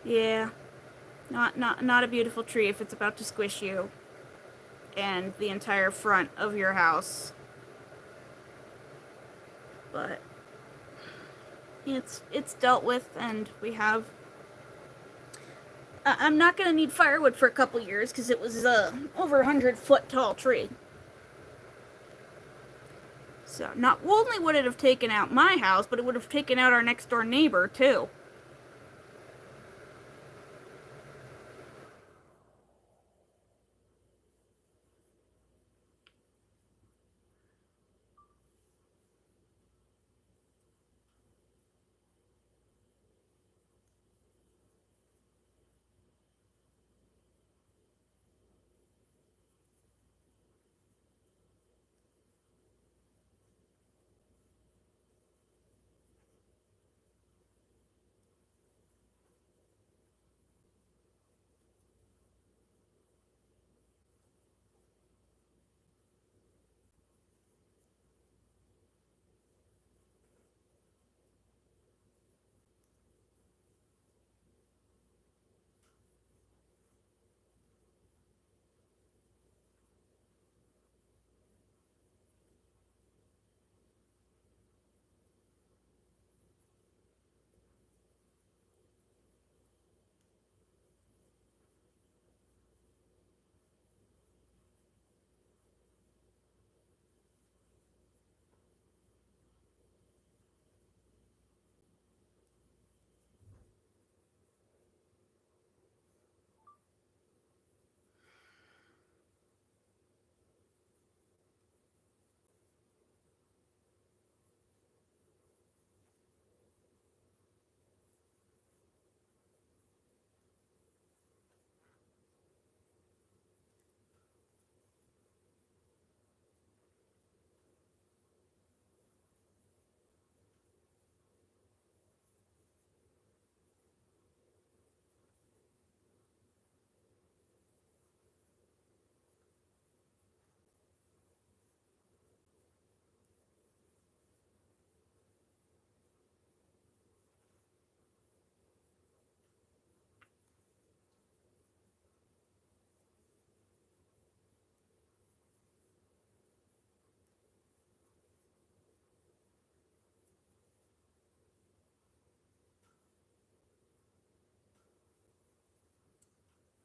Yeah. Not a beautiful tree if it's about to squish you and the entire front of your house. But it's dealt with, and we have. I'm not gonna need firewood for a couple years because it was over 100-foot tall tree. So not only would it have taken out my house, but it would have taken out our next door neighbor too.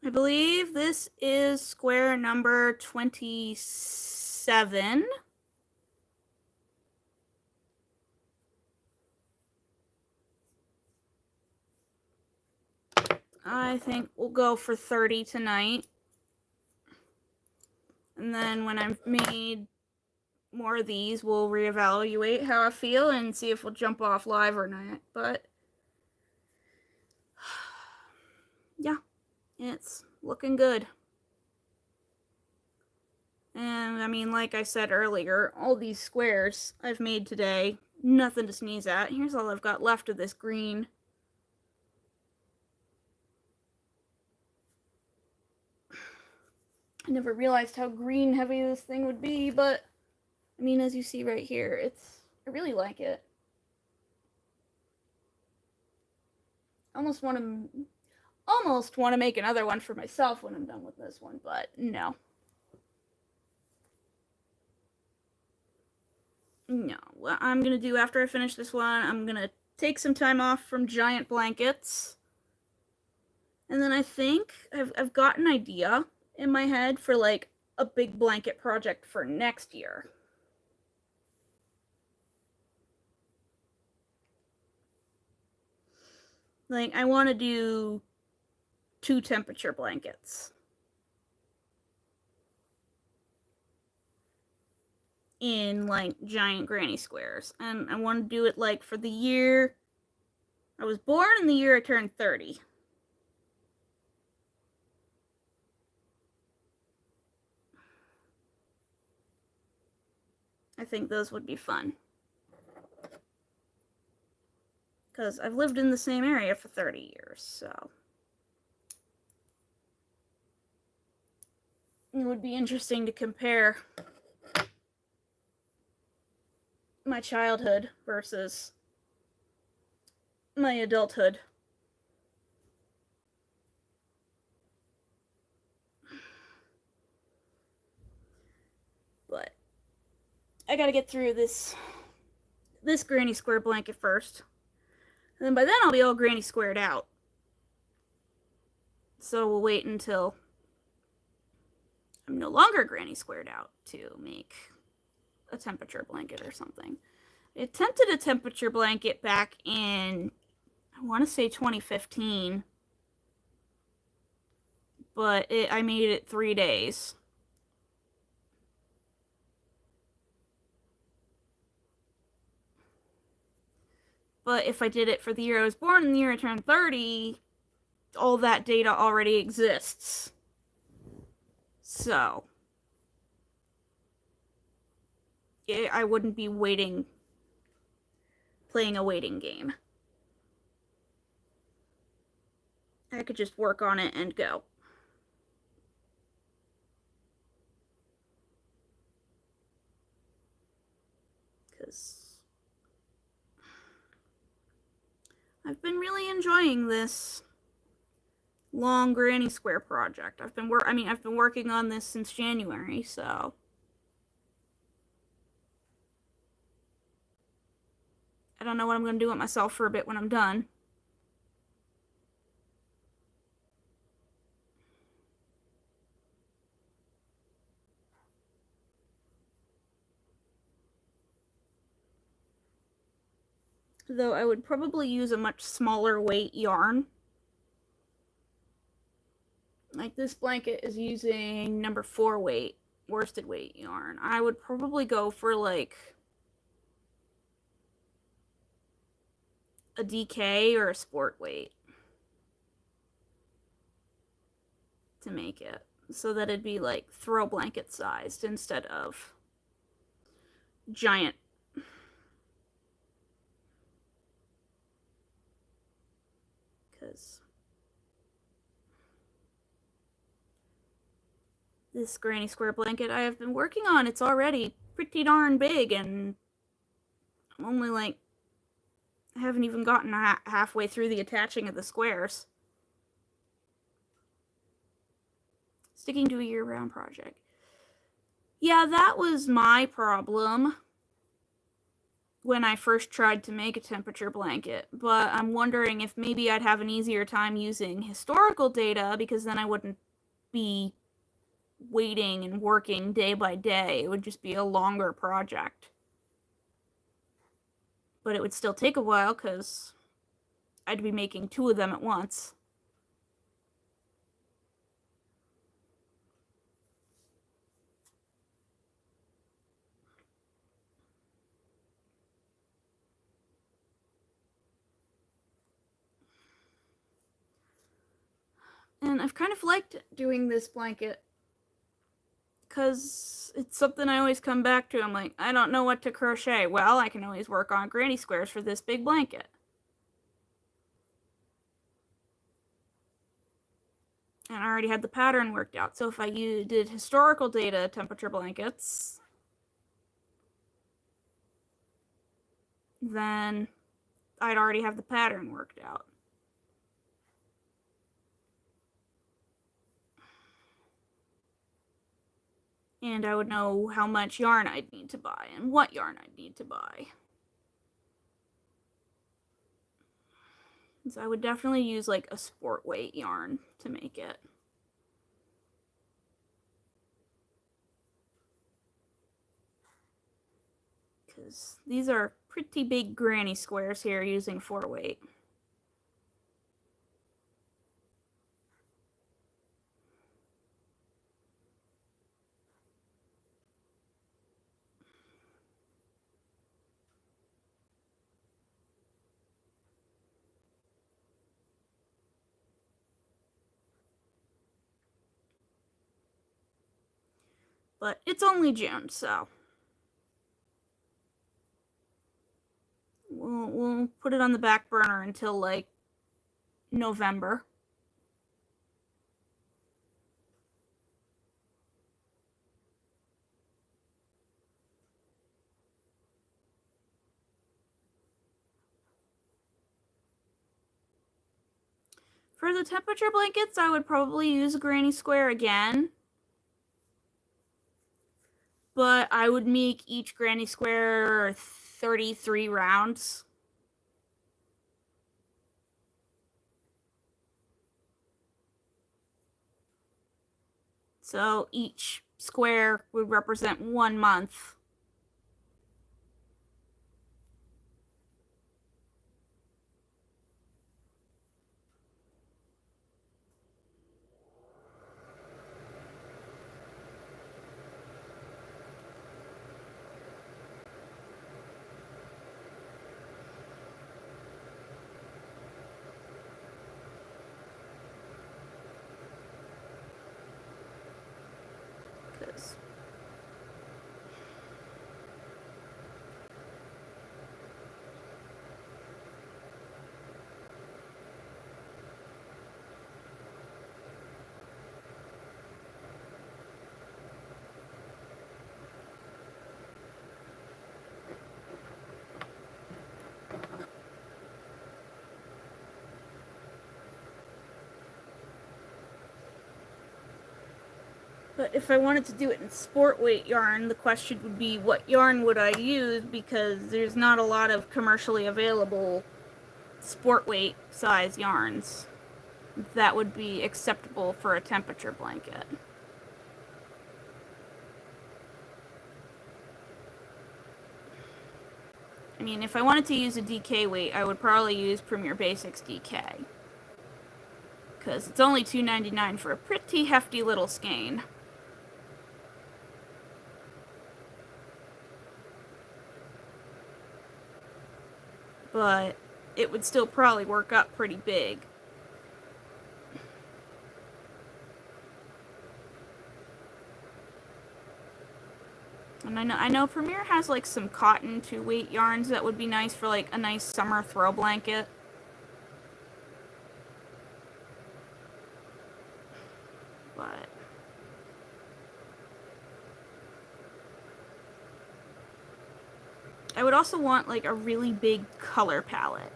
I believe this is square number 27. I think we'll go for 30 tonight. And then when I've made more of these, we'll reevaluate how I feel and see if we'll jump off live or not. But yeah, it's looking good. And I mean, like I said earlier, all these squares I've made today, nothing to sneeze at. Here's all I've got left of this green. I never realized how green heavy this thing would be, but I mean, as you see right here, I really like it. Almost want to make another one for myself when I'm done with this one, but no. No, what I'm gonna do after I finish this one, I'm gonna take some time off from giant blankets. And then I think I've got an idea in my head for like a big blanket project for next year. Like, I want to do 2 temperature blankets in like giant granny squares. And I want to do it like for the year I was born and the year I turned 30. I think those would be fun. Because I've lived in the same area for 30 years, so it would be interesting to compare my childhood versus my adulthood. But I gotta get through this granny square blanket first. And then by then I'll be all granny squared out. So we'll wait until I'm no longer granny squared out to make a temperature blanket or something. I attempted a temperature blanket back in, I want to say 2015, but I made it 3 days. But if I did it for the year I was born and the year I turned 30, all that data already exists. So I wouldn't be playing a waiting game. I could just work on it and go. Because I've been really enjoying this long granny square project. I've been working on this since January, so I don't know what I'm going to do with myself for a bit when I'm done. Though I would probably use a much smaller weight yarn. Like this blanket is using number 4 weight, worsted weight yarn. I would probably go for like a DK or a sport weight to make it, so that it'd be like throw blanket sized instead of giant. Because this granny square blanket I have been working on, it's already pretty darn big, and I'm only like, I haven't even gotten halfway through the attaching of the squares. Sticking to a year-round project. Yeah, that was my problem when I first tried to make a temperature blanket, but I'm wondering if maybe I'd have an easier time using historical data, because then I wouldn't be waiting and working day by day. It would just be a longer project. But it would still take a while because I'd be making 2 of them at once. And I've kind of liked doing this blanket because it's something I always come back to. I'm like, I don't know what to crochet. Well, I can always work on granny squares for this big blanket. And I already had the pattern worked out. So if I did historical data temperature blankets, then I'd already have the pattern worked out. And I would know how much yarn I'd need to buy and what yarn I'd need to buy. So I would definitely use like a sport weight yarn to make it. Because these are pretty big granny squares here using 4 weight. But it's only June, so we'll put it on the back burner until like November. For the temperature blankets, I would probably use a granny square again. But I would make each granny square 33 rounds. So each square would represent 1 month. But if I wanted to do it in sport weight yarn, the question would be what yarn would I use, because there's not a lot of commercially available sport weight size yarns that would be acceptable for a temperature blanket. I mean, if I wanted to use a DK weight, I would probably use Premier Basics DK, because it's only $2.99 for a pretty hefty little skein. But it would still probably work up pretty big. And I know Premier has like some cotton 2-weight yarns that would be nice for like a nice summer throw blanket. But I would also want like a really big color palette.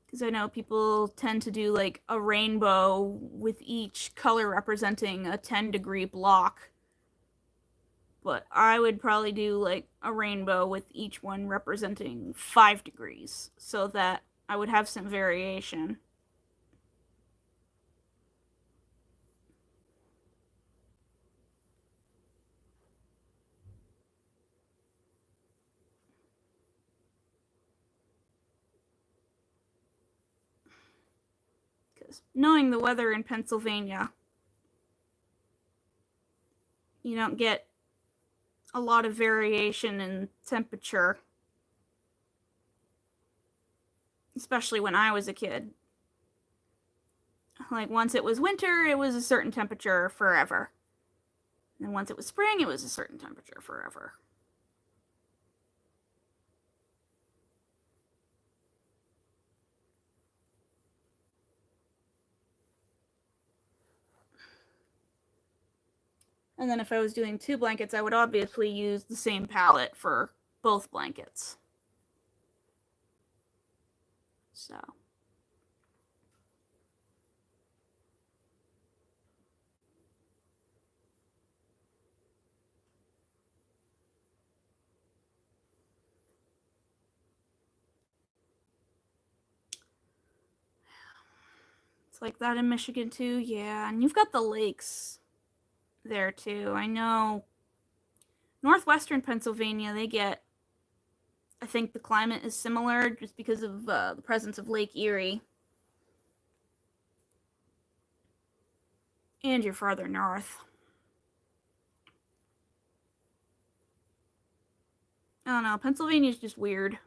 Because I know people tend to do like a rainbow with each color representing a 10-degree block. But I would probably do like a rainbow with each one representing 5 degrees, so that I would have some variation. Because knowing the weather in Pennsylvania, you don't get a lot of variation in temperature, especially when I was a kid. Like, once it was winter, it was a certain temperature forever. And once it was spring, it was a certain temperature forever. And then if I was doing 2 blankets, I would obviously use the same palette for both blankets. So. It's like that in Michigan too, yeah. And you've got the lakes there too. I know northwestern Pennsylvania, they get, I think the climate is similar just because of the presence of Lake Erie. And you're farther north. I don't know, Pennsylvania's just weird.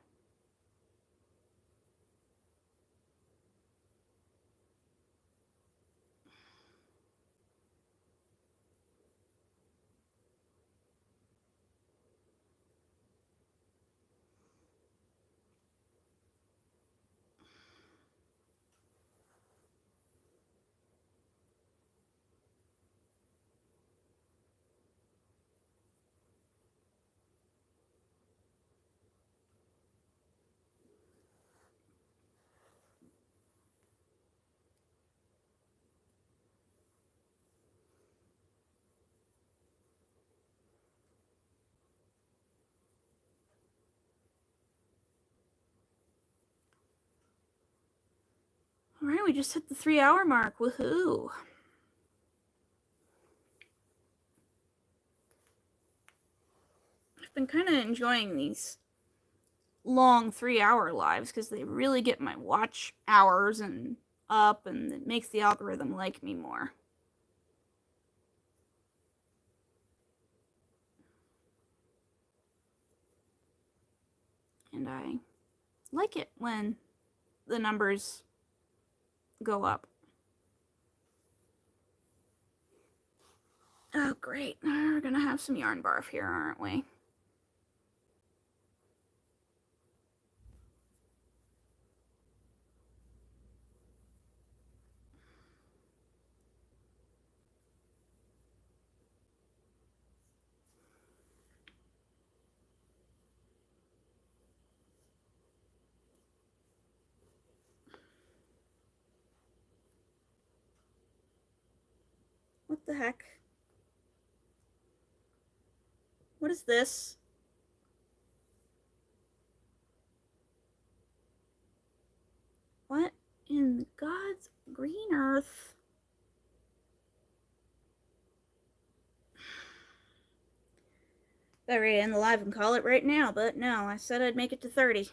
Alright, we just hit the 3-hour mark. Woohoo! I've been kind of enjoying these long 3-hour lives because they really get my watch hours and up, and it makes the algorithm like me more. And I like it when the numbers go up. Oh, great. We're gonna have some yarn barf here, aren't we? What the heck? What is this? What in God's green earth? Better end the live and call it right now, but no, I said I'd make it to 30.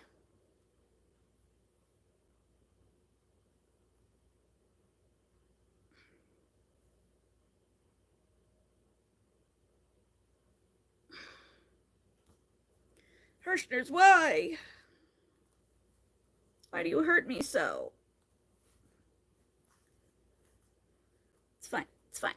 Hirschners, why? Why do you hurt me so? It's fine. It's fine.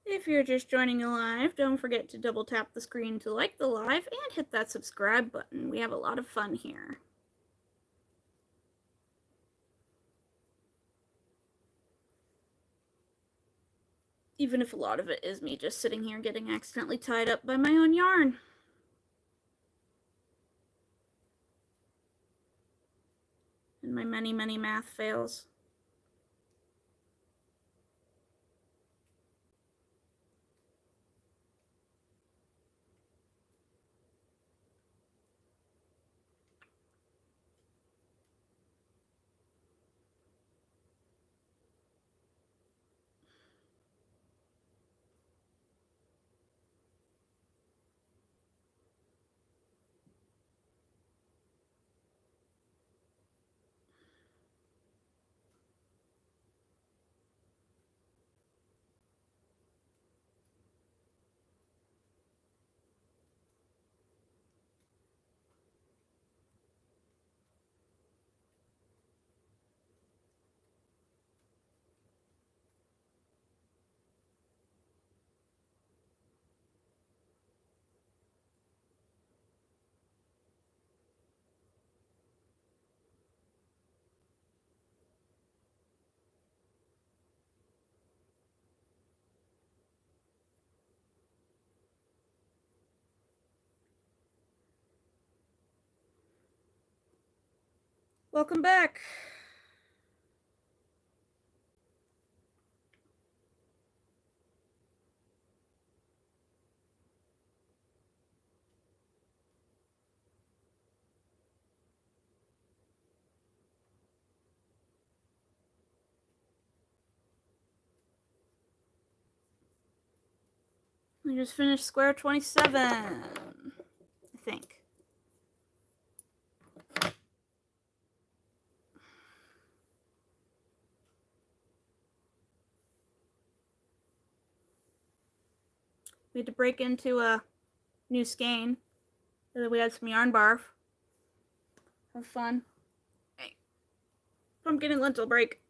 If you're just joining the live, don't forget to double tap the screen to like the live and hit that subscribe button. We have a lot of fun here. Even if a lot of it is me just sitting here getting accidentally tied up by my own yarn. And my many, many math fails. Welcome back. We just finished square 27, I think. We had to break into a new skein. We had some yarn barf. Have fun. Hey, pumpkin and lentil break.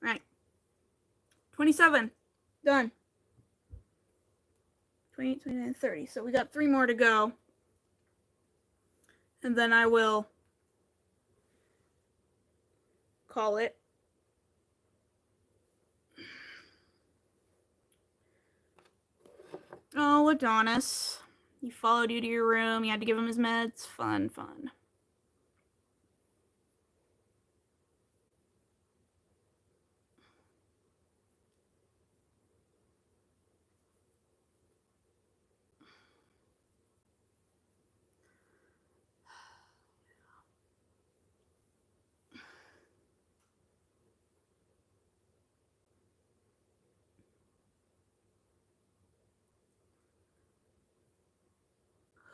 Right. 27. Done. 28, 29, 30. So we got 3 more to go. And then I will call it. Oh, Adonis. He followed you to your room. You had to give him his meds. Fun, fun.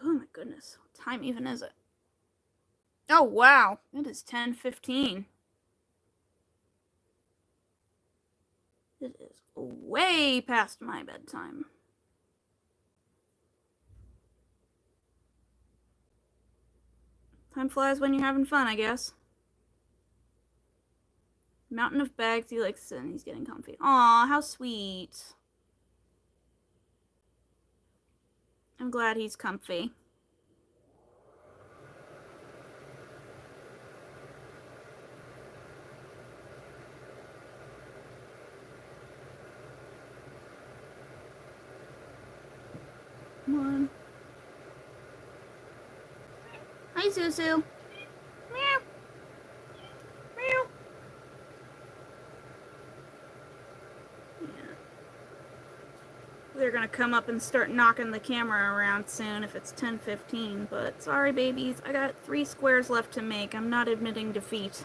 Oh my goodness. What time even is it? Oh wow. It is 10:15. It is way past my bedtime. Time flies when you're having fun, I guess. Mountain of bags. He likes it and he's getting comfy. Aw, how sweet. I'm glad he's comfy. Come on. Hi, Susu. Meow. Meow. Yeah. They're gonna come up and start knocking the camera around soon if it's 10:15, but sorry babies, I got 3 squares left to make. I'm not admitting defeat.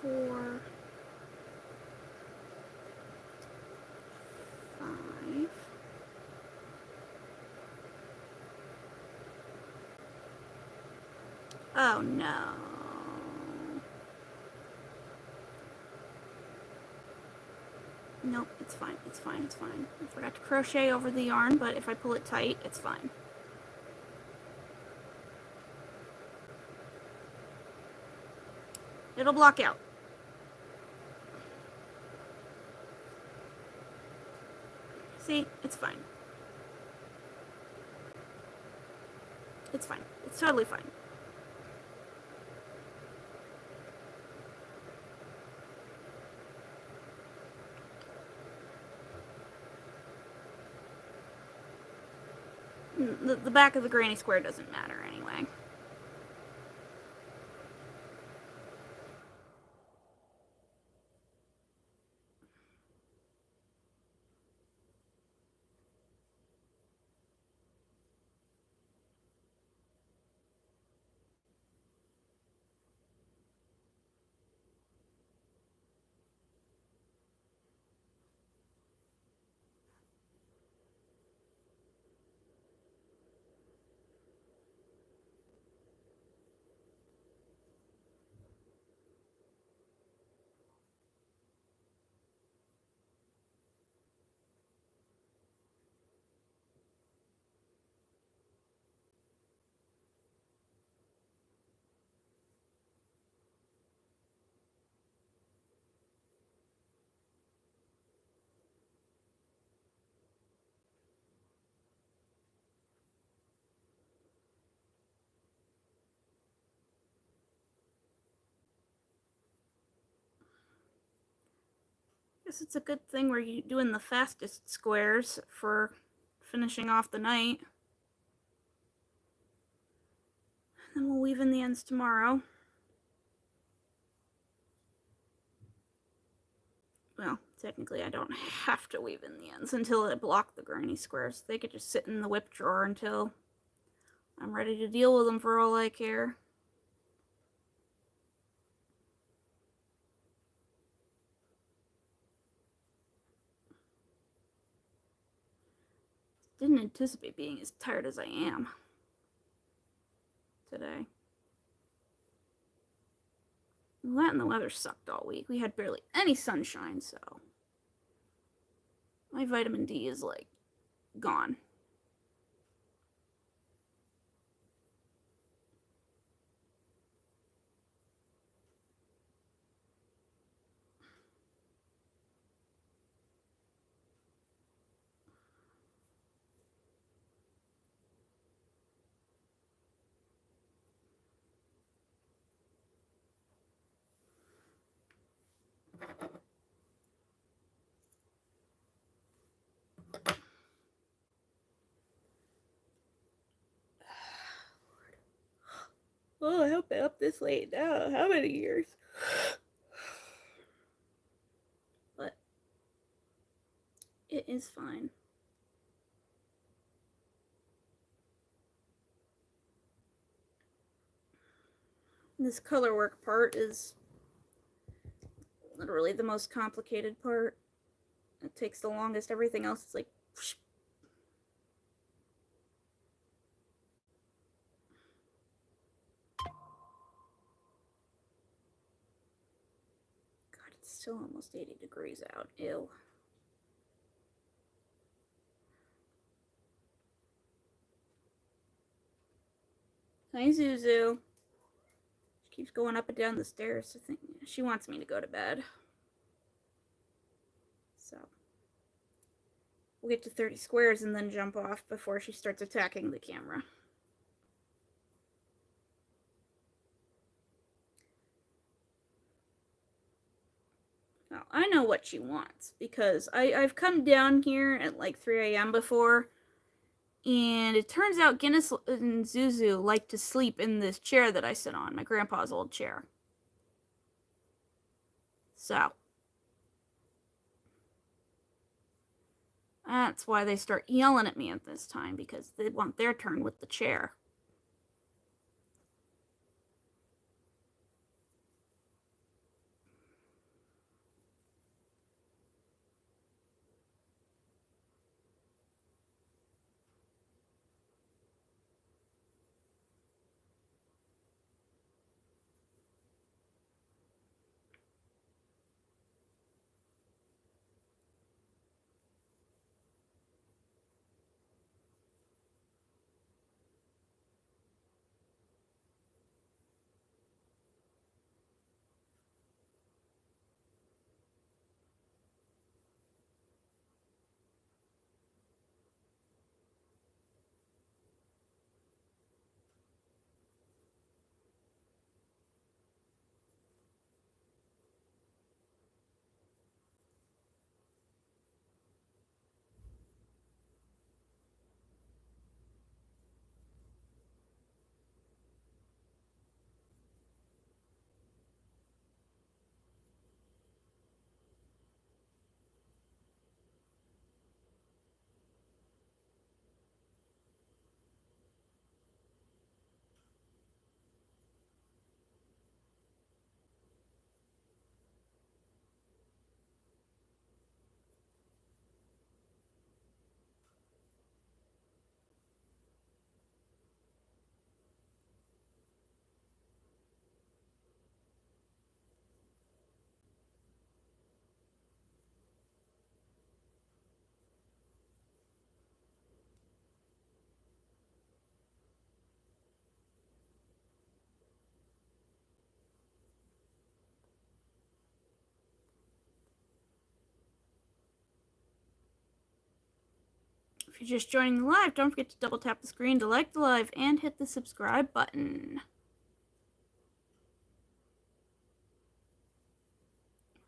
Four, 5. Oh no. Nope, it's fine, it's fine, it's fine. I forgot to crochet over the yarn, but if I pull it tight, it's fine. It'll block out. See, it's fine. It's fine. It's totally fine. The back of the granny square doesn't matter anyway. Guess it's a good thing we're doing the fastest squares for finishing off the night. Then we'll weave in the ends tomorrow. Well, technically I don't have to weave in the ends until I block the granny squares. They could just sit in the whip drawer until I'm ready to deal with them for all I care. Didn't anticipate being as tired as I am today. That and the weather sucked all week. We had barely any sunshine, so my vitamin D is like gone. Oh, I hope I'm up this late now. How many years? But it is fine. This color work part is literally the most complicated part. It takes the longest. Everything else is like whoosh. God, it's still almost 80 degrees out. Ew. Hi, Zuzu. She keeps going up and down the stairs. I think she wants me to go to bed. So we'll get to 30 squares and then jump off before she starts attacking the camera. Now, I know what she wants because I've come down here at like 3 a.m. before, and it turns out Guinness and Zuzu like to sleep in this chair that I sit on, my grandpa's old chair. So that's why they start yelling at me at this time, because they want their turn with the chair. If you're just joining the live, don't forget to double tap the screen to like the live and hit the subscribe button.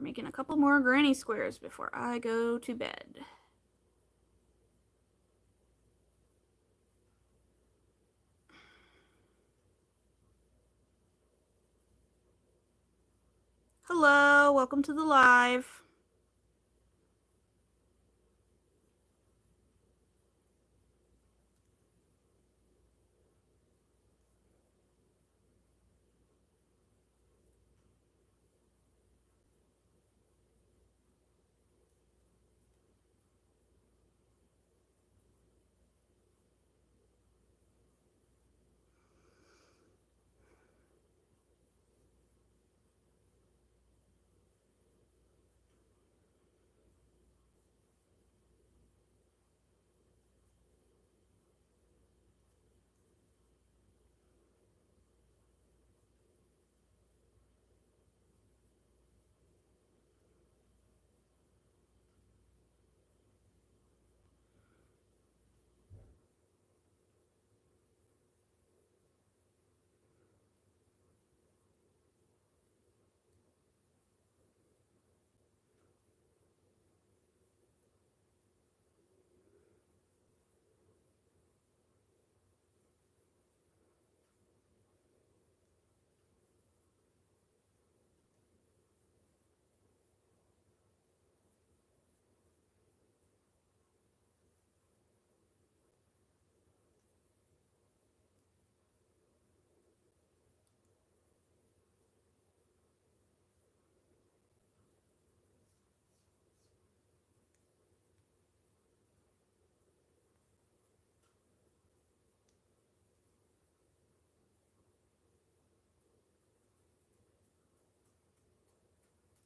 making a couple more granny squares before I go to bed. Hello, welcome to the live.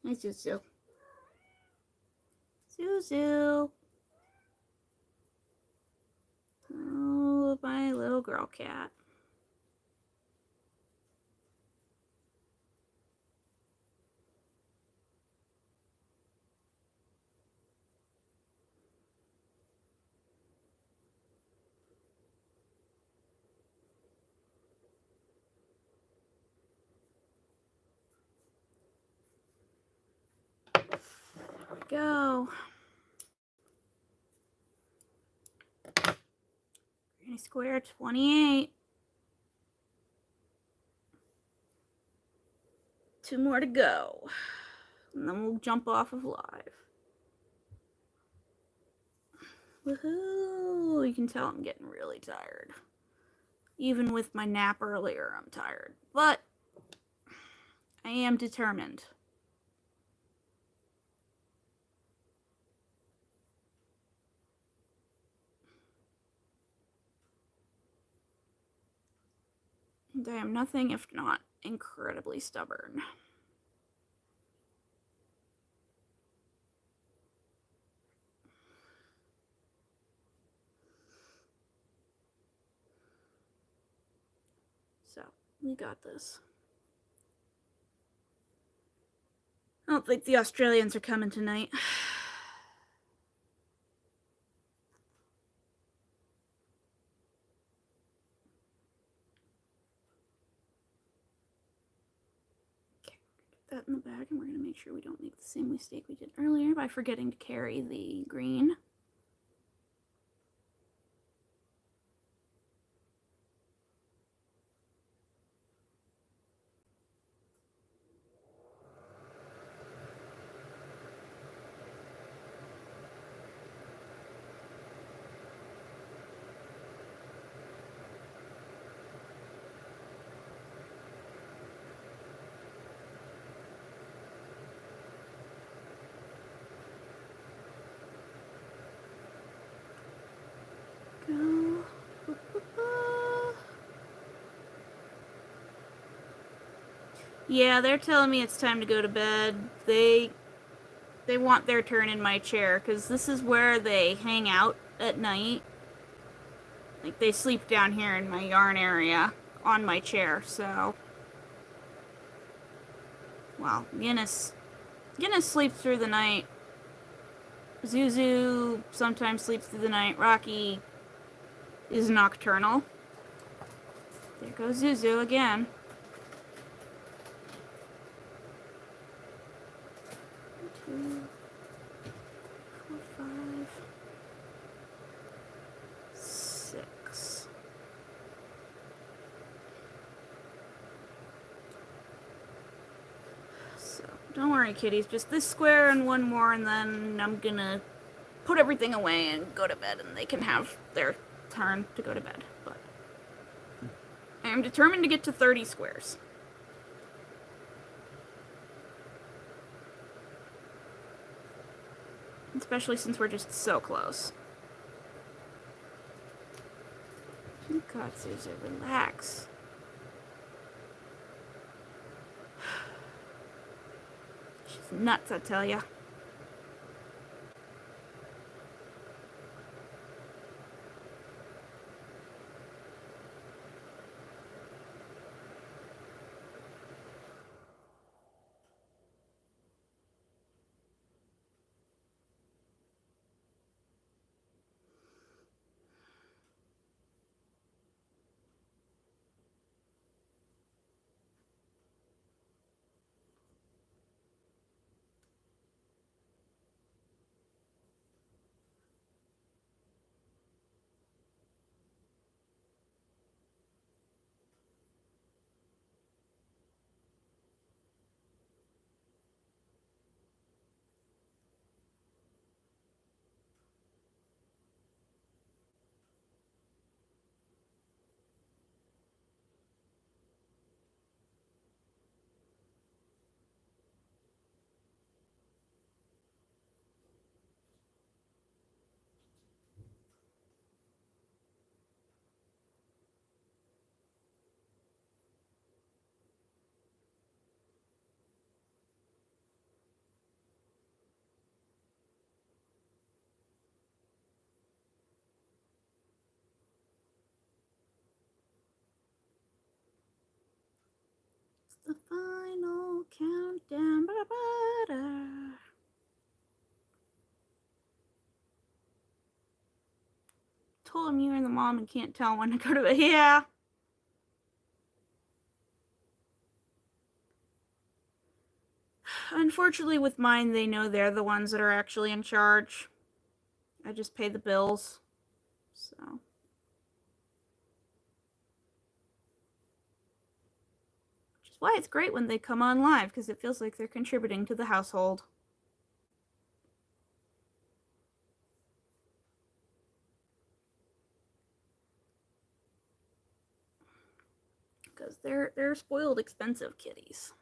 Hi, Zuzu. Zuzu. Oh, my little girl cat. There we go. Granny square 28. 2 more to go. And then we'll jump off of live. Woohoo! You can tell I'm getting really tired. Even with my nap earlier, I'm tired. But I am determined. And I am nothing if not incredibly stubborn. So, we got this. I don't think the Australians are coming tonight. Okay, put that in the bag, and we're going to make sure we don't make the same mistake we did earlier by forgetting to carry the green. Go. Yeah, they're telling me it's time to go to bed. They want their turn in my chair because this is where they hang out at night. Like, they sleep down here in my yarn area on my chair, so. Well, Guinness sleeps through the night. Zuzu sometimes sleeps through the night. Rocky is nocturnal. There goes Zuzu again. 2, 4, 5, 6. So, don't worry, kitties. Just this square and one more, and then I'm gonna put everything away and go to bed, and they can have their turn to go to bed. But I am determined to get to 30 squares. Especially since we're just so close. God, Susie, relax. She's nuts, I tell ya. The final countdown. Ba-da-ba-da. Told him you're the mom and can't tell when to go to bed. Yeah. Unfortunately, with mine, they know they're the ones that are actually in charge. I just pay the bills. So. Which is why it's great when they come on live, because it feels like they're contributing to the household. Because they're spoiled, expensive kitties.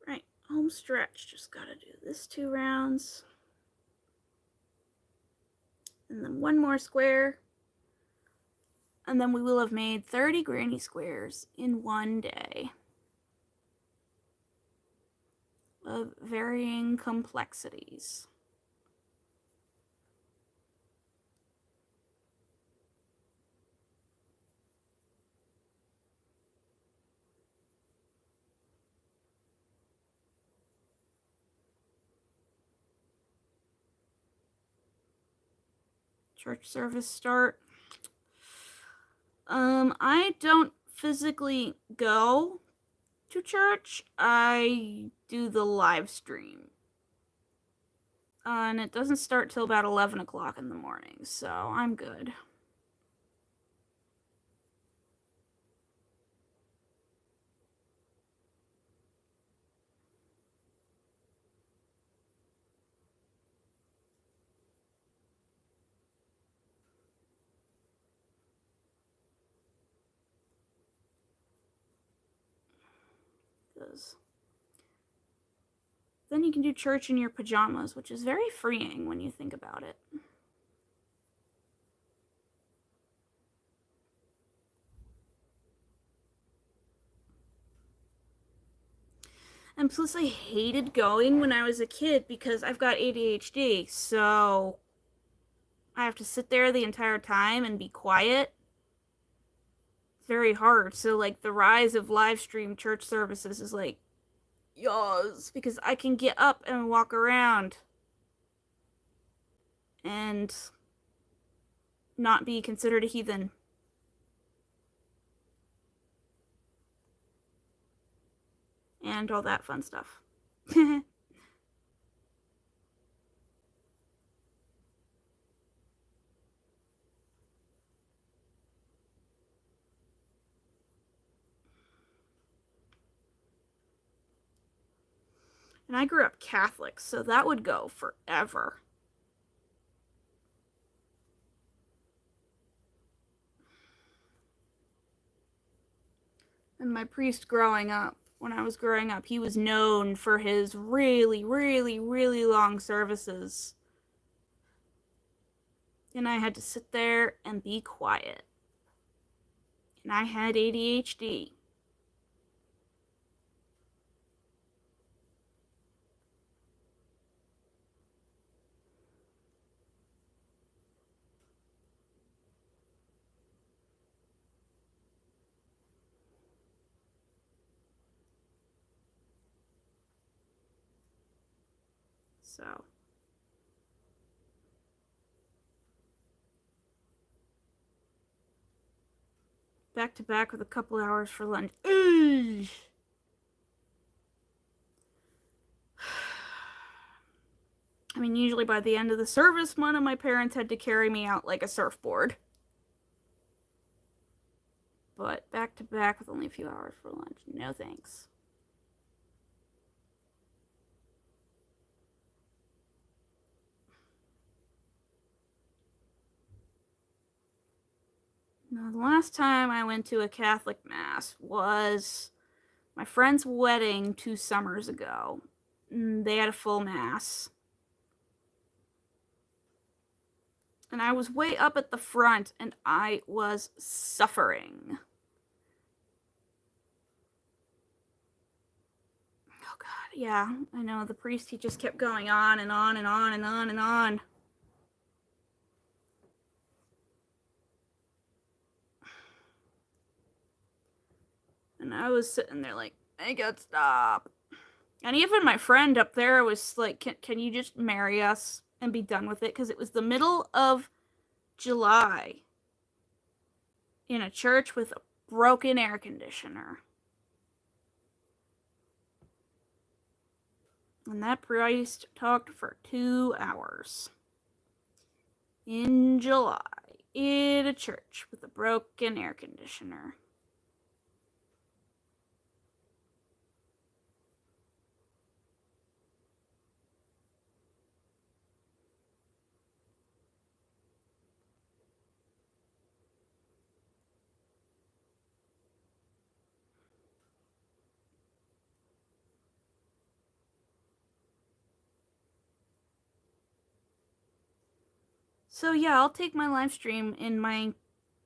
Right, home stretch. Just gotta do this 2 rounds. And then one more square. And then we will have made 30 granny squares in one day. Of varying complexities. Church service start. I don't physically go to church. I do the live stream. And it doesn't start till about 11 o'clock in the morning, so I'm good. Because then you can do church in your pajamas, which is very freeing when you think about it. And plus, I hated going when I was a kid because I've got ADHD, so I have to sit there the entire time and be quiet. It's very hard. So, like, the rise of live stream church services is like, yas, because I can get up and walk around and not be considered a heathen. And all that fun stuff. And I grew up Catholic, so that would go forever. And my priest growing up, when I was growing up, he was known for his really, really, really long services. And I had to sit there and be quiet. And I had ADHD. So, back to back with a couple hours for lunch. Ugh. I mean, usually by the end of the service, one of my parents had to carry me out like a surfboard. But back to back with only a few hours for lunch. No thanks. Now, the last time I went to a Catholic Mass was my friend's wedding 2 summers ago. They had a full Mass. And I was way up at the front and I was suffering. Oh god, yeah, I know. The priest, he just kept going on and on and on and on and on. And I was sitting there like, I got stop. And even my friend up there was like, can you just marry us and be done with it? Because it was the middle of July in a church with a broken air conditioner. And that priest talked for 2 hours. In July, in a church with a broken air conditioner. So yeah, I'll take my live stream in my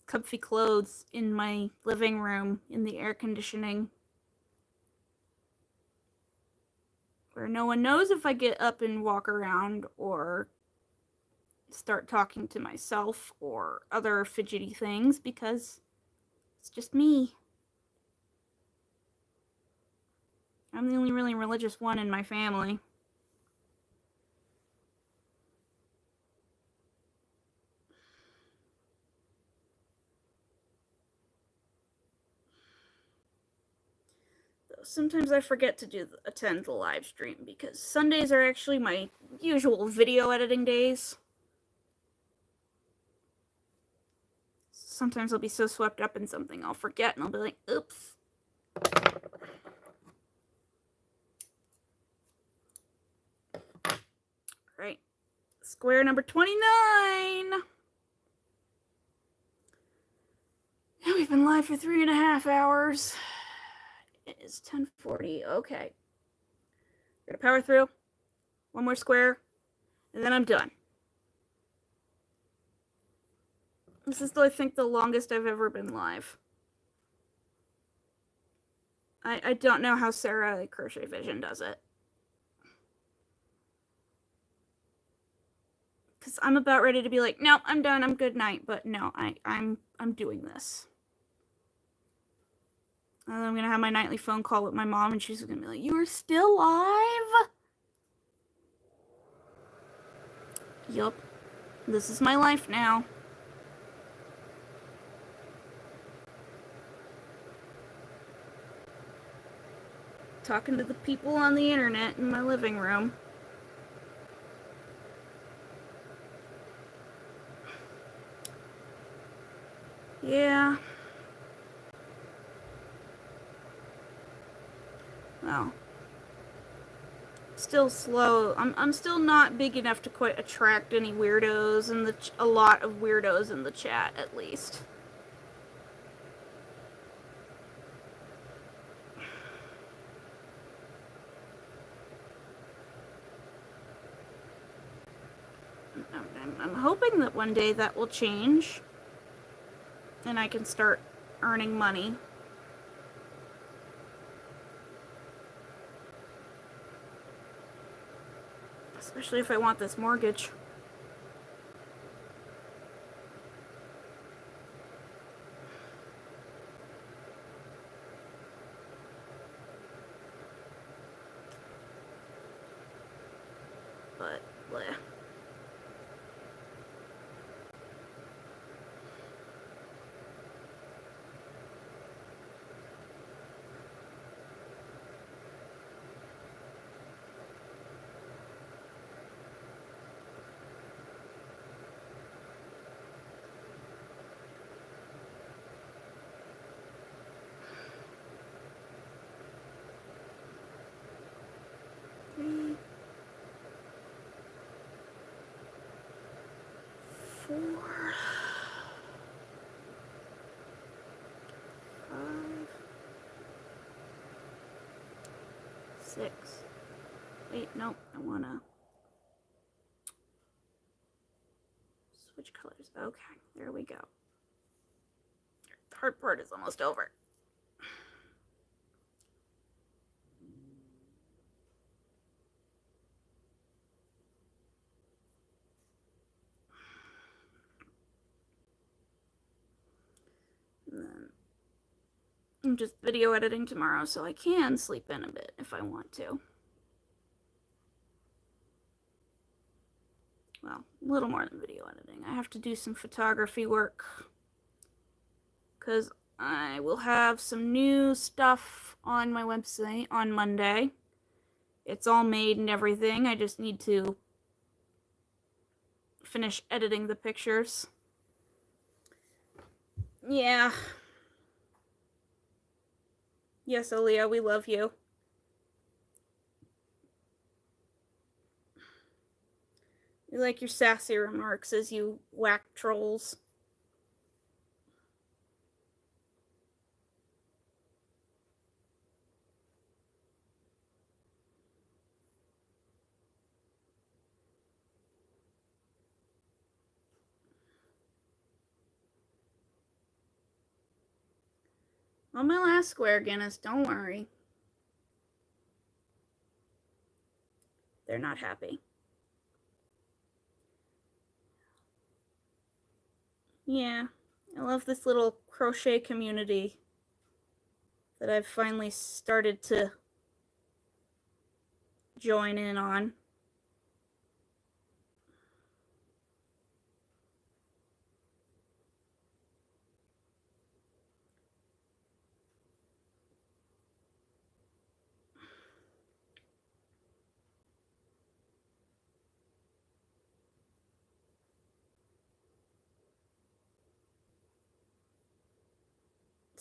comfy clothes in my living room in the air conditioning, where no one knows if I get up and walk around or start talking to myself or other fidgety things, because it's just me. I'm the only really religious one in my family. sometimes I forget to attend the live stream because Sundays are actually my usual video editing days. Sometimes I'll be so swept up in something I'll forget and I'll be like, oops. Right. Square number 29. We've been live for 3.5 hours. It is 10:40. Okay. We're gonna power through. One more square, and then I'm done. This is, I think, the longest I've ever been live. I don't know how Sarah at Crochet Vision does it. Because I'm about ready to be like, nope, I'm done, I'm good night. But no, I'm doing this. And I'm gonna have my nightly phone call with my mom, and she's gonna be like, "You are still live?" Yup. This is my life now. Talking to the people on the internet in my living room. Yeah. Well. Still slow. I'm still not big enough to quite attract any weirdos in a lot of weirdos in the chat, at least. I'm hoping that one day that will change and I can start earning money. Especially if I want this mortgage. But, bleh. Three, 4, 5, 6. Wait, nope, I wanna switch colors. Okay, there we go. The hard part is almost over. And then I'm just video editing tomorrow, so I can sleep in a bit if I want to. Well, a little more than video editing. I have to do some photography work because I will have some new stuff on my website on Monday. It's all made and everything. I just need to finish editing the pictures. Yeah. Yes, Aaliyah, we love you. We like your sassy remarks as you whack trolls. On my last square, Guinness, don't worry. They're not happy. Yeah, I love this little crochet community that I've finally started to join in on.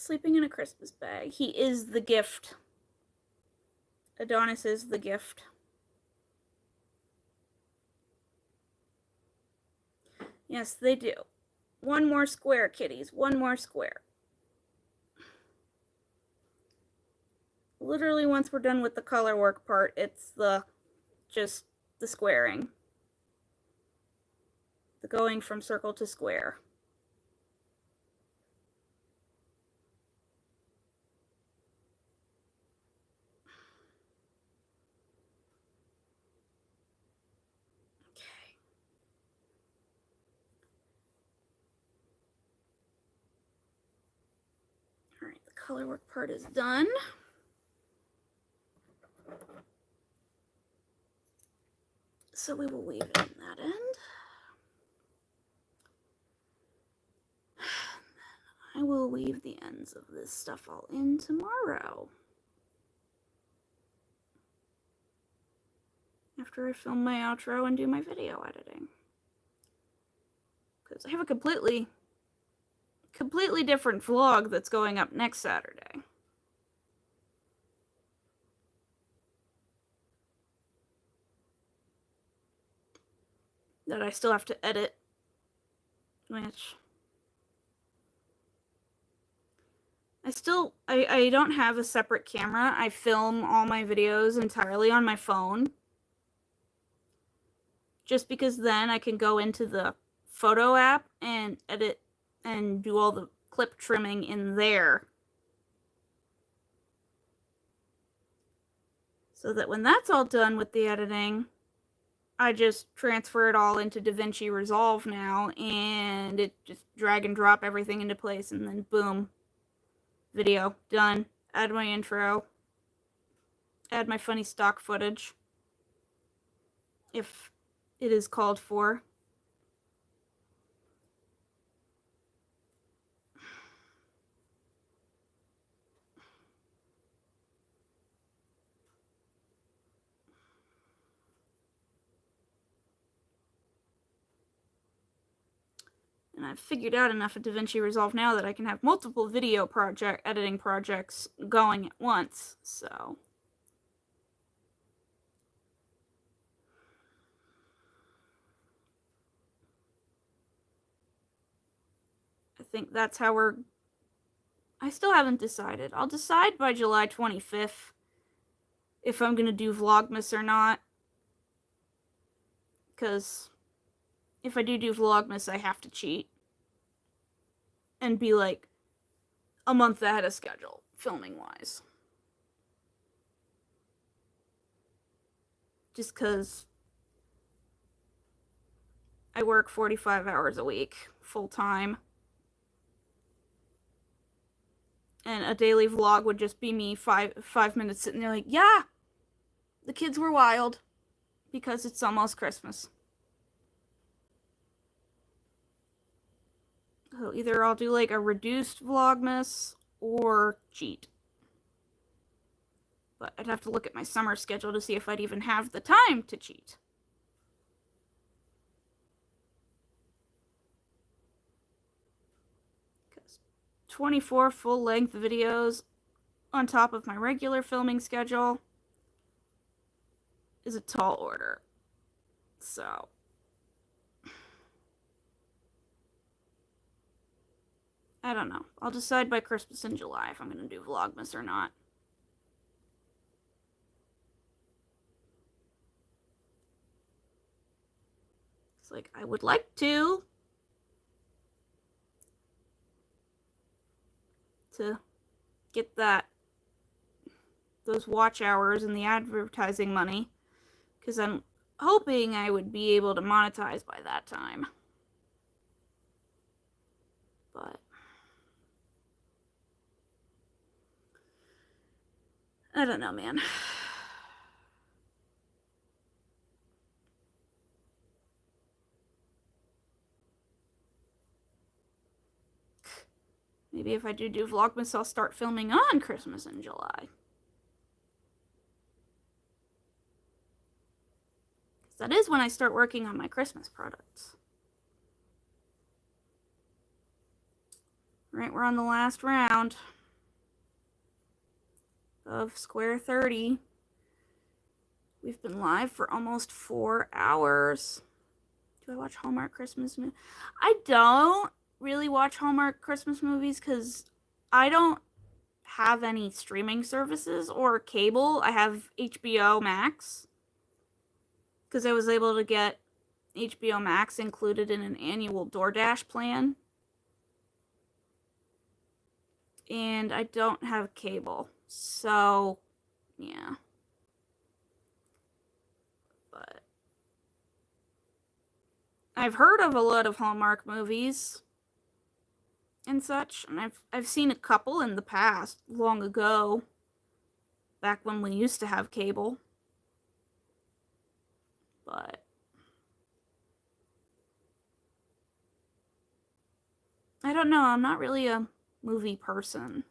sleeping in a Christmas bag. He is the gift. Adonis is the gift. Yes, they do. One more square, kitties. One more square. Literally, once we're done with the color work part, it's just the squaring. The going from circle to square. Alright, the color work part is done. So we will leave it on that end. I will leave the ends of this stuff all in tomorrow. After I film my outro and do my video editing. Because I have a completely different vlog that's going up next Saturday. That I still have to edit. Which I don't have a separate camera. I film all my videos entirely on my phone. Just because then I can go into the photo app and edit and do all the clip trimming in there. So that when that's all done with the editing, I just transfer it all into DaVinci Resolve now, and it just drag and drop everything into place, and then boom, video done. Add my intro, add my funny stock footage if it is called for. And I've figured out enough of DaVinci Resolve now that I can have multiple video editing projects going at once, so. I think that's how I still haven't decided. I'll decide by July 25th if I'm going to do Vlogmas or not. Because if I do Vlogmas, I have to cheat. And be like a month ahead of schedule, filming-wise. Just because I work 45 hours a week, full-time. And a daily vlog would just be me 5 minutes sitting there like, yeah, the kids were wild. Because it's almost Christmas. So either I'll do like a reduced Vlogmas or cheat. But I'd have to look at my summer schedule to see if I'd even have the time to cheat. Because 24 full-length videos on top of my regular filming schedule is a tall order. So I don't know. I'll decide by Christmas in July if I'm going to do Vlogmas or not. It's like, I would like to get those watch hours and the advertising money, because I'm hoping I would be able to monetize by that time. But I don't know, man. Maybe if I do Vlogmas, I'll start filming on Christmas in July. Because that is when I start working on my Christmas products. Right, we're on the last round. of Square 30. We've been live for almost 4 hours. Do I watch Hallmark Christmas movies? I don't really watch Hallmark Christmas movies because I don't have any streaming services or cable. I have HBO Max because I was able to get HBO Max included in an annual DoorDash plan. And I don't have cable. So, yeah. But I've heard of a lot of Hallmark movies and such, and I've seen a couple in the past, long ago, back when we used to have cable. But I don't know, I'm not really a movie person.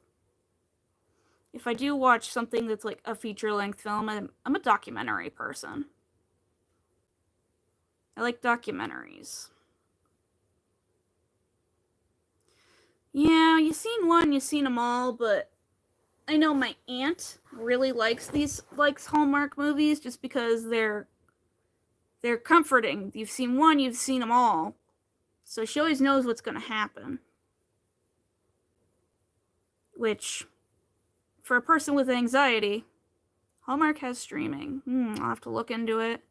If I do watch something that's like a feature-length film, I'm a documentary person. I like documentaries. Yeah, you've seen one, you've seen them all, but I know my aunt really likes Hallmark movies just because they're comforting. You've seen one, you've seen them all. So she always knows what's going to happen. Which, for a person with anxiety, Hallmark has streaming. I'll have to look into it.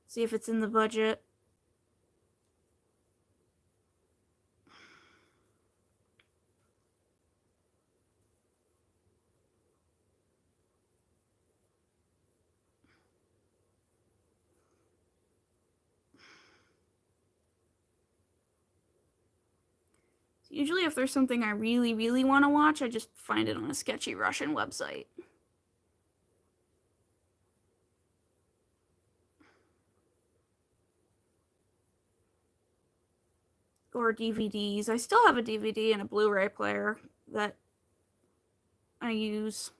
See if it's in the budget. Usually if there's something I really, really want to watch, I just find it on a sketchy Russian website. Or DVDs. I still have a DVD and a Blu-ray player that I use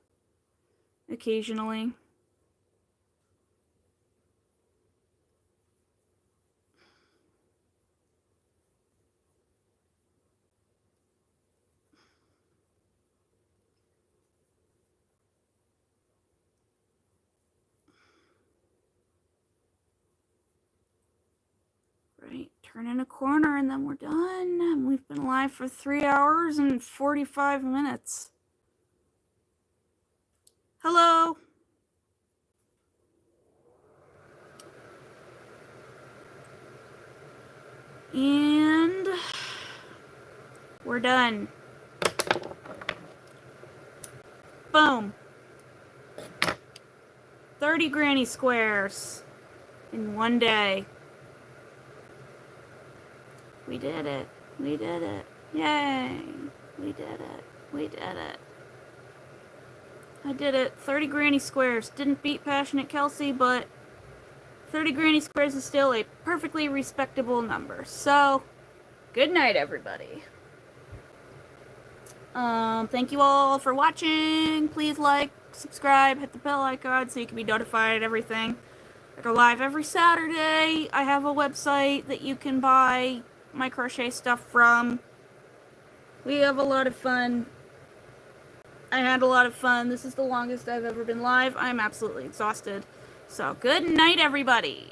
occasionally. Right, turning a corner and then we're done. And we've been live for 3 hours and 45 minutes. Hello. And we're done. Boom. 30 granny squares in one day. We did it. We did it. Yay. We did it. We did it. I did it. 30 granny squares. Didn't beat Passionate Kelsey, but 30 granny squares is still a perfectly respectable number. So, good night, everybody. Thank you all for watching. Please like, subscribe, hit the bell icon so you can be notified of everything. I go live every Saturday. I have a website that you can buy my crochet stuff from. We have a lot of fun. I had a lot of fun. This is the longest I've ever been live. I'm absolutely exhausted. So, good night, everybody.